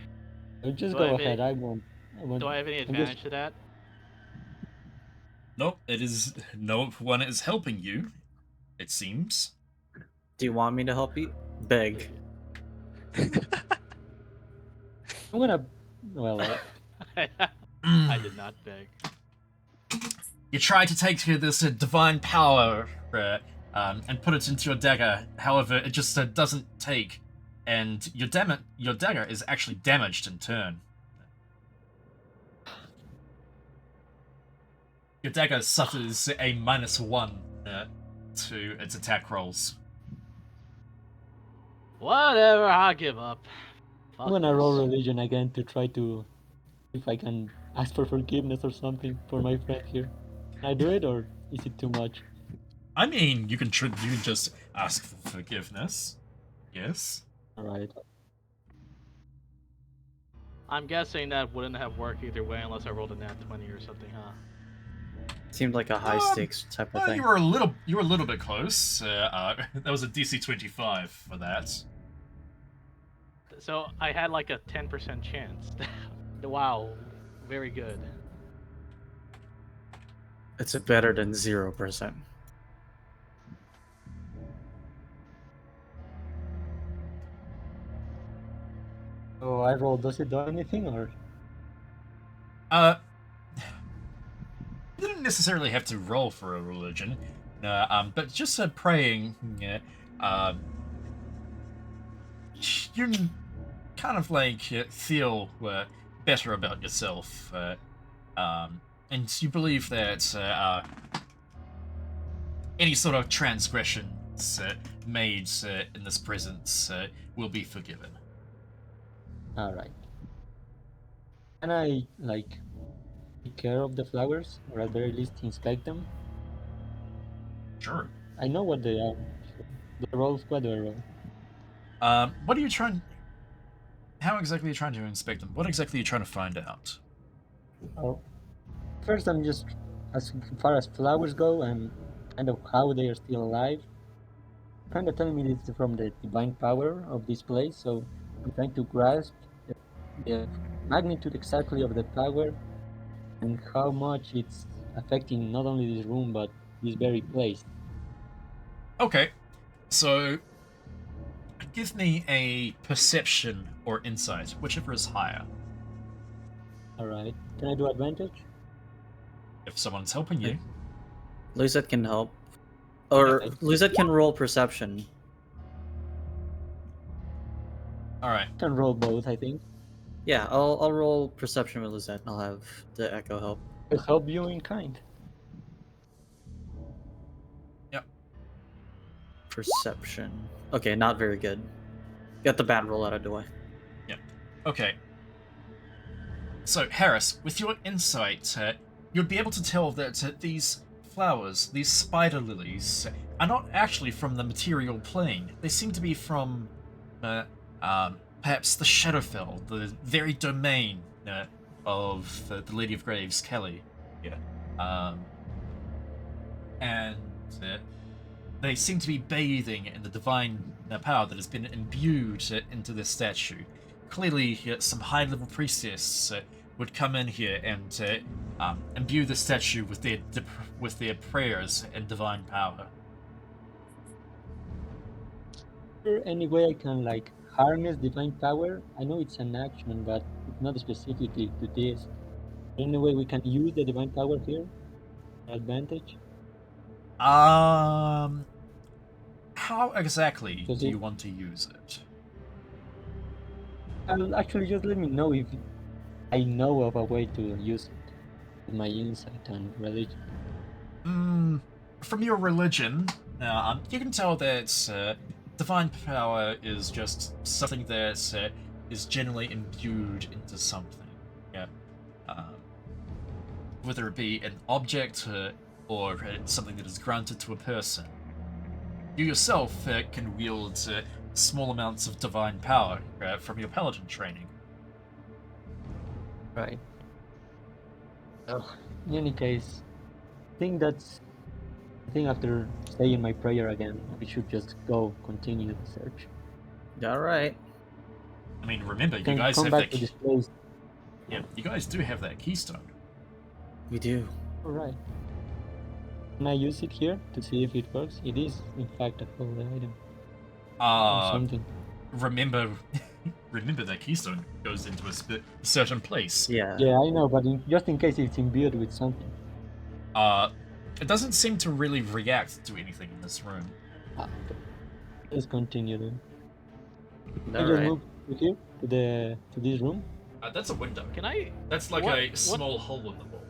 Just Do I go have ahead. any- I won't. Do I have any just- advantage to that? Nope, it is no one is helping you. It seems. Do you want me to help you? Beg. I'm gonna. Well, I did not beg. You try to take this divine power and put it into your dagger. However, it just doesn't take, and your dagger is actually damaged in turn. Your dagger suffers a -1 to its attack rolls. Whatever, I give up. I'm Fuck gonna roll this. religion again to try to, if I can ask for forgiveness or something for my friend here. Can I do it, or is it too much? I mean, you can just ask for forgiveness. Yes. Alright. I'm guessing that wouldn't have worked either way unless I rolled a nat 20 or something, huh? Seemed like a high stakes type of Well, thing. you were a little bit close. That was a DC 25 for that. So I had like a 10% chance. Wow, very good. It's better than 0%. So I roll, does it do anything, or? You didn't necessarily have to roll for a religion, but just praying, you kind of like feel better about yourself, and you believe that any sort of transgressions made in this presence will be forgiven. Alright. Can I, like, take care of the flowers, or at very least inspect them? Sure. I know what they are. The rolls, what do I roll? What are you trying? How exactly are you trying to inspect them? What exactly are you trying to find out? Oh, first I'm just, as far as flowers go, and kind of how they are still alive. Kind of telling me this is from the divine power of this place, so I'm trying to grasp the magnitude exactly of the power and how much it's affecting not only this room but this very place. Okay, so give me a perception or insight, whichever is higher. Alright. Can I do advantage? If someone's helping you. Luzette can help. Or Okay. Luzette can roll perception. Alright. I can roll both, I think. Yeah, I'll roll perception with Luzette. I'll have the echo help. To help you in kind. Perception. Okay, not very good. Got the bad roll out of the way. Okay. So, Harris, with your insight, you'd be able to tell that these flowers, these spider lilies, are not actually from the material plane. They seem to be from, perhaps the Shadowfell, the very domain of the Lady of Graves, Kelly. Yeah. And they seem to be bathing in the divine power that has been imbued into this statue. Clearly, some high-level priestess would come in here and imbue the statue with their prayers and divine power. Is there any way I can, like, harness divine power? I know it's an action, but it's not specifically to this. Is there any way we can use the divine power here? Advantage? How exactly Does do it- you want to use it? Actually, just let me know if I know of a way to use it with my insight and religion. From your religion, you can tell that divine power is just something that is generally imbued into something. Yeah. Whether it be an object or something that is granted to a person. You yourself can wield small amounts of divine power from your paladin training. Right. Well, in any case, I think after saying my prayer again, we should just go continue the search. Alright. I mean, remember, you Can guys come have back that. to this place. Yeah, you guys do have that keystone. We do. Alright. Can I use it here to see if it works? It is, in fact, a holy item. Or something. Remember that keystone goes into a certain place. Yeah. Yeah, I know, but just in case it's imbued with something. It doesn't seem to really react to anything in this room. Let's continue then. Can I just Alright. move to here, to this room? That's a window. Can I? That's like What- a what- small hole in the wall.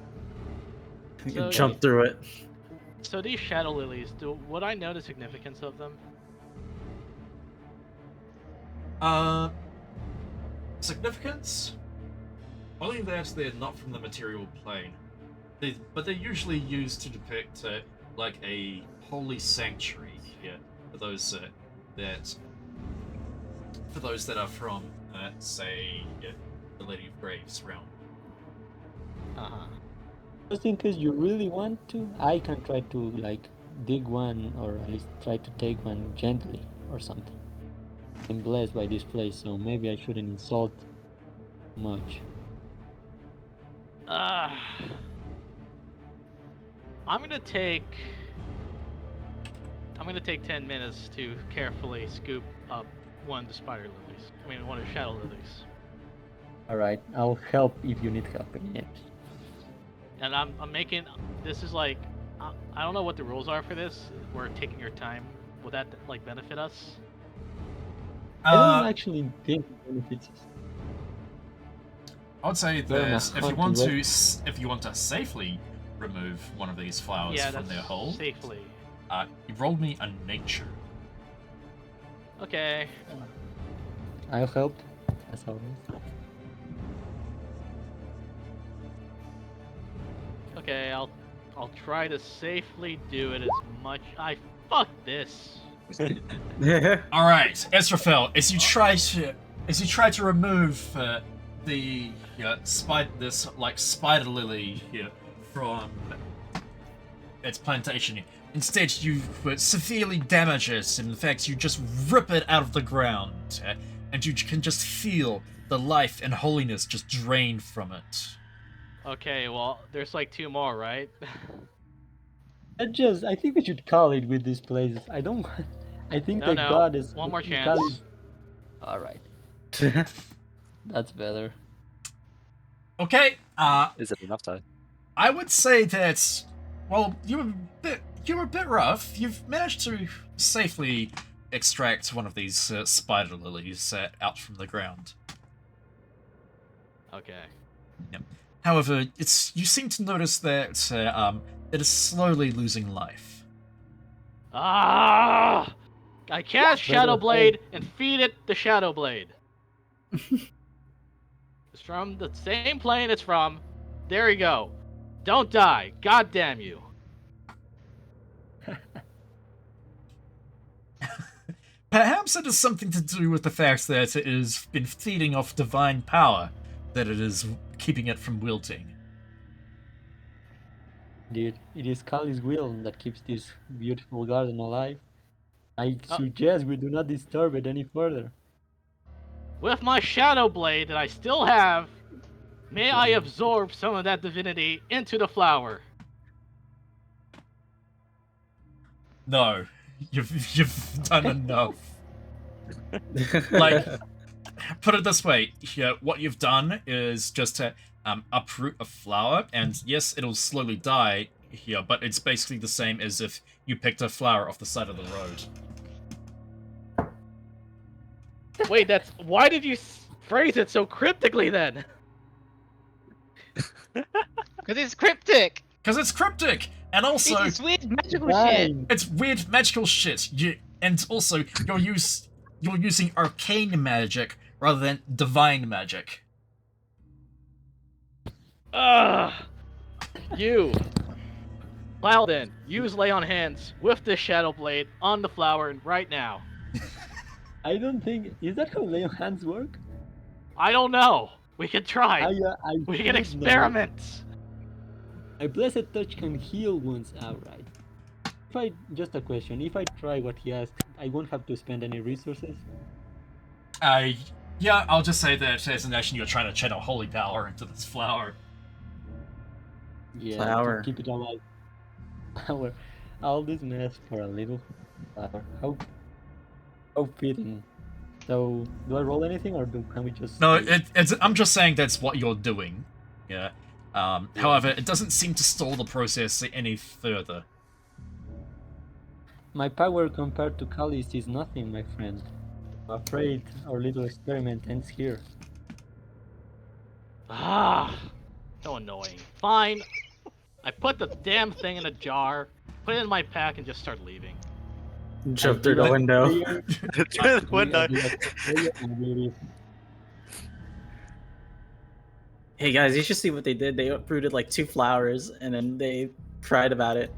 You So- jump through it. So these shadow lilies, would I know the significance of them? Significance? Only that they're not from the material plane. But they're usually used to depict like a holy sanctuary here for those that are from, say, the Lady of Graves realm. Uh-huh. Just in case you really want to, I can try to like dig one or at least try to take one gently or something. I'm blessed by this place, so maybe I shouldn't insult much. I'm gonna take 10 minutes to carefully scoop up one of the spider lilies. I mean, one of the shadow lilies. Alright, I'll help if you need help again. And I'm making, this is like, I don't know what the rules are for this. We're taking your time. Will that like benefit us? I don't actually think it benefits us. I would say Fair that enough. if you want to safely remove one of these flowers Yeah, from that's their hole, safely. you rolled me a nature. Okay. I'll help, as always. Okay, I'll try to safely do it as much. Fuck this. All right, Ezraphel, as you try to remove the this like spider lily here from its plantation, instead you severely damage it. And in fact, you just rip it out of the ground, and you can just feel the life and holiness just drain from it. Okay, well, there's like 2 more, right? I think we should call it with these places. I don't. I think No, the no. god is. One more Kali- chance. All right, that's better. Okay, Is it enough time? I would say that, well, you were a bit rough. You've managed to safely extract one of these spider lilies out from the ground. Okay. However, you seem to notice that it is slowly losing life. Ah! I cast Shadow Better Blade and feed it the Shadow Blade. It's from the same plane it's from. There you go. Don't die. God damn you. Perhaps it is something to do with the fact that it has been feeding off divine power that it is keeping it from wilting. Indeed, it is Kali's will that keeps this beautiful garden alive. I Oh. suggest we do not disturb it any further. With my Shadow Blade that I still have, may I absorb some of that divinity into the flower? No, you've done enough. Like, put it this way: what you've done is just to uproot a flower, and yes, it'll slowly die here, but it's basically the same as if you picked a flower off the side of the road. Wait, why did you phrase it so cryptically then? Because it's cryptic. Because it's cryptic, and also It's weird magical shit. it's weird magical shit. And also you're using arcane magic rather than divine magic. Ugh. You. Paladin, use Lay on Hands with this Shadow Blade on the flower right now. I don't think. Is that how lay on hands work? I don't know. We can try. I We should can know. experiment. A blessed touch can heal wounds outright. Just a question, if I try what he asked, I won't have to spend any resources? Yeah, I'll just say that as an action you're trying to channel holy power into this flower. Yeah, Flower. to keep it alive. Flower. All this mess for a little flower. How fitting. So, do I roll anything or can we just... No, I'm just saying that's what you're doing. Yeah. However, it doesn't seem to stall the process any further. My power compared to Kali's is nothing, my friend. I'm afraid our little experiment ends here. Ah, so annoying. Fine. I put the damn thing in a jar, put it in my pack, and just start leaving. Jump through the window. Through the window. Hey guys, you should see what they did. They uprooted like 2 flowers and then they cried about it.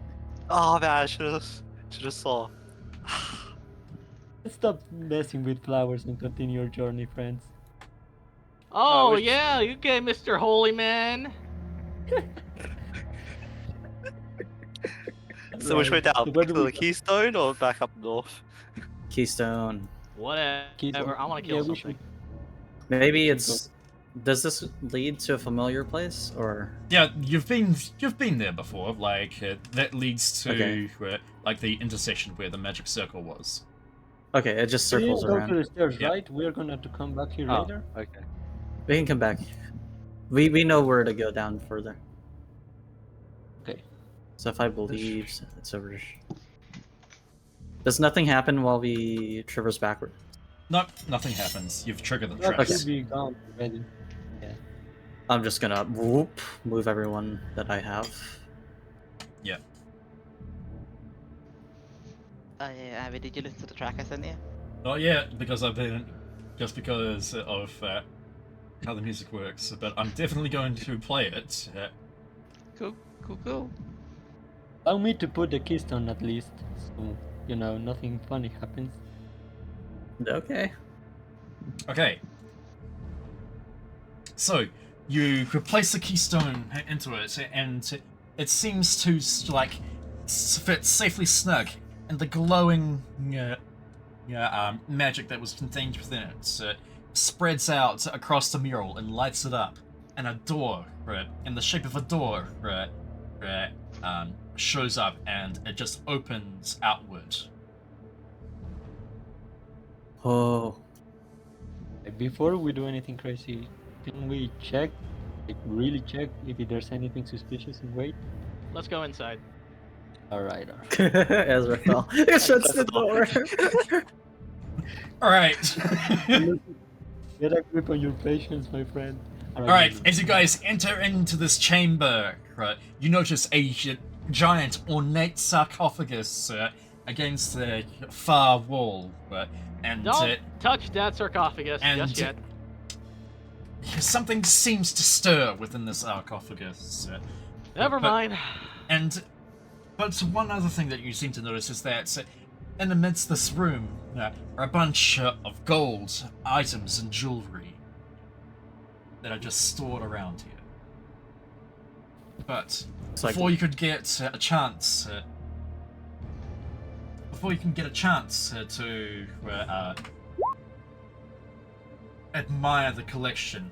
Oh man, I should have saw. Stop messing with flowers and continue your journey, friends. Oh which- yeah, you get Mr. Holy Man. So which way down? So where do To we the go? Keystone or back up north? Keystone. Whatever. I want to kill Yeah, we something. Maybe it's. Does this lead to a familiar place or? Yeah, you've been there before. Like that leads to Okay. like the intersection where the magic circle was. Okay, it just We didn't circles go to around. the stairs, Yeah. right? We're gonna have to come back here Oh, later. okay. We can come back. We know where to go down further. Okay. So if I believe it's over. Does nothing happen while we traverse backward? Nope, nothing happens. You've triggered the That traps. should be gone already. I'm just gonna whoop, move everyone that I have. Yeah, Abby, did you listen to the track I sent you? Not yet, because I've been just because of how the music works. But I'm definitely going to play it. Cool. Allow me to put the keystone at least, so you know nothing funny happens. Okay. Okay. So you could place the keystone into it, and it seems to like fit safely snug in the glowing magic that was contained within it. Spreads out across the mural and lights it up, and a door, in the shape of a door, shows up, and it just opens outward. Oh. Before we do anything crazy, can we check, like really check, if there's anything suspicious and wait? Let's go inside. Alright. Ezra fell. It shuts the door. All right. Get a grip on your patience, my friend. Alright, as you guys enter into this chamber, you notice a giant ornate sarcophagus against the far wall, and Don't touch that sarcophagus and- just yet. something seems to stir within the sarcophagus. Never mind. But one other thing that you seem to notice is that in the midst of this room are a bunch of gold items and jewelry that are just stored around here. But It's like- before you could get a chance, to admire the collection,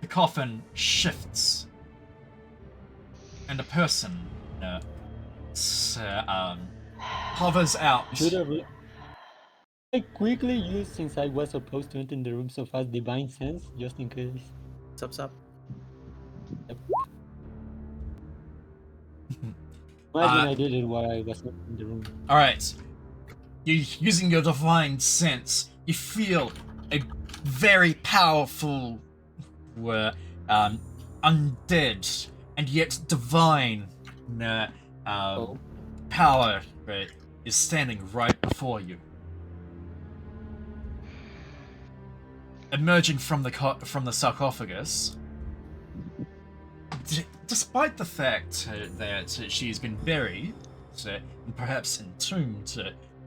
the coffin shifts, and a person hovers out. Should have I quickly use, since I was supposed to enter the room so fast, divine sense, just in case. Sup. Imagine I did it while I was not in the room. Alright. You using your divine sense, you feel a very powerful undead and yet divine power is standing right before you. Emerging from the sarcophagus, despite the fact that she has been buried and perhaps entombed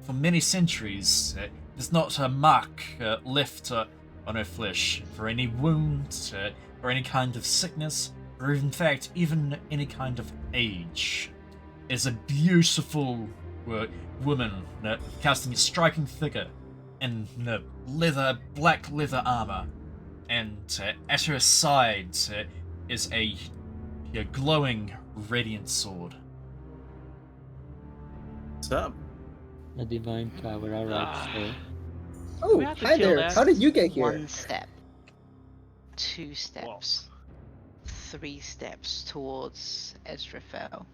for many centuries, there's not a mark left on her flesh for any wound or any kind of sickness, or in fact even any kind of age. Is a beautiful woman casting a striking figure in black leather armor, and at her side is a glowing radiant sword. Sup? A divine power, alright, so. Oh, We have to hi kill there. that. How did you get here? 1 step, 2 steps, 3 steps towards Ezrafel,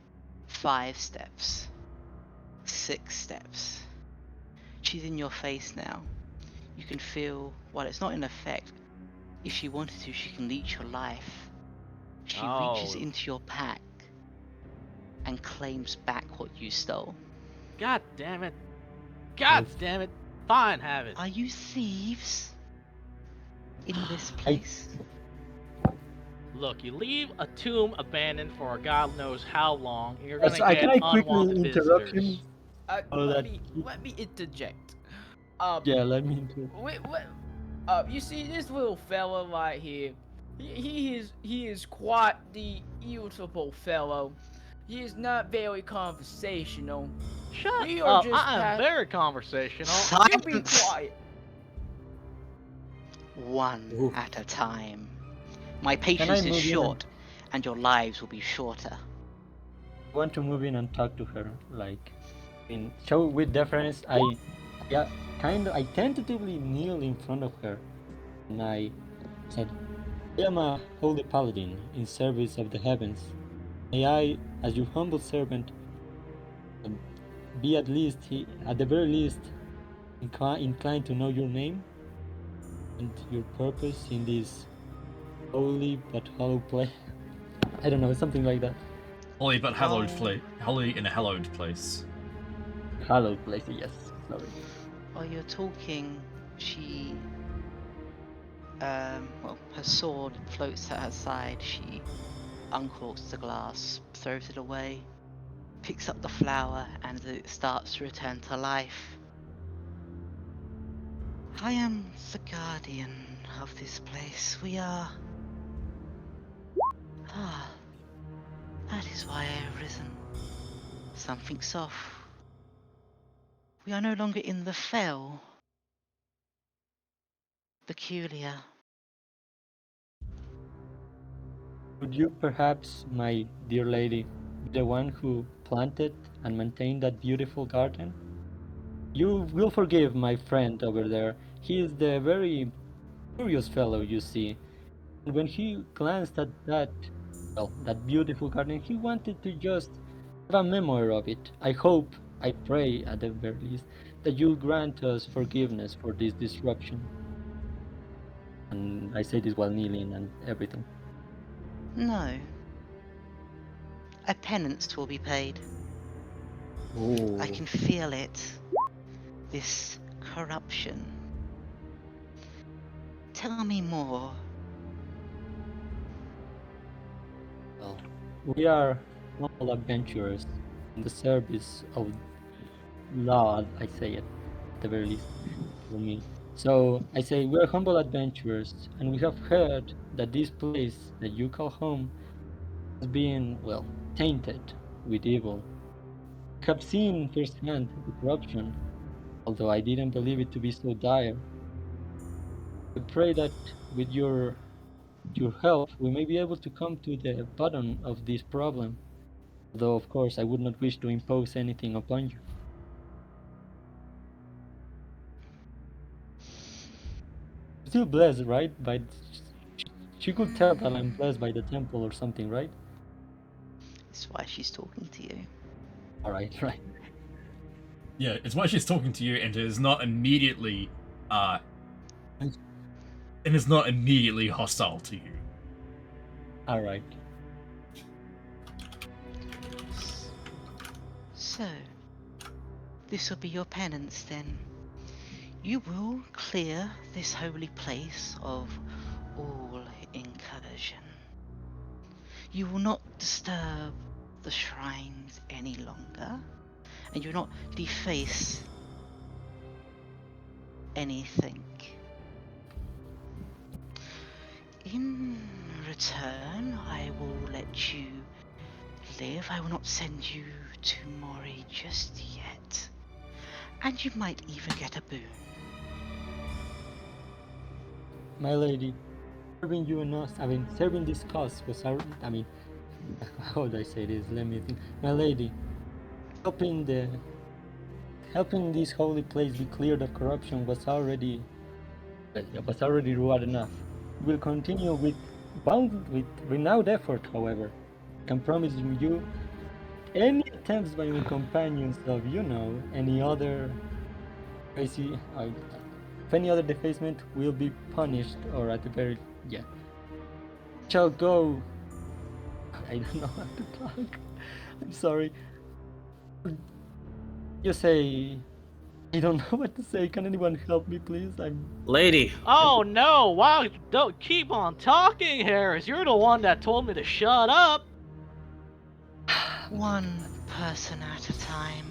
5 steps, 6 steps. She's in your face now. You can feel, while it's not in effect, if she wanted to, she can leech your life. She reaches Oh. into your pack and claims back what you stole. God damn it. God Yes. damn it. Fine, have it. Are you thieves in this place? Look, you leave a tomb abandoned for God knows how long, and you're So gonna I get can I quickly unwanted interrupt visitors. him? Oh, let that- me let me interject. Yeah, let me into. You see this little fella right here. He is quite the irritable fellow. He is not very conversational. Shut We are up. just I am very conversational. You be Silence! quiet. One Ooh. at a time. My I patience is move in? short, and your lives will be shorter. I want to move in and talk to her, like, in show with deference. Yeah, I tentatively kneel in front of her, and I said, "I am a holy paladin in service of the heavens. May I, as your humble servant, be at the very least, inclined to know your name and your purpose in this holy but hollow place." I don't know, something like that. Holy but hallowed Well- holy in a hallowed place. Hallowed place, yes. Sorry. While you're talking, she, her sword floats at her side. She uncorks the glass, throws it away, picks up the flower, and it starts to return to life. I am the guardian of this place. We are. That is why I have risen. Something's off. We are no longer in the fell. Peculiar. Would you perhaps, my dear lady, be the one who planted and maintained that beautiful garden? You will forgive my friend over there. He is the very curious fellow, you see. And when he glanced at that beautiful garden, he wanted to just have a memory of it. I pray at the very least, that you'll grant us forgiveness for this disruption. And I say this while kneeling and everything. No. A penance will be paid. Ooh. I can feel it. This corruption. Tell me more. Well, we are humble adventurers in the service of law, I say it, at the very least, for me. So I say we are humble adventurers, and we have heard that this place that you call home has been, well, tainted with evil. We have seen firsthand the corruption, although I didn't believe it to be so dire. I pray that with your help, we may be able to come to the bottom of this problem. Though, of course, I would not wish to impose anything upon you. Still blessed, right? She could tell that I'm blessed by the temple or something, right? That's why she's talking to you. All right, right. Yeah, it's why she's talking to you, and it is not immediately, hostile to you. All right. So, this will be your penance then. You will clear this holy place of all incursion. You will not disturb the shrines any longer, and you will not deface anything. In return, I will let you live. I will not send you to Mori just yet. And you might even get a boon. My lady, serving you and us, serving this cause was our, how would I say this? Let me think. My lady, helping this holy place be cleared of corruption was already reward enough. We will continue with renowned effort, however. I can promise you any attempts by my companions of, any other crazy, if any other defacement will be punished, or at the very, shall go. I don't know how to talk. I'm sorry. You say... I don't know what to say. Can anyone help me, please? Lady, Oh no! Wow! Don't keep on talking, Harris. You're the one that told me to shut up. One person at a time.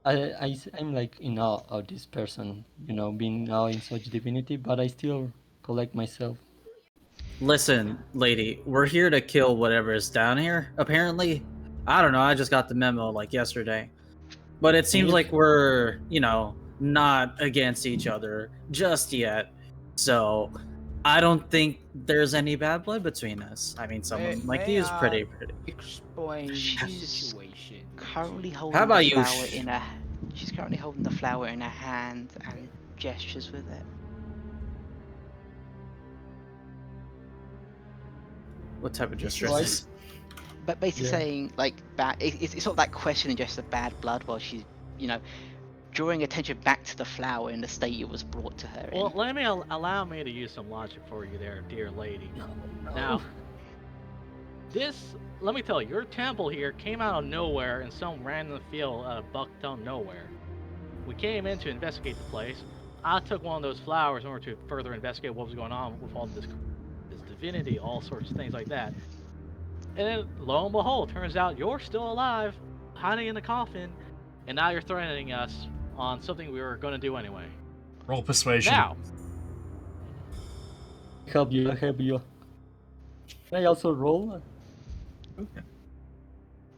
I'm like in awe of this person, you know, being now in such divinity, but I still collect myself. listen, lady, we're here to kill whatever is down here, apparently. I don't know, I just got the memo like yesterday. But it seems you- like we're, not against each other just yet. So I don't think there's any bad blood between us. I mean, someone like May you is I pretty. explain the She's situation? currently How holding the about you? flower in her. She's currently holding the flower in her hand and gestures with it. What type of gesture Right. is this? But basically Yeah. saying like bad. It's sort of that question and just of bad blood while she's drawing attention back to the flower in the state it was brought to her in. Well, allow me to use some logic for you there, dear lady. Now, let me tell you, your temple here came out of nowhere in some random field out of Bucktown nowhere. We came in to investigate the place. I took one of those flowers in order to further investigate what was going on with all this divinity, all sorts of things like that. And then, lo and behold, turns out you're still alive, hiding in the coffin, and now you're threatening us on something we were going to do anyway. Roll persuasion. Now, Help you, help you. Can I also roll?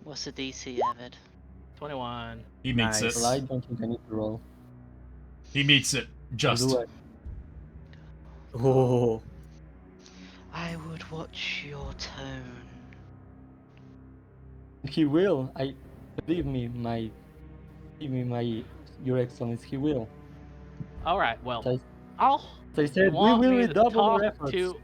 What's the DC, Evid? 21. He meets Nice. Well, I it. don't think I need to roll. He meets it. I'll Just. do it. Oh, I would watch your tone. He will. Believe me, Your Excellence, he will. All right, well, As I'll. I You said, we want will me to redouble our talk efforts. to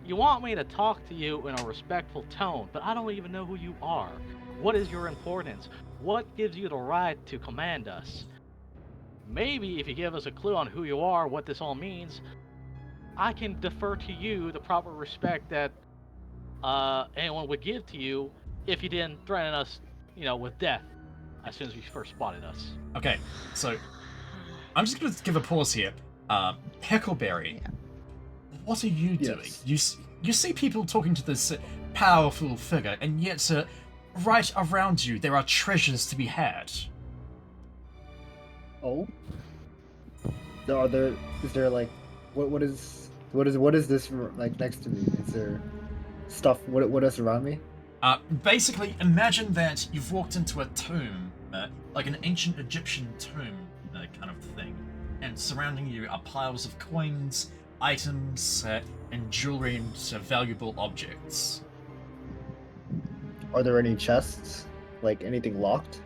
you want me to talk to you in a respectful tone, but I don't even know who you are. What is your importance? What gives you the right to command us? Maybe if you give us a clue on who you are, what this all means, I can defer to you the proper respect that anyone would give to you if you didn't threaten us, with death as soon as you first spotted us. Okay, so I'm just going to give a pause here. Heckleberry, what are you doing? You see people talking to this powerful figure, and yet right around you there are treasures to be had. Oh. Is there like what is this like next to me? Is there stuff what is around me? Basically, imagine that you've walked into a tomb, like an ancient Egyptian tomb kind of thing, and surrounding you are piles of coins, items, and jewelry and valuable objects. Are there any chests? Like anything locked?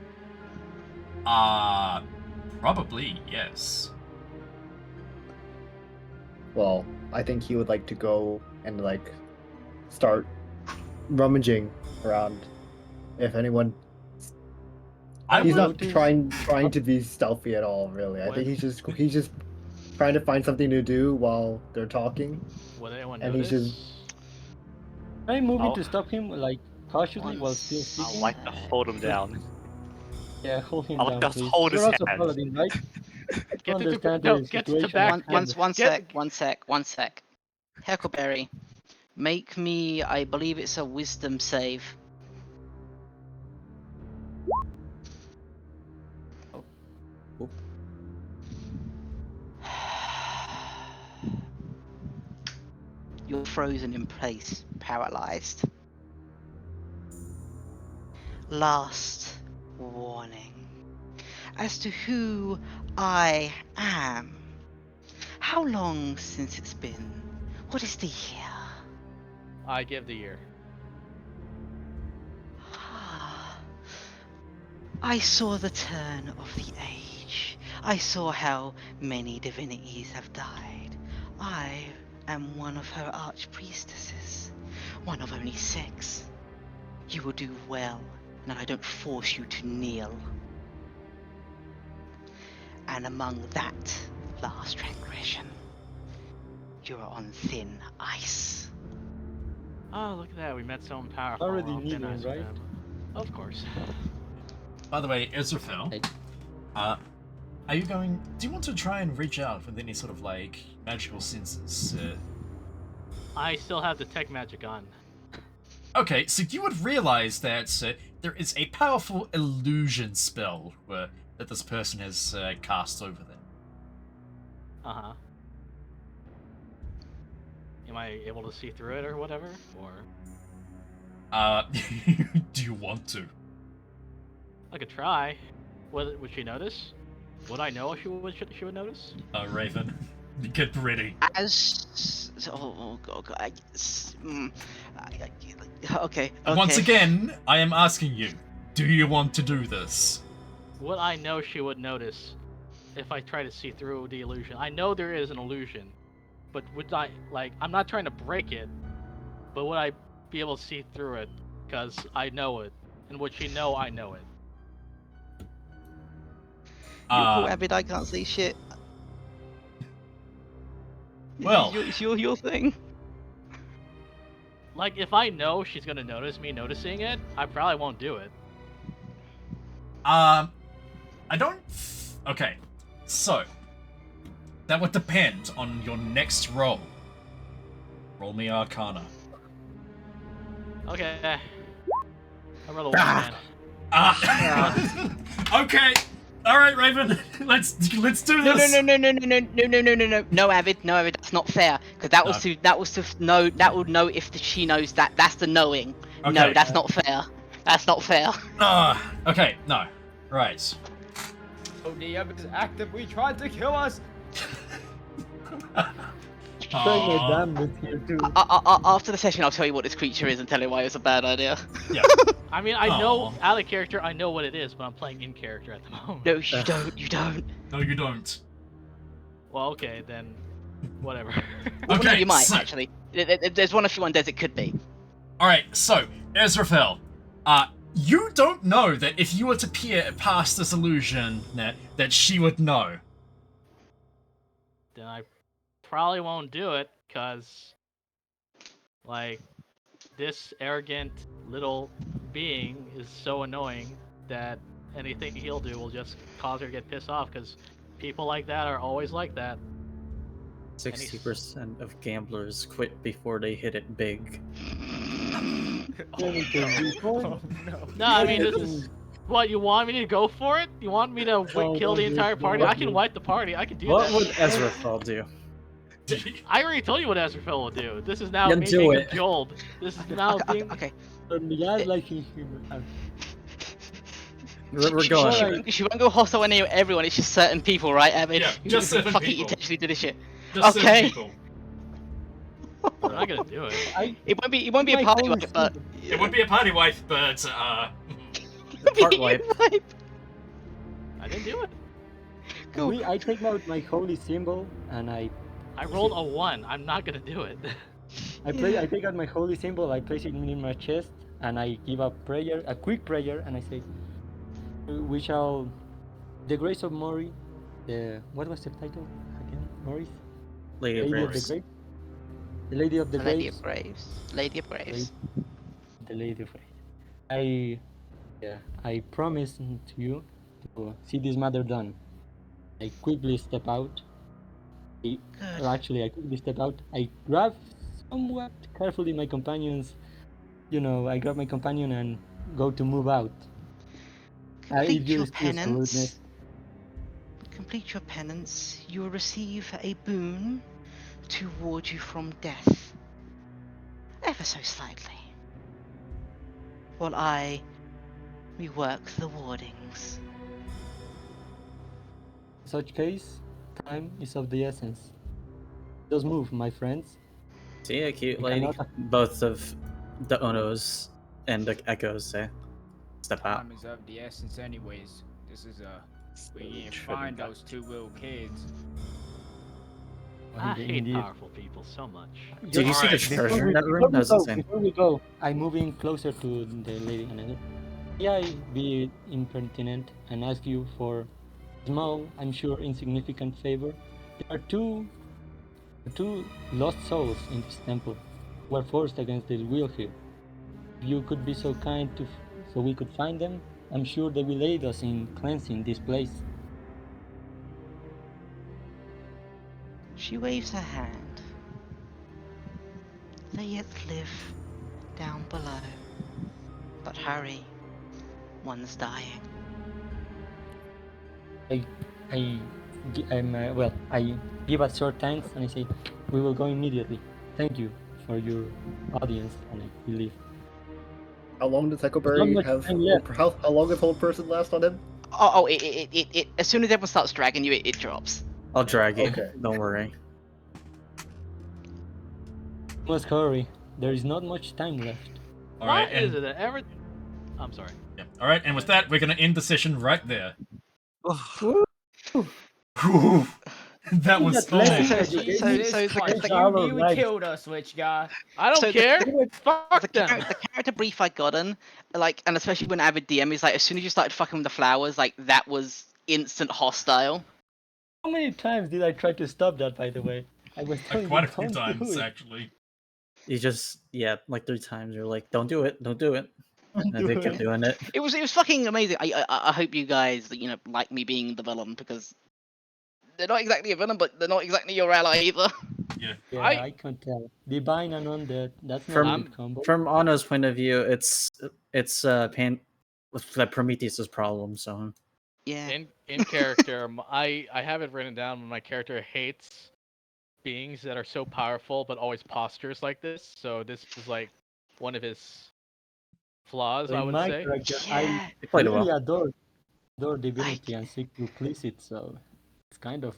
Probably, yes. Well, I think he would like to go and like start rummaging around. If anyone, he's not trying to be stealthy at all. Really, I think he's just trying to find something to do while they're talking. Would anyone And notice? he's just. Can I move in to stop him, like, cautiously while still I'd speaking? like to hold him down. Yeah, hold him I like down, to please. hold his You're also hand. paladin, right? Get to understand no, the get to the situation. back. One sec. Heckleberry, make me, I believe it's a wisdom save. You're frozen in place, paralyzed. Last warning. As to who I am. How long since it's been? What is the year? I give the year. I saw the turn of the age. I saw how many divinities have died. I am one of her archpriestesses, one of only 6. You will do well, and I don't force you to kneel. And among that last transgression, you are on thin ice. Oh, look at that. We met someone powerful. Already Well, knew nice him, of right? him. Of course. By the way, Israfel, Hey. are you going? Do you want to try and reach out with any sort of like magical senses? I still have the tech magic on. Okay, so you would realize that there is a powerful illusion spell that this person has cast over them. Uh-huh. Am I able to see through it or whatever? Or Do you want to? I could try. Would she notice? Would I know if she would notice? Raven, get ready. Okay. And once again, I am asking you, do you want to do this? Would I know she would notice if I try to see through the illusion? I know there is an illusion, but would I, like, I'm not trying to break it, but would I be able to see through it? Because I know it. And would she know I know it? You're cool, Abid, I can't see shit. Well, It's your thing. Like, if I know she's gonna notice me noticing it, I probably won't do it. I don't. Okay, so that would depend on your next roll. Roll me Arcana. Okay. I rolled a 1, man. Okay. All right, Raven. Let's do this. No, Abid, that's not fair. Because that was to know, that would know if she knows that. That's the knowing. Okay. No, that's not fair. That's not fair. Okay, no. Right. Oh, the Abid is actively trying to kill us. Trying my damnedest here too. After the session, I'll tell you what this creature is and tell you why it's a bad idea. Yeah. I mean, I know out of character, I know what it is, but I'm playing in character at the moment. No, you don't. You don't. No, you don't. Well, okay, then, whatever. Well, no, Okay, you might so- actually. There's one of you undead it could be. All right. So, Ezrafel, you don't know that if you were to peer past this illusion, that she would know. Then I probably won't do it, because, like, this arrogant little being is so annoying that anything he'll do will just cause her to get pissed off, because people like that are always like that. 60% of gamblers quit before they hit it big. Oh, no. No, I mean, this is... What, you want me to go for it? You want me to kill the entire party? I can wipe the party, I can do What that. would Ezrafel do? I already told you what Ezrafel will do. This is now Then me do being it. cajoled. This is now being... Okay. Yeah, like We're She going. won't go hostile on everyone. It's just certain people, right, Abid? Yeah, You just think certain fuck it, people. you intentionally do this shit. Just certain Okay. people. I'm not gonna do it. It won't be a My party phone wipe, is but It would be a party wife, but Part wipe. I didn't do it. Cool. I take out my holy symbol and I rolled a 1. I'm not gonna do it. I take out my holy symbol, I place it in my chest, and I give a prayer, a quick prayer, and I say, "We shall, the grace of Mori, what was the title again? Mori's Lady of Lady of the Graves. Graves, the Lady of the Lady Graves, of Graves. Lady of Graves. the Lady of Graves. I promise to you to see this matter done. I quickly step out. Good. I quickly step out. I grab somewhat carefully my companions. I grab my companion and go to move out. Complete If you your excuse the penance. rudeness. Complete your penance. You will receive a boon to ward you from death. Ever so slightly. While I rework the wardings. In such case, time is of the essence. Just move, my friends. See a cute You lady? cannot- Both of the Onos and the Echoes say, step out. Time is of the essence, anyways. This is we need to True. find those two little kids. I hate Indeed. powerful people so much. Did you see the Alright. treasure in that room? That was insane. Before we go, I move in closer to the lady and I say, may I be impertinent and ask you for a small, I'm sure insignificant favor? There are two lost souls in this temple. We're forced against their will here. If you could be so kind to, so we could find them, I'm sure they will aid us in cleansing this place. She waves her hand. They yet live down below. But hurry, one's dying. I give a short thanks and I say, we will go immediately. Thank you for your audience, and I leave. How long does Not Heckleberry much have? time left. How long does Hold Person last on him? It as soon as everyone starts dragging you, it drops. I'll drag you. Okay. Don't worry. Must hurry. There is not much time left. All Why right, is and it that every... I'm sorry. yeah. All right, and with that, we're gonna end the session right there. That was That blessing oh, that you gave me. So the Our you lives. killed us, witch guy. I don't So the- care. Fuck the, them. the character brief I gotten, like, and especially when Avid DM is like, as soon as you started fucking with the flowers, like that was instant hostile. How many times did I try to stop that, by the way? I was telling quite a you, few don't do times it. actually. You just like 3 times. You're like, don't do it, don't do it, and Do they kept it. doing it. It was fucking amazing. I hope you guys like me being the villain, because they're not exactly a villain, but they're not exactly your ally either. Yeah. Yeah, I- I can't tell. Divine and undead. That's not From a good combo. from Anna's point of view, it's pain with that Prometheus's problem. So Yeah. In character, I have it written down when my character hates beings that are so powerful but always postures like this. So this is like one of his flaws, So I in would my say. character, Yeah. I they played it really well. adore Divinity and seek to please it, so it's kind of...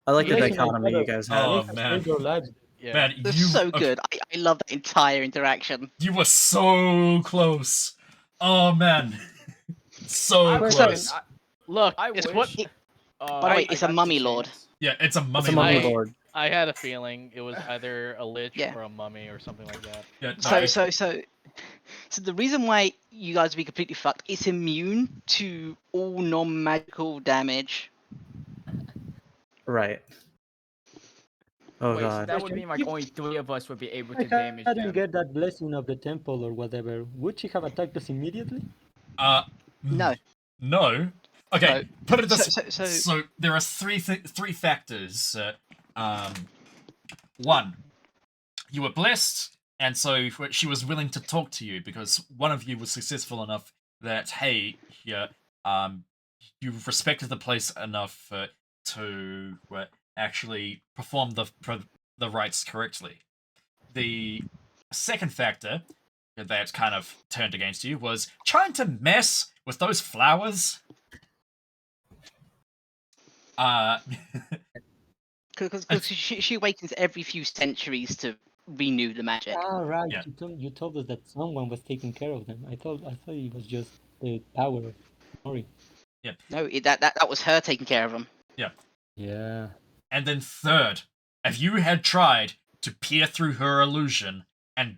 I like the Yeah, dichotomy you guys had. Oh, They have man. saved your lives. Yeah. Man, They're you so good. I love that entire interaction. You were so close. Oh man, so I close. wish- Look, I it's wish. what By the way, I it's a got the mummy lord. chance. Yeah, it's a mummy. It's a mummy I- lord. I had a feeling it was either a lich Yeah. or a mummy or something like that. Yeah, So the reason why you guys would be completely fucked, it's immune to all non-magical damage. Right. Oh Wait, so god. that would mean like If- only 3 of us would be able I to damage hadn't them. get that blessing of the temple or whatever. Would she have attacked us immediately? No. No. Okay, No. put it this. So There are three factors. One, you were blessed, and so she was willing to talk to you because one of you was successful enough that hey, yeah, you respected the place enough to actually perform the rites correctly. The second factor that kind of turned against you was trying to mess with those flowers. because she awakens every few centuries to renew the magic. Ah, right. Yeah. You told us that someone was taking care of them. I thought it was just the power of Mori. No, that was her taking care of them. Yeah. And then third, if you had tried to peer through her illusion and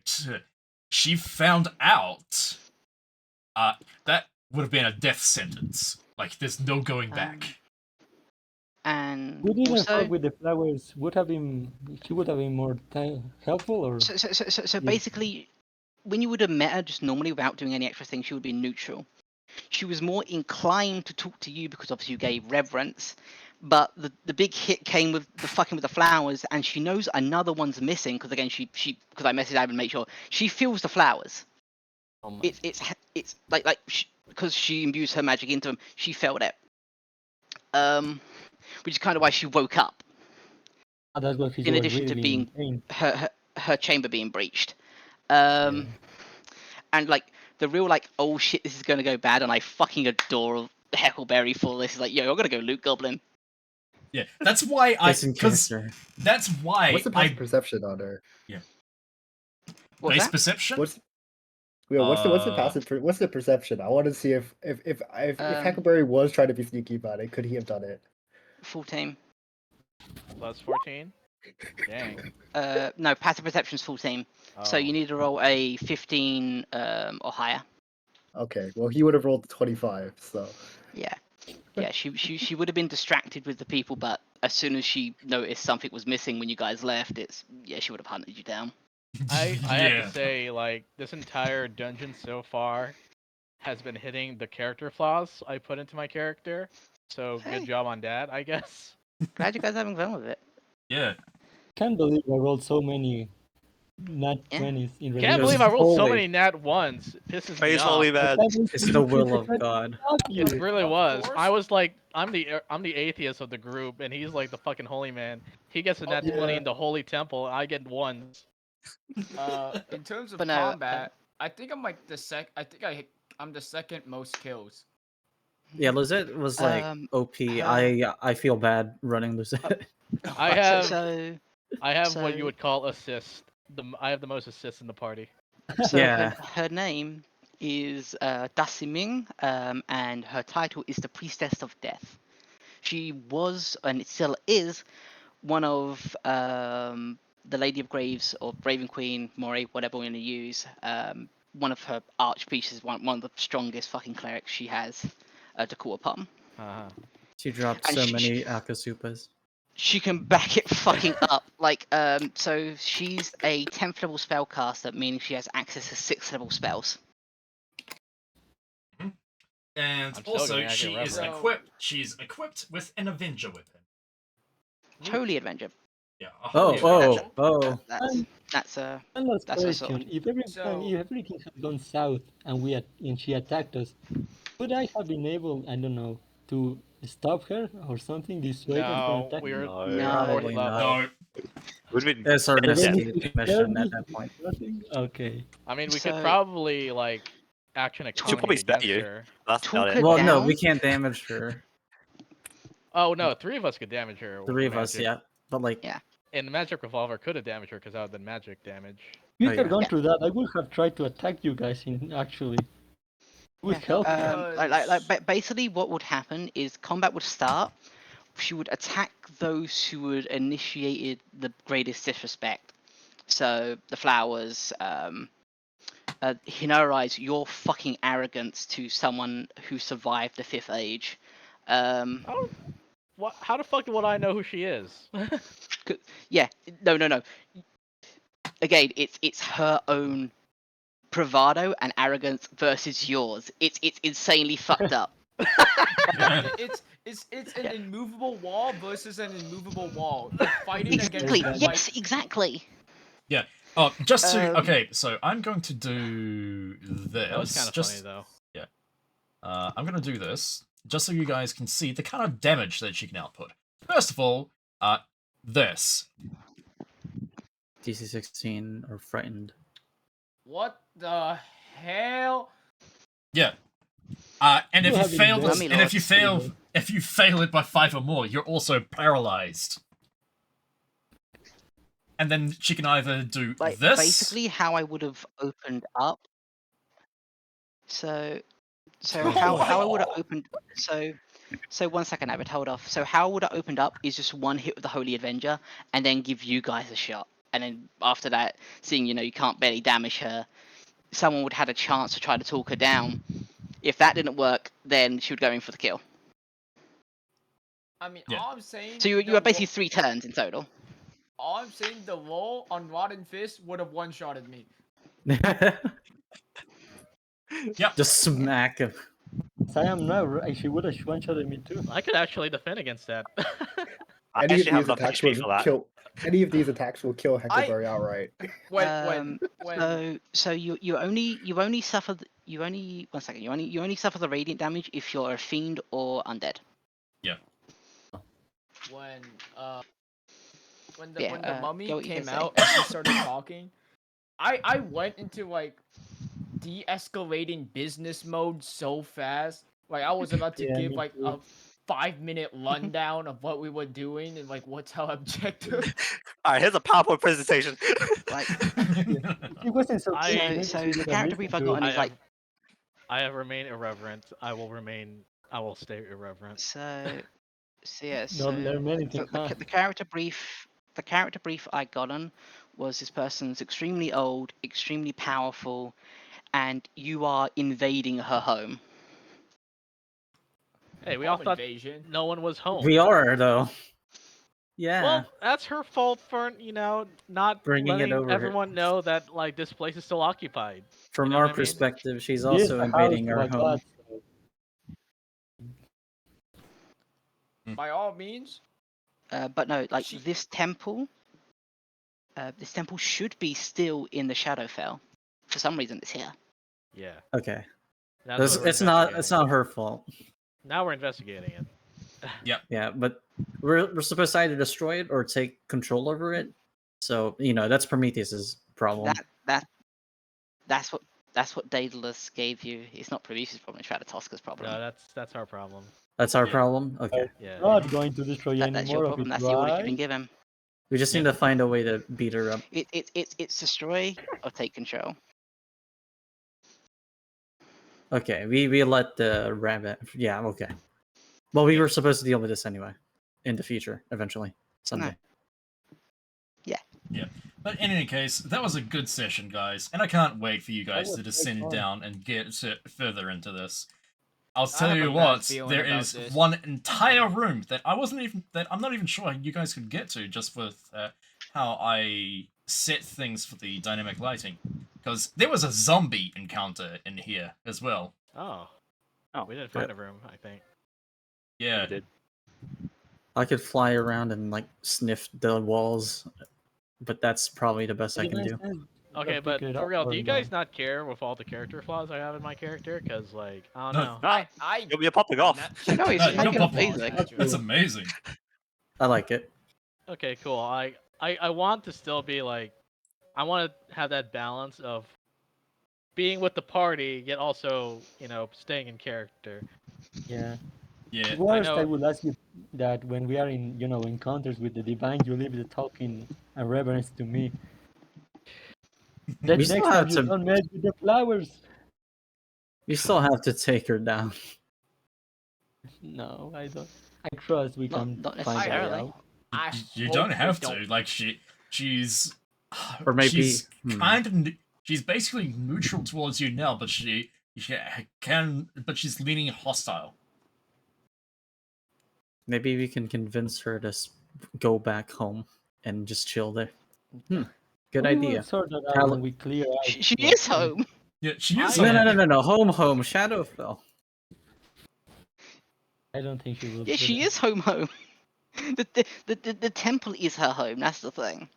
she found out, that would have been a death sentence. Like, there's no going back. And Would even also, fuck with the flowers would have been... She would have been more helpful, or... so Yeah. basically, when you would have met her just normally without doing any extra things, she would be neutral. She was more inclined to talk to you because obviously you gave reverence, but the big hit came with the fucking with the flowers, and she knows another one's missing because again she because I messaged Ab and make sure she feels the flowers. Oh my- It's like because she imbues her magic into them, she felt it. Which is kind of why she woke up. Ah, that's what In addition to being her chamber being breached. And like the real like, oh shit, this is gonna go bad, and I fucking adore Heckleberry for this. Is like, yo, I'm gonna go loot goblin. Yeah, that's why that's why What's the passive perception on her? What's base that? perception. What's the passive? What's the perception? I want to see if Heckleberry was trying to be sneaky about it, could he have done it? Full team. Plus 14? Dang. No, passive perception's full team. So Oh. you need to roll a 15 or higher. Okay, well he would have rolled 25, so Yeah. Yeah, she would have been distracted with the people, but as soon as she noticed something was missing when you guys left, she would have hunted you down. I have Yeah. to say, like, this entire dungeon so far has been hitting the character flaws I put into my character. So Hey. good job on that, I guess. Glad you guys are having fun with it. Yeah. Can't believe I rolled so many nat Yeah. 20s in Can't relation. believe I rolled so holy. many nat ones. It pisses me Praise off. holy man. It's the will of God. It really Of was. course. I was like, I'm the atheist of the group, and he's like the fucking holy man. He gets a nat 20 yeah. in the holy temple, and I get ones. In terms of But no, combat, I think I'm like I'm the second most kills. Yeah, Lizette was like OP. I feel bad running Lizette. I have So what you so- would call assist. I have the most assists in the party. So Yeah. her name is Dasiming, and her title is the Priestess of Death. She was, and it still is, one of the Lady of Graves, or Raven Queen, Moray, whatever we're going to use. One of her archpieces, one of the strongest fucking clerics she has to call upon. Uh-huh. She dropped And so she- many Akasupas. She can back it fucking up. Like, so she's a 10th level spellcaster, meaning she has access to 6th level spells. And I'm still also, gonna she get is Reverend. equipped. She's equipped with an Avenger weapon. Holy Adventure. Yeah. A Oh, holy oh, Avenger. oh. That's a One last That's a question. sword. If everything, So- if everything had gone south and she attacked us, would I have been able, I don't know, to stop her or something, dissuade her from No, attacking? we're No. Probably fourth level. not. No. Would be It's our Even if investigative you mission scared me, at that point. nothing? Okay. I mean, we could So- probably like action probably economy spare against you. her. That's about Talk it. her Well, no, down? we can't damage her. Oh no, 3 of us could damage her. with Three of us, magic. yeah. But like, Yeah. And the magic revolver could have damaged her because that would have been magic damage. If Oh, we had yeah. gone Yeah. through that, I would have tried to attack you guys in actually. Would help. Basically, what would happen is combat would start. She would attack those who would initiated the greatest disrespect. So the flowers, in her eyes, your fucking arrogance to someone who survived the 5th age. Oh, what? How the fuck would I know who she is? Yeah, no. Again, it's her own bravado and arrogance versus yours. It's insanely fucked up. It's an immovable wall versus an immovable wall. Like fighting Exactly. against Yes, exactly. Yeah. Oh, just to Um, okay. So I'm going to do this. That was kind of just, funny though. I'm going to do this just so you guys can see the kind of damage that she can output. First of all, this. DC 16 or frightened. What the hell? Yeah. And if You you have fail been this, very and if you lucky. fail it by 5 or more, you're also paralyzed. And then she can either do Like this. basically how I would have opened up. So how I would have opened. So 1 second, Abbott, hold off. So how I would have opened up is just one hit with the Holy Avenger, and then give you guys a shot. And then after that, seeing you can't barely damage her, someone would have had a chance to try to talk her down. If that didn't work, then she would go in for the kill. I mean, Yeah. all I'm saying. So you are basically 3 turns in total. All I'm saying, the roll on Rotten Fist would have one-shotted me. Just smack him. As I am now, she would have one-shotted me too. I could actually defend against that. I Any of actually have these enough attacks HP for will that. kill. Any of these attacks will kill Heckleberry outright. When So you only suffer you only 1 second, you only suffer the radiant damage if you're a fiend or undead. when Yeah, when the go mummy what you came can say. out and she started talking, I went into like de-escalating business mode so fast. Like I was about to Yeah, give me like too. a 5-minute rundown of what we were doing and like what's our objective. Alright, here's a PowerPoint presentation. Like If it wasn't so I- clear, maybe so she the would have character brief I listened got to on it. is like I have remained irreverent. I will stay irreverent. so yeah, Not so learn anything, huh? the character brief I got on was this person's extremely old, extremely powerful, and you are invading her home. Hey, we all Home thought invasion. no one was home. We are though. Yeah. Well, that's her fault for not Bringing it letting over here. everyone know that like this place is still occupied. From know our what I mean? perspective, she's This is also the house invading of our a home. god, so By all means. But no, like She- this temple should be still in the Shadowfell. For some reason, it's here. Yeah. Okay. That's what we're It's not investigating. her fault. Now we're investigating it. Yeah, but we're supposed to either destroy it or take control over it. So, that's Prometheus's problem. That's what Daedalus gave you. It's not Prometheus' problem. It's Ratatoskr's problem. No, that's our problem. That's our Yeah. problem? Okay. Yeah. not going to destroy any That's more your of problem. it, That's the order you've right? been given. We just need to find a way to beat her up. It's destroy or take control. Okay, we let the rabbit. Yeah, okay. Well, we were supposed to deal with this anyway, in the future, eventually, someday. But in any case, that was a good session, guys, and I can't wait for you guys was to quite descend fun. down and get further into this. I'll I tell have you a bad what, feeling there about is this. one entire room that I'm not even sure you guys could get to just with how I set things for the dynamic lighting. Because there was a zombie encounter in here as well. Oh. Oh, We didn't find a room, I think. Yeah. We did. I could fly around and sniff the walls, but that's probably the best I can do. Okay, but for real, do you guys not care with all the character flaws I have in my character? Because like, I don't know. You're popping off. No, it's No, you're fucking popping. amazing. That's amazing. I like it. Okay, cool. I want to still be like, I want to have that balance of being with the party, yet also, staying in character. Yeah. Yeah. Worst, know- I would ask you that when we are in, encounters with the divine, you leave the talking and reverence to me. That We still next time have you to. don't mess with the flowers. We still have to take her down. No, I don't. I trust we can Not find a way necessarily. out. You don't have to. Like she's Or maybe- she's she's basically neutral towards you now, but she can, but she's leaning hostile. Maybe we can convince her to go back home and just chill there. Good We will idea. sort that out Pal- when we clear out. She what- is home. Yeah, she is. No. Home. Shadowfell. I don't think she will. Yeah, do she that. is home. The temple is her home. That's the thing.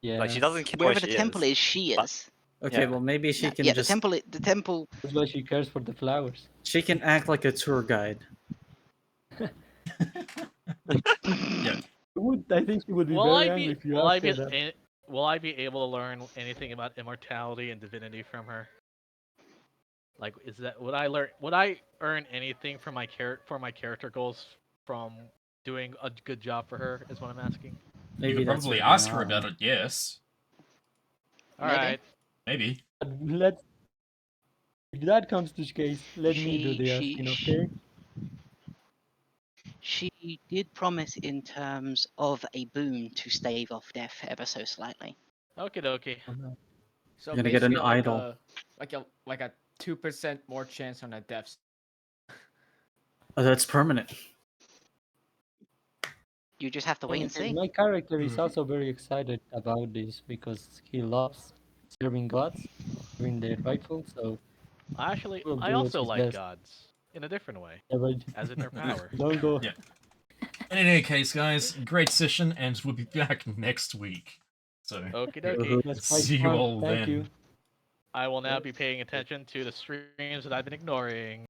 Yeah. Like she doesn't care Wherever where the she temple is. is, she But- is. Okay, Yeah. well maybe she can Yeah, just the temple. That's why she cares for the flowers. she can act like a tour guide. Yeah. I think she would be Will very I angry be if you will I asked be her that. will I be able to learn anything about immortality and divinity from her? Like, would I earn anything for my character goals from doing a good job for her? Is what I'm asking. Maybe You could that's probably what we ask her are. about it. Yes, All Maybe. right. maybe. But let's. If that comes to case, let me do the She- asking, she- okay? She did promise in terms of a boon to stave off death ever so slightly. Okie dokie. So You're gonna get an basically idol. like a 2% more chance on a death. Oh, that's permanent. You just have to wait and see. My character is also very excited about this because he loves serving gods, serving the rightful. So Actually, We'll I do also his like best. gods in a different way, yeah, but as in their power. don't go. Yeah. In any case, guys, great session, and we'll be back next week. So Okie dokie. That's quite see you fun. all Thank then. you. I will now be paying attention to the streams that I've been ignoring.